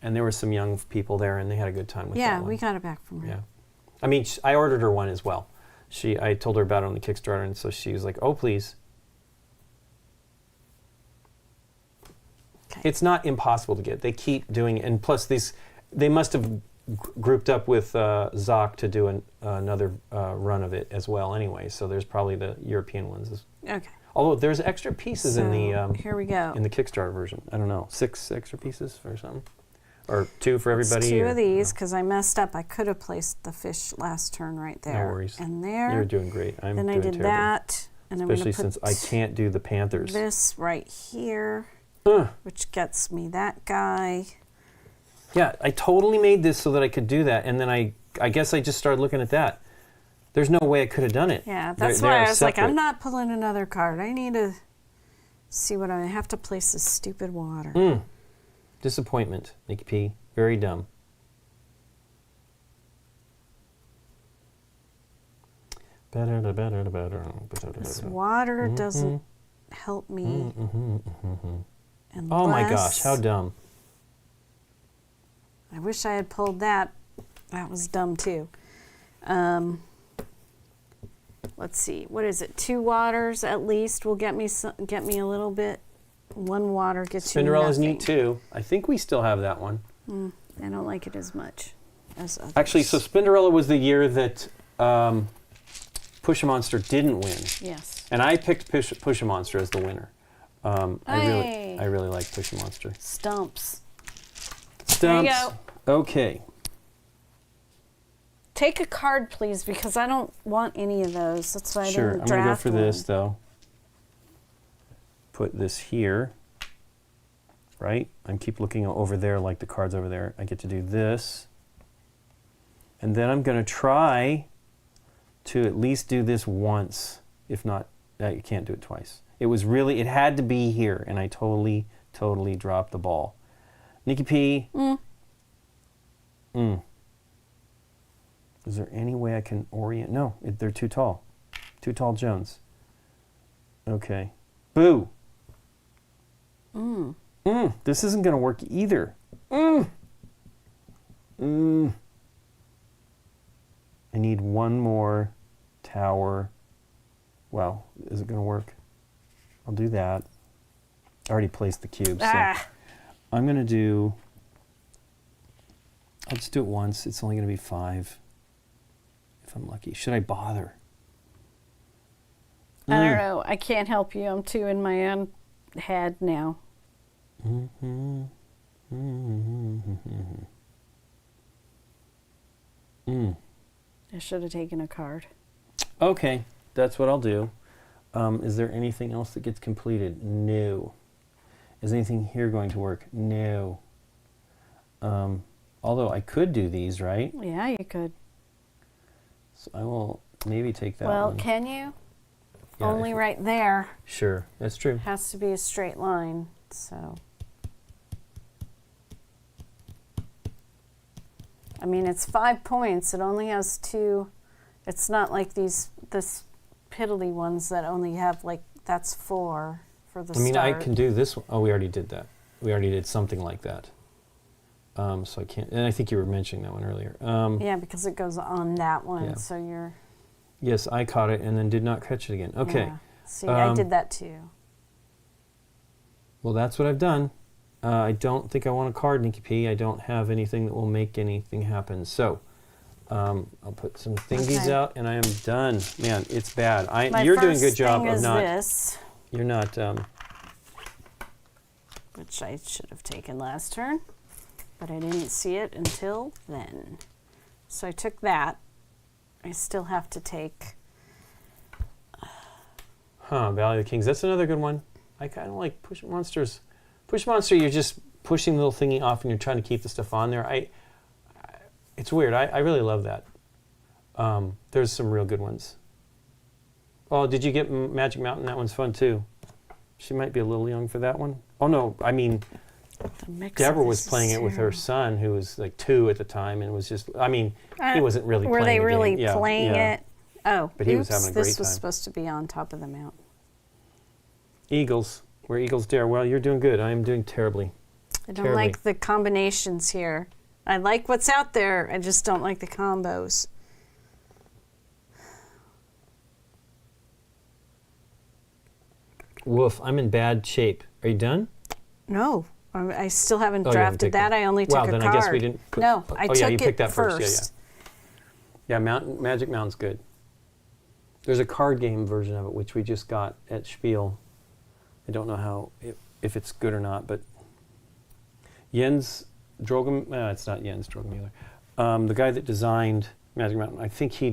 and there were some young people there, and they had a good time with that one. Yeah, we got it back from her. Yeah, I mean, I ordered her one as well. I told her about it on the Kickstarter, and so she was like, "Oh, please." Okay. It's not impossible to get. They keep doing it, and plus they must have grouped up with Zoc to do another run of it as well. Anyway, so there's probably the European ones. Okay. Although there's extra pieces in the here we go. in the Kickstarter version. I don't know, 6 extra pieces or something, or 2 for everybody. It's 2 of these because I messed up. I could have placed the fish last turn right there. No worries. And there. You're doing great. I'm then doing I did terrible. that, and Especially I'm since I can't do the Panthers. This right here, which gets me that guy. Yeah, I totally made this so that I could do that, and then I guess I just started looking at that. There's no way I could have done it. Yeah, that's They're why I was like, separate. I'm not pulling another card. I need to see what I have to place this stupid water. Disappointment, Nikki P. Very dumb. This water doesn't help me. Oh my gosh, how dumb. I wish I had pulled that. That was dumb too. Let's see. What is it? 2 waters at least will get me a little bit. 1 water gets you Spinderella's nothing. neat too. I think we still have that one. I don't like it as much as others. Actually, so Spinderella was the year that Push-A-Monster didn't win. Yes. And I picked Push-A-Monster as the winner. Hey. I really like Push-A-Monster. Stumps. Stumps. There you go. Okay. Take a card, please, because I don't want any of those. That's why I Sure, didn't I'm going to go draft for this, one. though. Put this here. Right? I keep looking over there like the cards over there. I get to do this. And then I'm going to try to at least do this once. If not, you can't do it twice. It had to be here, and I totally dropped the ball. Nikki P. Is there any way I can orient? No, they're too tall. Too tall Jones. Okay. Boo. This isn't going to work either. I need one more tower. Well, is it going to work? I'll do that. I already placed the cube. So I'm going to do... I'll just do it once. It's only going to be 5. If I'm lucky. Should I bother? I don't know. I can't help you. I'm too in my own head now. I should have taken a card. Okay, that's what I'll do. Is there anything else that gets completed? No. Is anything here going to work? No. Although I could do these, right? Yeah, you could. So I will maybe take that Well, one. can you? Yeah, Only right there. Sure, that's true. Has to be a straight line, so. I mean, it's 5 points. It only has 2. It's not like this piddly ones that only have that's 4 for the I mean, start. I can do this one. Oh, we already did that. We already did something like that. So I can't, and I think you were mentioning that one earlier. Yeah, because it goes on that one, Yeah. so you're... Yes, I caught it and then did not catch it again. Okay. Yeah. See, I did that too. Well, that's what I've done. I don't think I want a card, Nikki P. I don't have anything that will make anything happen. So I'll put some thingies out, and I am done. Man, it's bad. You're doing a good job of not. This. You're not. which I should have taken last turn, but I didn't see it until then. So I took that. I still have to take... Valley of the Kings. That's another good one. I kind of like Push Monsters. Push Monster, you're just pushing the little thingy off and you're trying to keep the stuff on there. It's weird. I really love that. There's some real good ones. Oh, did you get Magic Mountain? That one's fun too. She might be a little young for that one. Oh no, I mean, Deborah was playing it with her son, who was like 2 at the time, and it was just, I mean, he wasn't really playing Were they the really game. playing it? Oh, but he was having a great this was time. supposed to be on top of the mountain. Eagles. Where Eagles dare. Well, you're doing good. I am doing terribly. I don't like the combinations here. I like what's out there. I just don't like the combos. Woof, I'm in bad shape. Are you done? No, I still haven't Oh, you haven't drafted taken that. I only took well, a then card. I guess we didn't put, no, I took you picked it that first. Yeah. Magic Mountain's good. There's a card game version of it, which we just got at Spiel. I don't know how, if it's good or not, but Jens Drogem, it's not Jens Drogem either. The guy that designed Magic Mountain, I think he's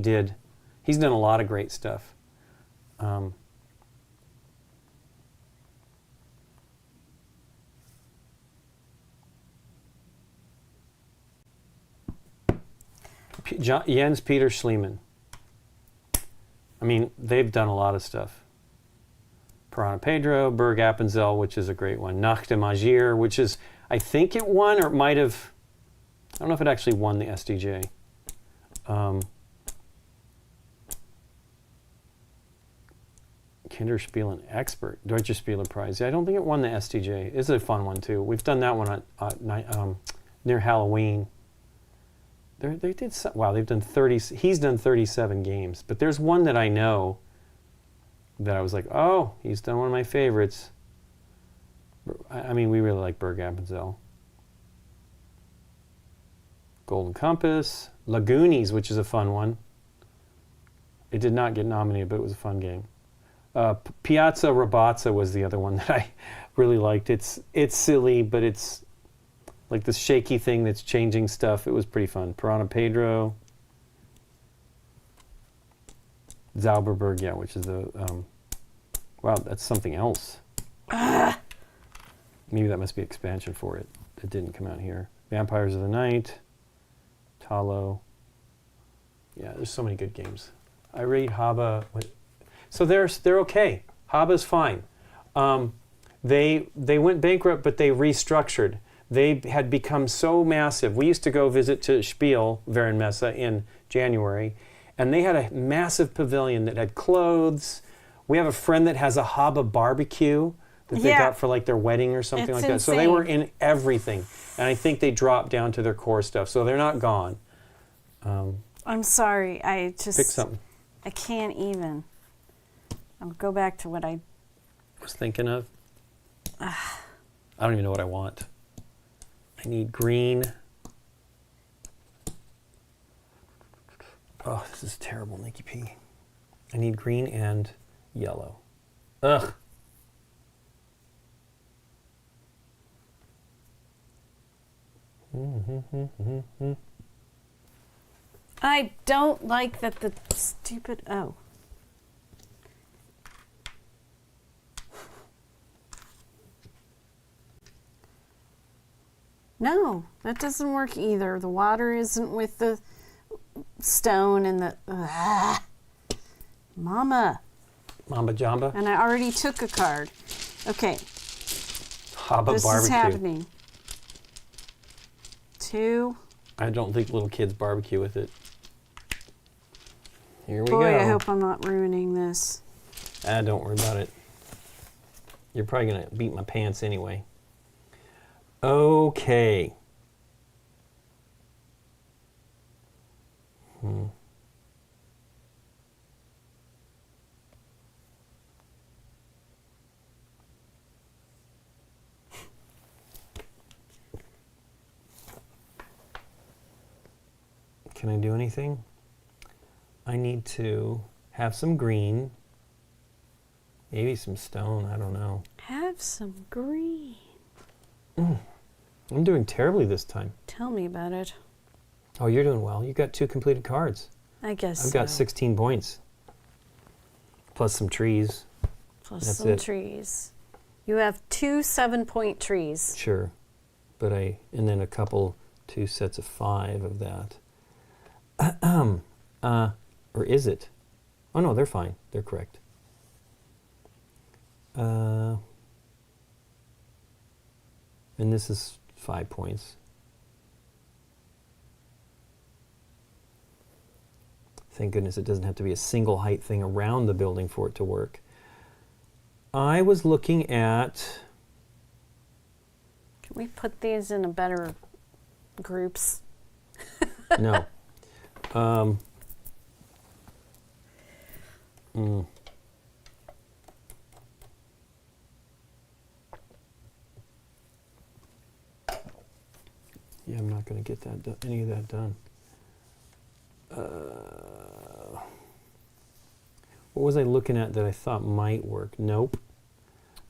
done a lot of great stuff. Jens Peter Schliemann. I mean, they've done a lot of stuff. Piranha Pedro, Berg Appenzell, which is a great one. Nacht de Magier, which is, I think it won, or it might have, I don't know if it actually won the SDJ. Kinderspielen Expert, Deutsche Spieler Prize. Yeah, I don't think it won the SDJ. It's a fun one too. We've done that one near Halloween. They did wow. They've done 30. He's done 37 games, but there's one that I know that I was like, oh, he's done one of my favorites. I mean, we really like Berg Appenzell. Golden Compass, Lagoonies, which is a fun one. It did not get nominated, but it was a fun game. Piazza Rabazza was the other one that I really liked. It's silly, but it's like this shaky thing that's changing stuff. It was pretty fun. Piranha Pedro. Zauberberg, yeah, which is the... wow, that's something else. Maybe that must be expansion for it. It didn't come out here. Vampires of the Night. Talo. Yeah, there's so many good games. I rate Haba... So they're okay. Haba's fine. They went bankrupt, but they restructured. They had become so massive. We used to go visit to Spiel, Warenmesse, in January, and they had a massive pavilion that had clothes. We have a friend that has a Haba barbecue that they got for like their wedding or something like that. So they were in everything, and I think they dropped down to their core stuff. So they're not gone. I'm sorry. I just... Pick something. I can't even. I'll go back to what I was thinking of. I don't even know what I want. I need green. Oh, this is terrible, Nikki P. I need green and yellow. Ugh. I don't like that the stupid... Oh. No, that doesn't work either. The water isn't with the stone and the... Mama Jamba. And I already took a card. Okay. Haba this barbecue. Is happening. 2. I don't think little kids barbecue with it. Here we go. Boy, I hope I'm not ruining this. Don't worry about it. You're probably going to beat my pants anyway. Okay. Can I do anything? I need to have some green. Maybe some stone, I don't know. Have some green. I'm doing terribly this time. Tell me about it. Oh, you're doing well. You got 2 completed cards. I guess I've got 16 points. Plus some trees. Plus That's some it. trees. You have 2 7-point trees. Sure. But and then 2 sets of 5 of that. Or is it? Oh no, they're fine. They're correct. And this is 5 points. Thank goodness it doesn't have to be a single height thing around the building for it to work. I was looking at... Can we put these in a better groups? No. Yeah, I'm not going to get that any of that done. What was I looking at that I thought might work? Nope.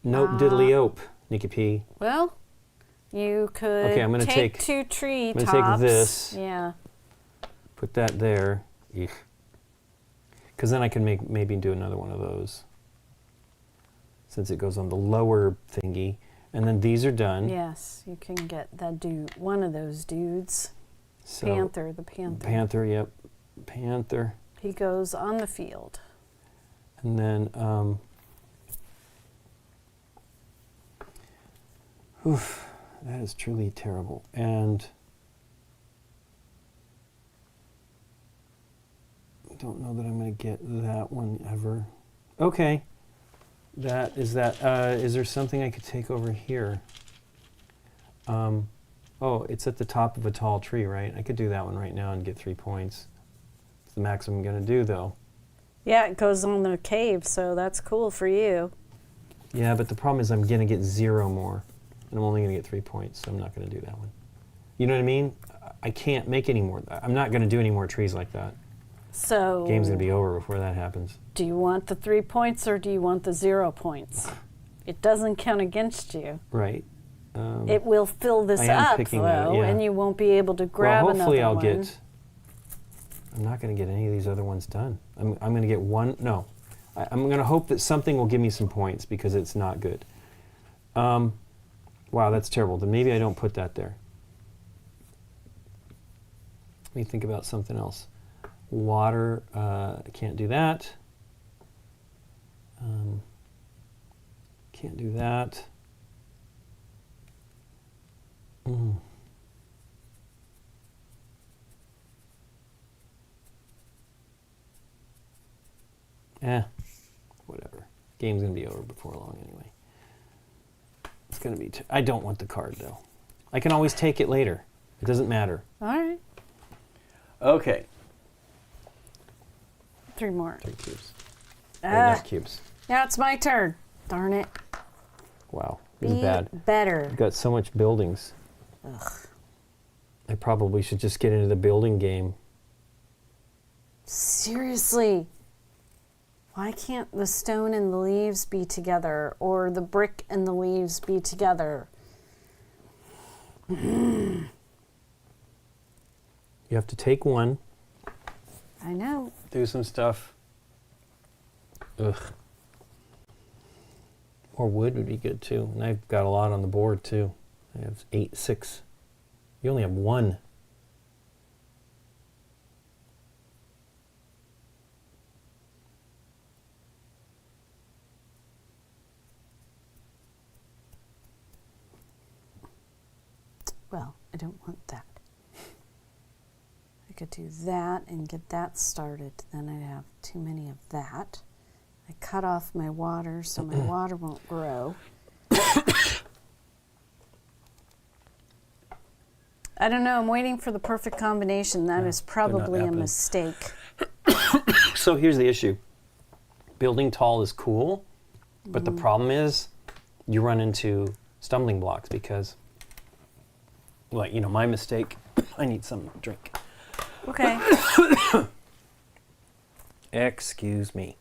Nope, diddly-ope, Nikki P. Well, you could Okay, I'm gonna take take- 2 tree I'm gonna tops. take this. Yeah. Put that there. Because then I can maybe do another one of those. Since it goes on the lower thingy. And then these are done. Yes, you can get that dude, one of those dudes. So, Panther, the panther. Panther, yep. Panther. He goes on the field. And then, that is truly terrible. And I don't know that I'm going to get that one ever. Okay. Is there something I could take over here? Oh, it's at the top of a tall tree, right? I could do that one right now and get 3 points. It's the maximum I'm going to do, though. Yeah, it goes on the cave, so that's cool for you. Yeah, but the problem is I'm going to get 0 more. And I'm only going to get 3 points, so I'm not going to do that one. You know what I mean? I can't make any more. I'm not going to do any more trees like that. So Game's going to be over before that happens. do you want the 3 points or do you want the 0 points? It doesn't count against you. Right. It will fill this I am up, picking though, that, yeah. and you won't be able to grab well, hopefully another I'll one. I'm not going to get any of these other ones done. I'm going to get one. No. I'm going to hope that something will give me some points because it's not good. Wow, that's terrible. Then maybe I don't put that there. Let me think about something else. Water, I can't do that. Can't do that. Whatever. Game's gonna be over before long anyway. It's gonna be. I don't want the card though. I can always take it later. It doesn't matter. All right. Okay. 3 more. 3 cubes. Not cubes. Now it's my turn. Darn it. Wow. This is Be bad. better. I've got so much buildings. Ugh. I probably should just get into the building game. Seriously. Why can't the stone and the leaves be together, or the brick and the leaves be together? You have to take one, I know. do some stuff. Ugh. More wood would be good too. And I've got a lot on the board too. I have 6. You only have 1. Well, I don't want that. I could do that and get that started. Then I'd have too many of that. I cut off my water so my water won't grow. I don't know. I'm waiting for the perfect combination. That is probably a happening. mistake. So here's the issue. Building tall is cool, but the problem is you run into stumbling blocks because, like, my mistake. I need some drink. Okay. Excuse me.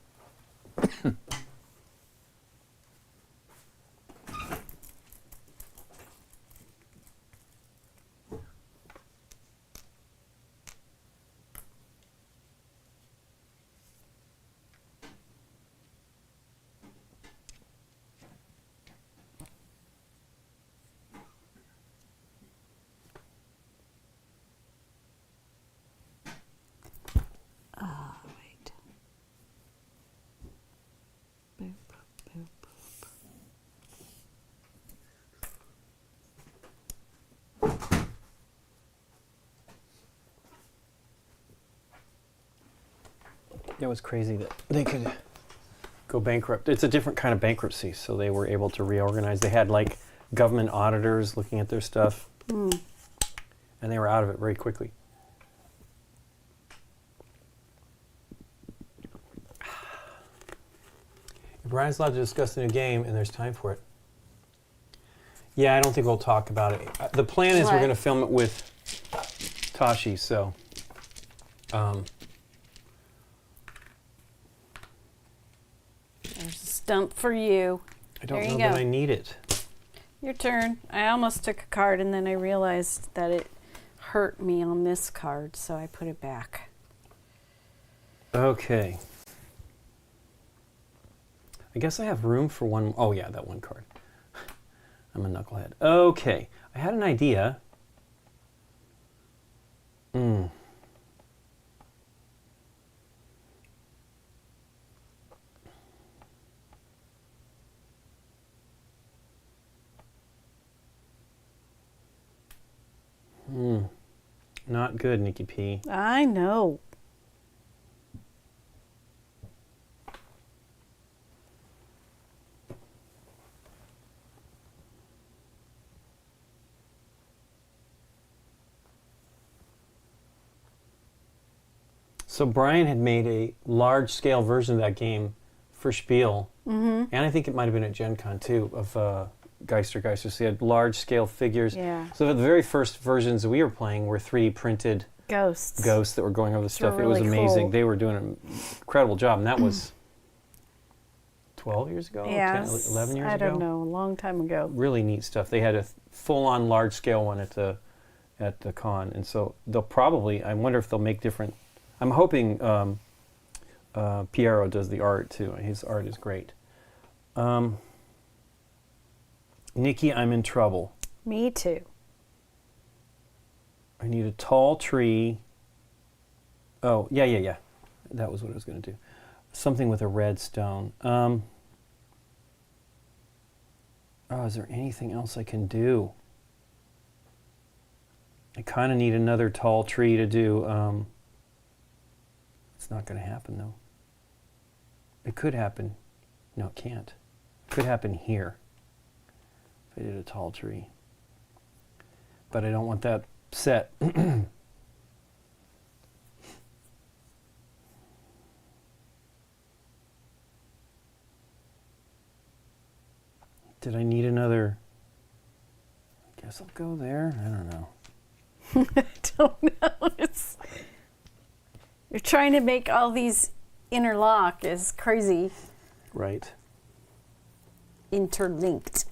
It was crazy that they could go bankrupt. It's a different kind of bankruptcy, so they were able to reorganize. They had like government auditors looking at their stuff, and they were out of it very quickly. Brian's allowed to discuss the new game, and there's time for it. Yeah, I don't think we'll talk about it. The plan is we're going to film it with Tashi, so... There's a stump for you. I don't know that I need it. Your turn. I almost took a card, and then I realized that it hurt me on this card, so I put it back. Okay. I guess I have room for one. Oh, yeah, that one card. I'm a knucklehead. Okay. I had an idea. Not good, Nikki P. I know. So Brian had made a large-scale version of that game for Spiel, and I think it might have been at Gen Con too, of Geister. So he had large-scale figures. Yeah. So the very first versions we were playing were 3D printed Ghosts that were going over the stuff. really it was amazing. cool. They were doing an incredible job, and that was 12 years ago, Yeah, 10, 11 years ago. I don't know, a long time ago. Really neat stuff. They had a full-on large-scale one at the con, and so they'll probably. I wonder if they'll make different. I'm hoping Piero does the art too. His art is great. Nikki, I'm in trouble. Me too. I need a tall tree. Oh, yeah. That was what I was going to do. Something with a red stone. Oh, is there anything else I can do? I kind of need another tall tree to do. It's not going to happen, though. It could happen. No, it can't. It could happen here if I did a tall tree. But I don't want that set. Did I need another? I guess I'll go there. I don't know. I don't know. You're trying to make all these interlock is crazy. Right. Interlinked.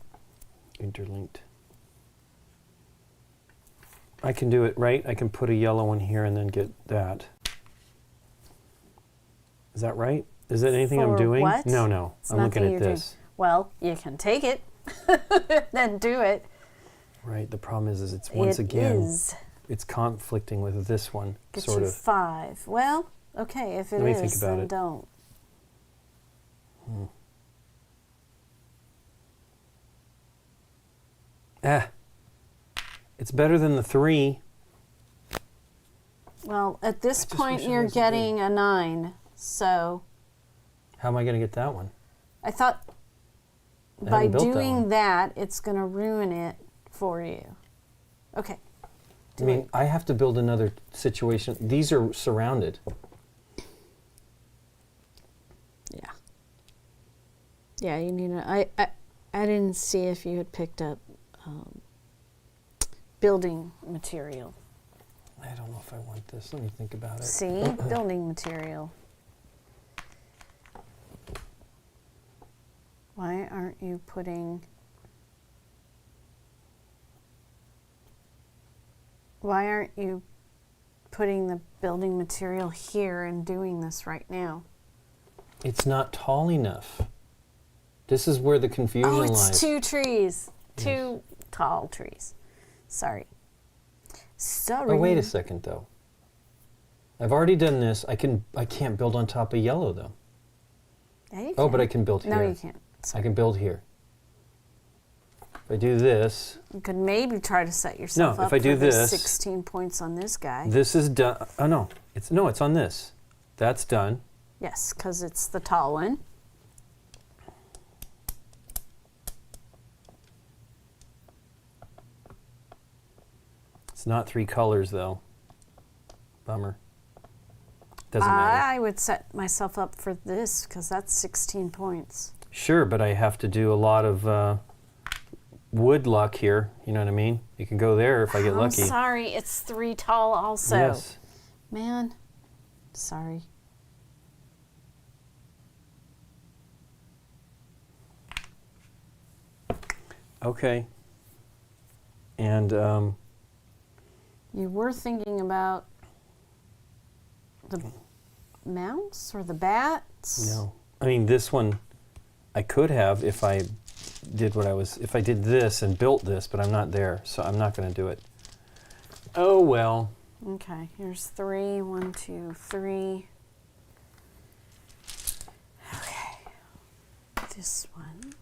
I can do it, right? I can put a yellow one here and then get that. Is that right? Is that anything I'm For doing? what? No. It's I'm looking nothing at you're this. Well, you can take it, then do it. Right. The problem is it's once again, it's conflicting with this one, Get sort you of. 5. Well, okay, if it Let me is, think about then it. don't. It's better than the 3. Well, at this just point, wish it you're wasn't getting a 9. So How am I going to get that one? I thought I by haven't built that doing one. that, it's going to ruin it for you. Okay. I mean, I have to build another situation. These are surrounded. Yeah. Yeah, you need a... I didn't see if you had picked up building material. I don't know if I want this. Let me think about it. See? Building material. Why aren't you putting... Why aren't you putting the building material here and doing this right now? It's not tall enough. This is where the confusion Oh, it's lies. 2 trees. 2 tall trees. Sorry. Sorry. Oh, wait a second, though. I've already done this. I can't build on top of yellow, though. Yeah, you Oh, can. but I can build here. No, you can't. I can build here. If I do this, You could maybe try to set yourself No, up if I do for the this- 16 points on this guy. this is done. Oh, no. It's on this. That's done. Yes, because it's the tall one. It's not 3 colors, though. Bummer. Doesn't matter. I would set myself up for this because that's 16 points. Sure, but I have to do a lot of wood luck here. You know what I mean? You can go there if I get lucky. I'm sorry, it's 3 tall also. Yes. Man, sorry. Okay. And You were thinking about the mouse or the bats? no. I mean, this one I could have if I did if I did this and built this, but I'm not there, so I'm not going to do it. Oh, well. Okay, here's 3. 1, 2, 3. Okay. This one.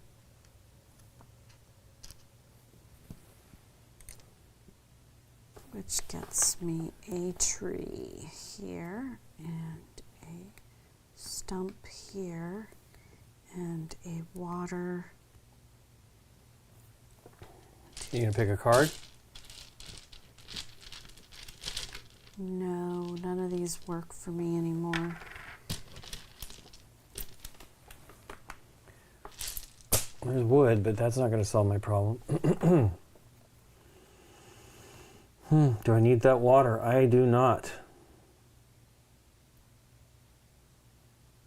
Which gets me a tree here and a stump here and a water. You going to pick a card? No, none of these work for me anymore. There's wood, but that's not going to solve my problem. Do I need that water? I do not.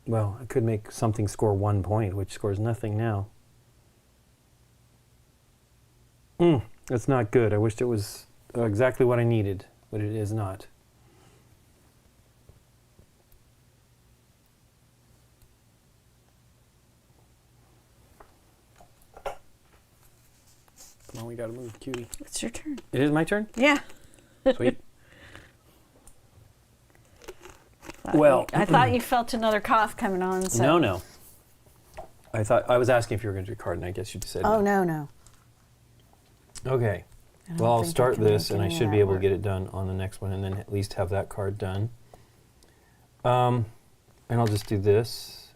Well, I could make something score 1 point, which scores nothing now. That's not good. I wished it was exactly what I needed, but it is not. Come on, we gotta move, cutie. It's your turn. It is my turn? Yeah. Sweet. I thought you felt another cough coming on. So. No. I was asking if you were going to do a card, and I guess you said Oh, no. Okay. I don't Well, I'll think I start can this, make and I any of should that be able to work. get it done on the next one, and then at least have that card done. And I'll just do this.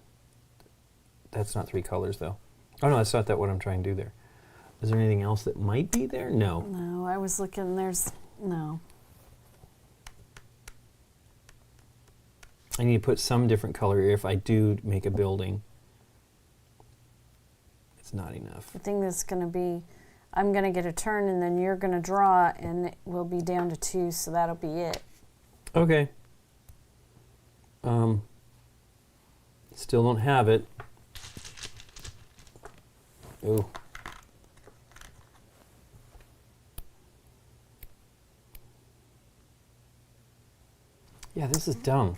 That's not 3 colors, though. Oh, no, that's not what I'm trying to do there. Is there anything else that might be there? No. No, I was looking. No. I need to put some different color if I do make a building. It's not enough. The thing that's going to be, I'm going to get a turn, and then you're going to draw, and it will be down to 2, so that'll be it. Okay. Still don't have it. Ooh. Yeah, this is dumb.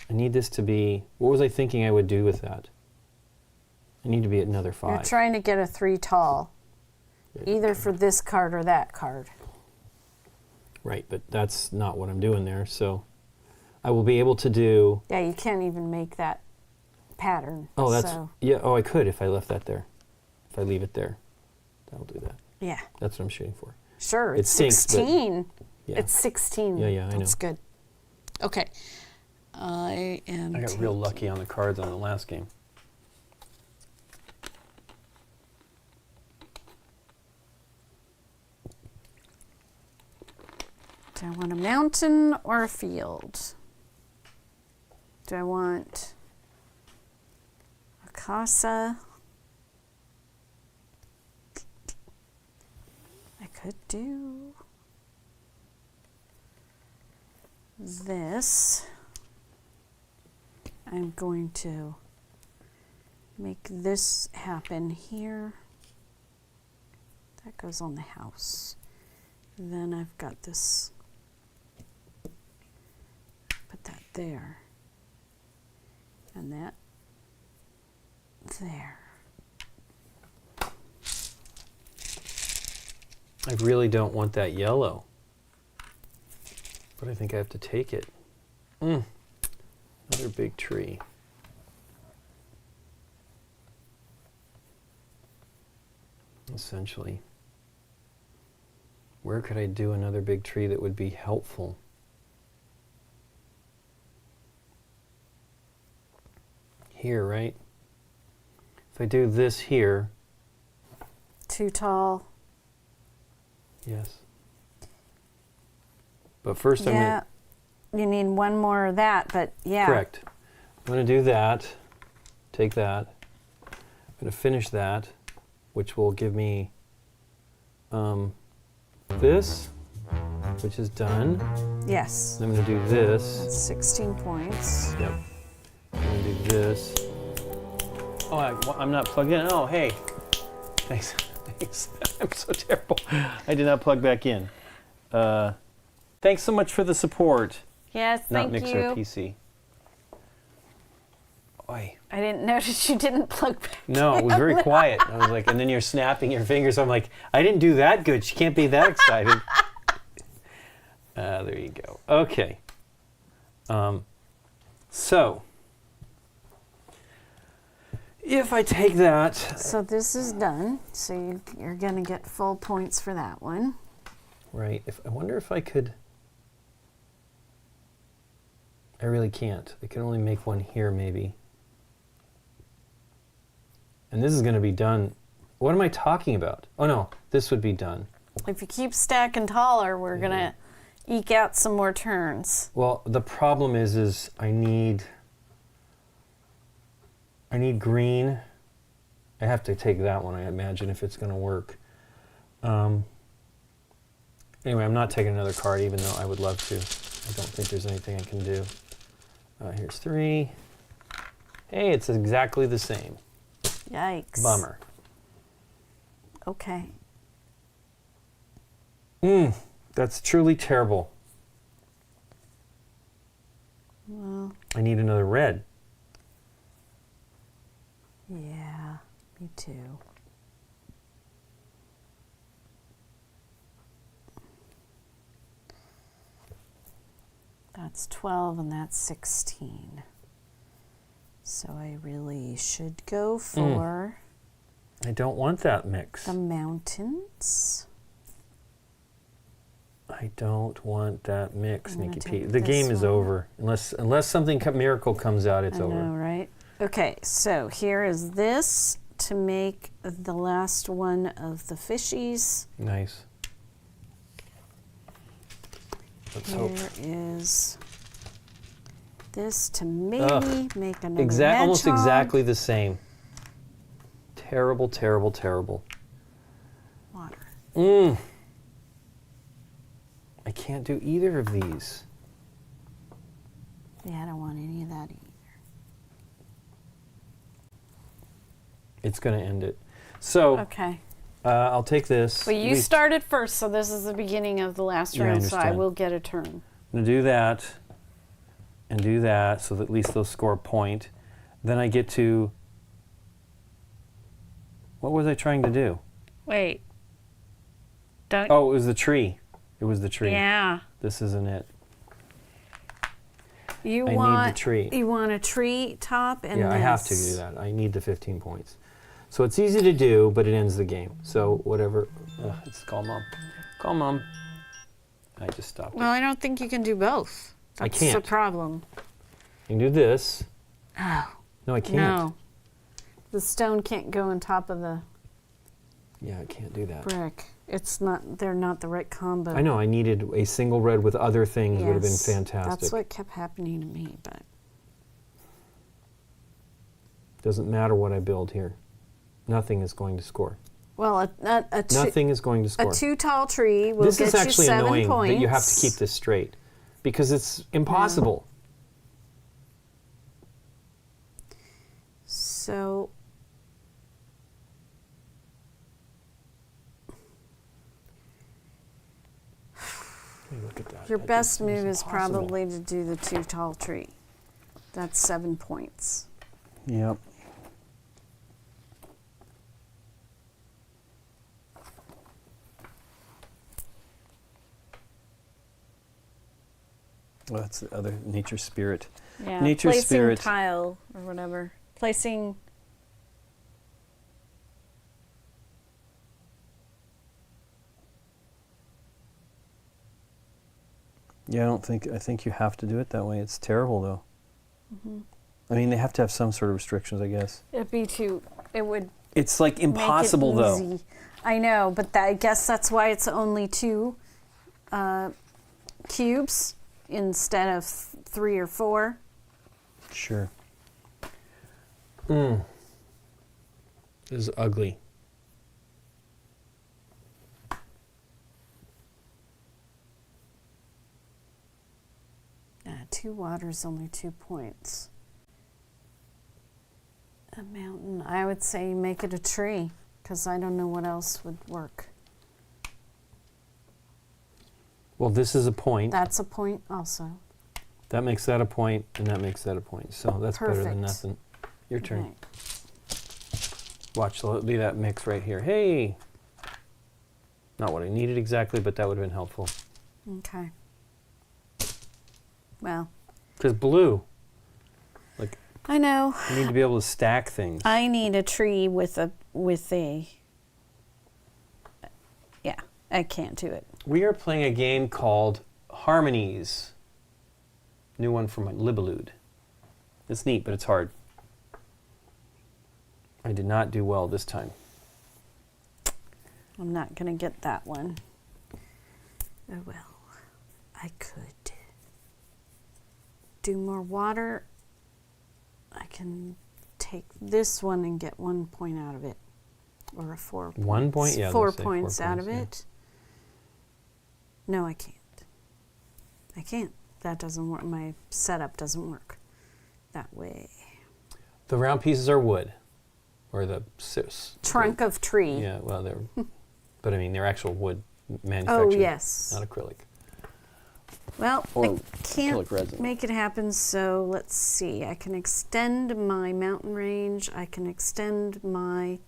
I need this to be... What was I thinking I would do with that? I need to be at another 5. You're trying to get a 3 tall, either for this card or that card. Right, but that's not what I'm doing there, so... I will be able to do... Yeah, you can't even make that pattern. Oh, that's... So, Yeah, oh, I could if I left that there. If I leave it there. That'll do that. yeah, That's what I'm shooting for. sure. It It's sinks, but- 16. Yeah. It's 16. Yeah, I know. That's good. Okay. I am. I got real lucky on the cards on the last game. Do I want a mountain or a field? Do I want a casa? I could do this. I'm going to make this happen here. That goes on the house. Then I've got this. Put that there. And that there. I really don't want that yellow. But I think I have to take it. Another big tree. Essentially. Where could I do another big tree that would be helpful? here, right? If I do this here, Too tall. yes. But first I'm Yeah. going You need one more of that, but yeah. correct. I'm going to do that, take that. I'm going to finish that, which will give me this, which is done. Yes. I'm going to do this. That's 16 points. Yep. I'm going to do this. Oh, I'm not plugged in. Oh, hey. Thanks. Thanks. I'm so terrible. I did not plug back in. Thanks so much for the support. Yes, Not thank Mixer, you. PC. Oi. I didn't notice you didn't plug back. No, it was very quiet. I was like, and then you're snapping your fingers. I'm like, I didn't do that good. She can't be that excited. There you go. Okay. So, if I take that, So this is done. So you're going to get full points for that one. right? I wonder if I could. I really can't. I can only make one here, maybe. And this is going to be done. What am I talking about? Oh no, this would be done. If you keep stacking taller, we're going to eke out some more turns. Well, the problem is I need green. I have to take that one, I imagine, if it's going to work. Anyway, I'm not taking another card, even though I would love to. I don't think there's anything I can do. Here's 3. Hey, it's exactly the same. Yikes. Bummer. Okay. That's truly terrible. Well, I need another red. yeah, me too. That's 12 and that's 16. So I really should go for I don't want that mix. the mountains. I don't want that mix, I'm gonna Nikki P. take The this game is one. over. Unless something miracle comes out, it's I over. know, right? Okay, so here is this to make the last one of the fishies. Nice. Let's hope. Here is this to maybe make another Almost hedgehog. exactly the same. Terrible, terrible, terrible. Water. I can't do either of these. Yeah, I don't want any of that either. It's going to end it. So Okay. I'll take this. Well, you started first, so this is the beginning of the last Yeah, I round, so I understand. will get a turn. I'm going to do that and do that so that at least they'll score a point. Then I get to... What was I trying to do? Wait. Don't. Oh, it was the tree. It was the tree. Yeah. This isn't it. You I want need the tree. You want a tree top and Yeah, I have to this. do that. I need the 15 points. So it's easy to do, but it ends the game. So whatever. It's call mom. Call mom. I just stopped. Well, I don't think you can do both. I That's can't. the problem. I can do this. Oh. No, I can't. No. The stone can't go on top of the Yeah, I can't do that. brick. It's not. They're not the right combo. I know. I needed a single red with other things. Would have been Yes, fantastic. That's what kept happening to me, but Doesn't matter what I build here. Nothing is going to score. well, a Nothing is going to score. too tall tree will This get is actually you 7 annoying points. that you have to keep this straight because it's impossible. So Let me look at that. your That best seems move is impossible. probably to do the too tall tree. That's 7 points. Yep. Well, that's the other nature spirit. Yeah, Nature placing spirit. tile or whatever. Placing. Yeah, I think you have to do it that way. It's terrible though. I mean, they have to have some sort of restrictions, I guess. It'd be too. It would. It's like impossible, make it though. easy. I know, but I guess that's why it's only 2 cubes instead of 3 or 4. Sure. This is ugly. Two waters, only 2 points. A mountain. I would say make it a tree, because I don't know what else would work. Well, this is a point. That's a point also. That makes that a point, and that makes that a point. So that's better Perfect. than nothing. Your turn. Right. Watch, there'll be that mix right here. Hey! Not what I needed exactly, but that would have been helpful. Okay. Well. Because blue. Like, I know. you need to be able to stack things. I need a tree with a. Yeah, I can't do it. We are playing a game called Harmonies. New one from Libellud. It's neat, but it's hard. I did not do well this time. I'm not going to get that one. Oh well. I could do more water. I can take this one and get 1 point out of it. Or a 4 points. 1 point? Yeah, 4 let's say 4 points out of points, yeah. it. No, I can't. I can't. That doesn't work. My setup doesn't work that way. The round pieces are wood. Or the Trunk of tree. Yeah, well, they're, but I mean, they're actual wood manufactured. Oh, yes. Not acrylic. Well, Or I can't acrylic resin. make it happen, so let's see. I can extend my mountain range. I can extend my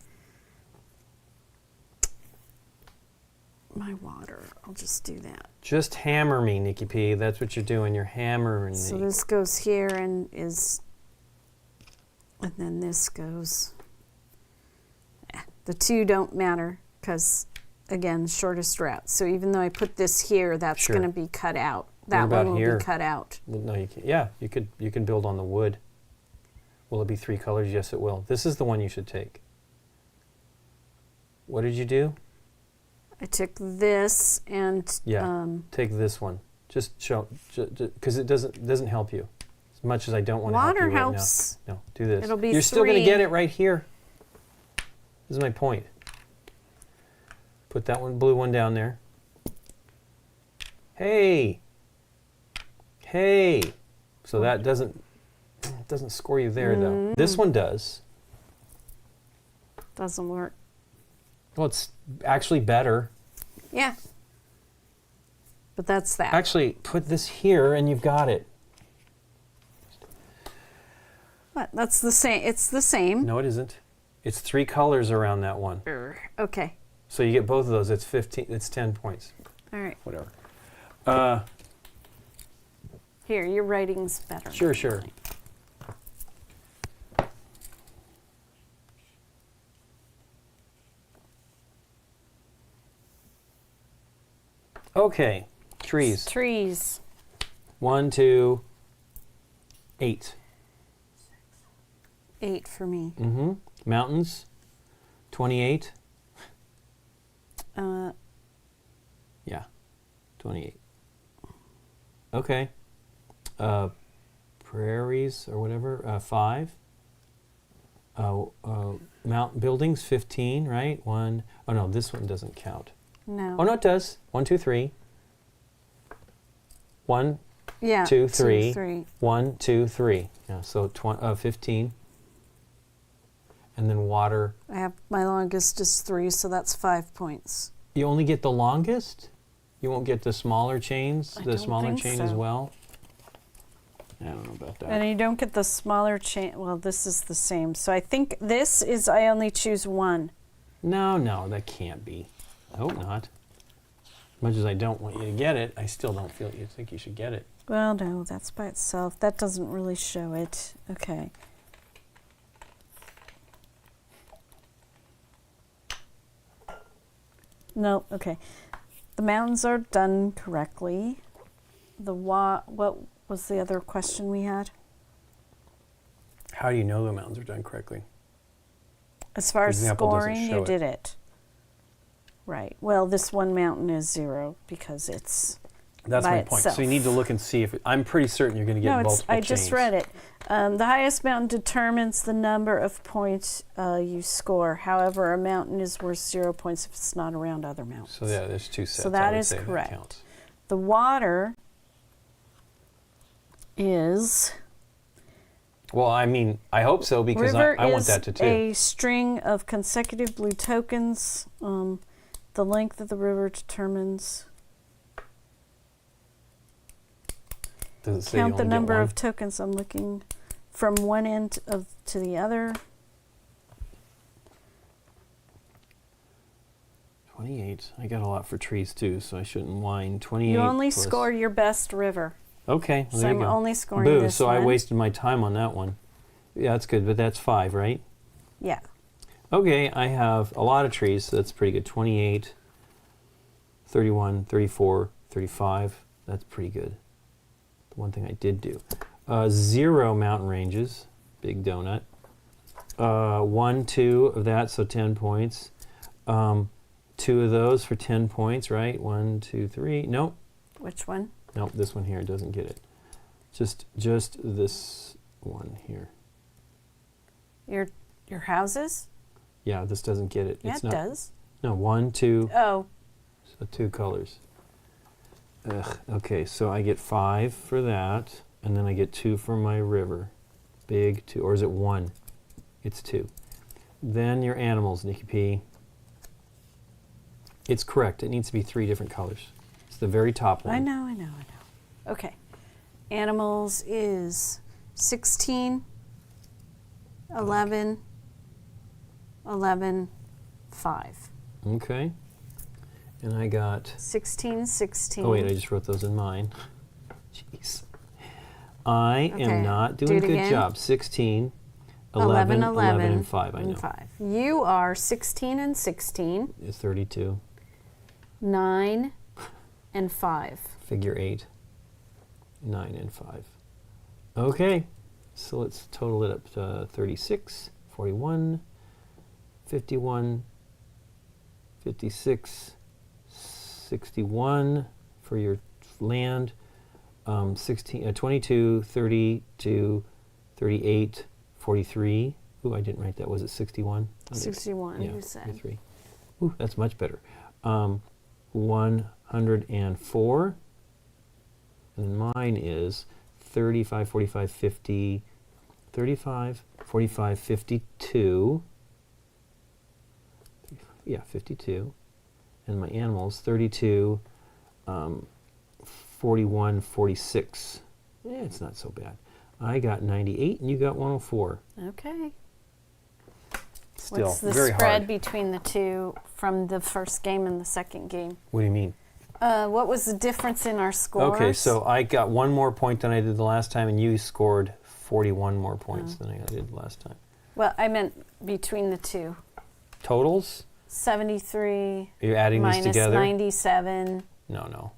water. I'll just do that. Just hammer me, Nikki P. That's what you're doing. You're hammering me. So this goes here and then this goes. The 2 don't matter because, again, shortest route. So even though I put this here, that's Sure. going to be cut out. What That about one will here? be cut out. Well, no, you can't. Yeah, you can build on the wood. Will it be 3 colors? Yes, it will. This is the one you should take. What did you do? I took this and Yeah, take this one. Just show, because it doesn't help you. As much as I don't want to help you water right helps. now. No, do this. It'll be You're still going to 3. get it right here. This is my point. Put that blue one down there. Hey. Hey. So that doesn't score you there though. This one does. Doesn't work. Well, it's actually better. Yeah. But that's that. Actually, put this here and you've got it. What? That's the same. It's the same. No, it isn't. It's 3 colors around that one. Okay. So you get both of those. It's 15. It's 10 points. All right. Whatever. Here, your writing's better. Sure. Okay. Trees. Trees. 1, 2, 8. 8 for me. Mm-hmm. Mountains. 28. Yeah. 28. Okay. Prairies or whatever. 5. Mountain buildings. 15. Right. 1. Oh no, this one doesn't count. No. Oh no, it does. 1, 2, 3. 1, Yeah. 2, 3. 3. 1, 2, 3. Yeah. So 15. And then water. I have my longest is 3, so that's 5 points. You only get the longest? You won't get the smaller chains, I the don't smaller think chain so. as well? I don't know about that. And you don't get the smaller chain. Well, this is the same. So I think this is I only choose 1. No, that can't be. I hope not. As much as I don't want you to get it, I still don't think you should get it. Well, no, that's by itself. That doesn't really show it. Okay. No, okay. The mountains are done correctly. What was the other question we had? How do you know the mountains are done correctly? As far as Example doesn't scoring, show you it. did it. Right. Well, this one mountain is 0 because it's That's by my point. So you need to look and see if I'm pretty certain you're going to get no, multiple I chains. just read it. The highest mountain determines the number of points you score. However, a mountain is worth 0 points if it's not around other mountains. So yeah, there's 2 sets. So I that would is say correct. counts. The water is... Well, I mean, I hope so because River I want is that to too. a string of consecutive blue tokens. The length of the river determines... Does it say Count you the only get number one? of tokens. I'm looking from one end to the other. 28. I got a lot for trees too, so I shouldn't whine. 28. You only plus- score your best river. Okay, well, So there I'm you go. only scoring Boo, this so one. I wasted my time on that one. Yeah, that's good, but that's 5, right? Yeah. Okay, I have a lot of trees, so that's pretty good. 28, 31, 34, 35. That's pretty good. The one thing I did do. 0 mountain ranges. Big donut. 1, 2 of that, so 10 points. 2 of those for 10 points, right? 1, 2, 3. Nope. Which one? Nope, this one here doesn't get it. Just this one here. Your houses? Yeah, this doesn't get it. Yeah, It's it not, does. No, 1, 2, Oh, so 2 colors. Ugh, okay, so I get 5 for that, and then I get 2 for my river. Big 2, or is it 1? It's 2. Then your animals, Nikki P. It's correct. It needs to be 3 different colors. It's the very top one. I know. Okay. Animals is 16, 11, 11, 5. Okay. And I got... 16, 16. Oh, wait, I just wrote those in mine. Jeez. I Okay, am not do doing it a good again. job. 16, 11, 11, and 5, I know. 5. You are 16 and 16, It's 32. 9 and 5. Figure 8, 9, and 5. Okay, so let's total it up to 36, 41, 51, 56, 61 for your land, 22, 32, 38, 43. Ooh, I didn't write that. Was it 61? 61, Yeah, you said. 43. Ooh, that's much better. 104. And then mine is 35, 45, 50, 35, 45, 52. Yeah, 52. And my animals, 32, 41, 46. Yeah, it's not so bad. I got 98 and you got 104. Okay. Still What's the very spread hard. between the two from the first game and the second game? What do you mean? What was the difference in our scores? Okay, so I got 1 more point than I did the last time, and you scored 41 more points than I did the last time. Well, I meant between the two. Totals? 73 Are you adding these minus together? 97. No.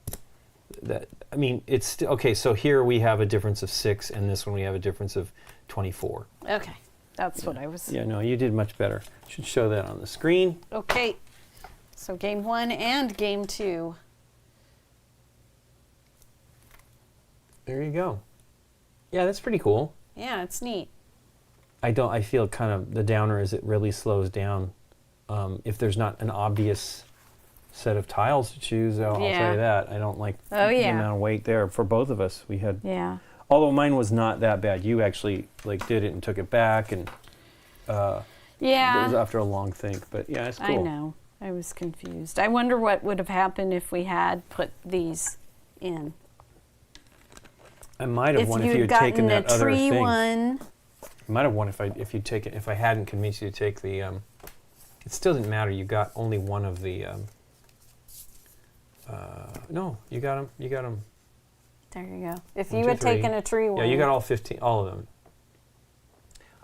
I mean, it's still okay. So here we have a difference of 6, and this one we have a difference of 24. Okay, that's what I was. Yeah, no, you did much better. Should show that on the screen. Okay, so game 1 and game 2. There you go. Yeah, that's pretty cool. Yeah, it's neat. I feel kind of the downer is it really slows down. If there's not an obvious set of tiles to choose, I'll tell Yeah. you that. I don't like Oh, the yeah. amount of weight there for both of us. We had, Yeah. although mine was not that bad. You actually did it and took it back, and it was Yeah, after a long think. But yeah, it's cool. I know. I was confused. I wonder what would have happened if we had put these in. I might have If won if you you'd had taken gotten a that other tree thing. one. I might have won if you'd taken if I hadn't convinced you to take the. It still didn't matter. You got only one of the. No, you got them. You got them. There you go. If 1, you 2, had 3. taken a tree one. Yeah, you got all 15, all of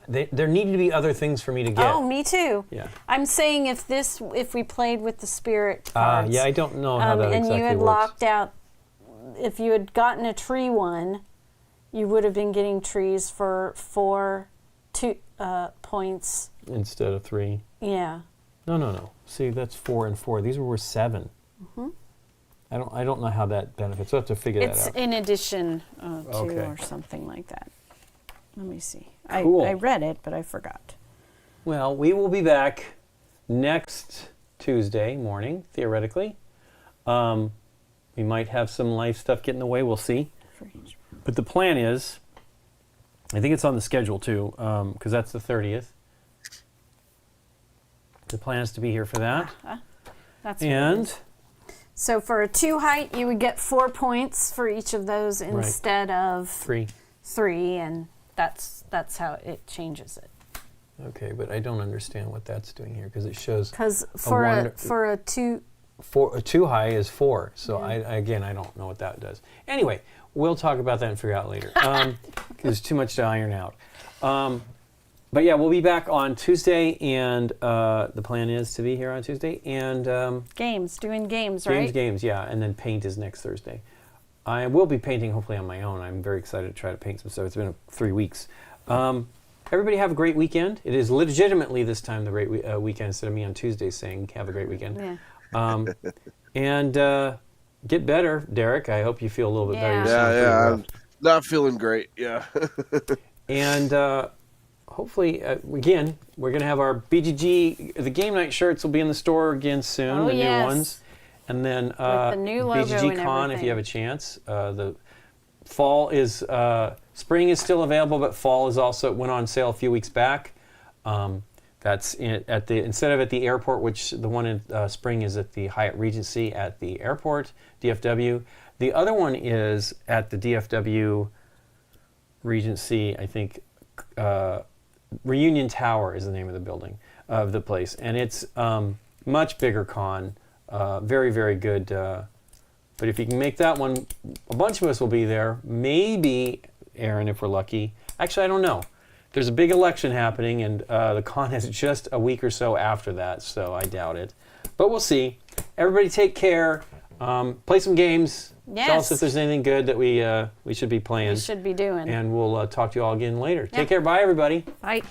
them. There needed to be other things for me to get. Oh, me too. Yeah. I'm saying if we played with the spirit cards. Yeah, I don't know how that and exactly you had works. locked out. If you had gotten a tree one, you would have been getting trees for 4 2 points. Instead of 3. Yeah. No. See, that's 4 and 4. These were worth 7. Mm-hmm. I don't know how that benefits. We'll have to figure that It's out. in addition to Okay. or something like that. Let me see. Cool. I read it, but I forgot. Well, we will be back next Tuesday morning, theoretically. We might have some life stuff get in the way. We'll see. But the plan is, I think it's on the schedule too, because that's the 30th. The plan is to be here for that. That's And so for a 2 height, you would get 4 points for each of those instead of 3. 3, and that's how it changes it. Okay, but I don't understand what that's doing here because it shows Because for a 2. a 2 high is 4. So I don't know what that does. Anyway, we'll talk about that and figure out later because there's too much to iron out. But yeah, we'll be back on Tuesday, and the plan is to be here on Tuesday. And doing games, right? Games, yeah. And then paint is next Thursday. I will be painting hopefully on my own. I'm very excited to try to paint some stuff. It's been 3 weeks. Everybody have a great weekend. It is legitimately this time the great weekend instead of me on Tuesday saying have a great weekend. Yeah. And get better, Derek. I hope you feel a little bit better. Yeah, I'm not feeling great. Yeah. And hopefully, again, we're going to have our BGG, the Game Night shirts will be in the store again soon, the new ones. And then With the new logo BGG and Con, if everything. you have a chance. The fall is, spring is still available, but fall is also, went on sale a few weeks back. That's instead of at the airport, which the one in spring is at the Hyatt Regency at the airport, DFW. The other one is at the DFW Regency, I think, Reunion Tower is the name of the building, of the place. And it's much bigger con, very, very good. But if you can make that one, a bunch of us will be there. Maybe, Aaron, if we're lucky. Actually, I don't know. There's a big election happening, and the con is just a week or so after that, so I doubt it. But we'll see. Everybody take care. Play some games. Yes. Tell us if there's anything good that we should be playing. We should be doing. And we'll talk to you all again later. Take care. Bye, everybody. Bye.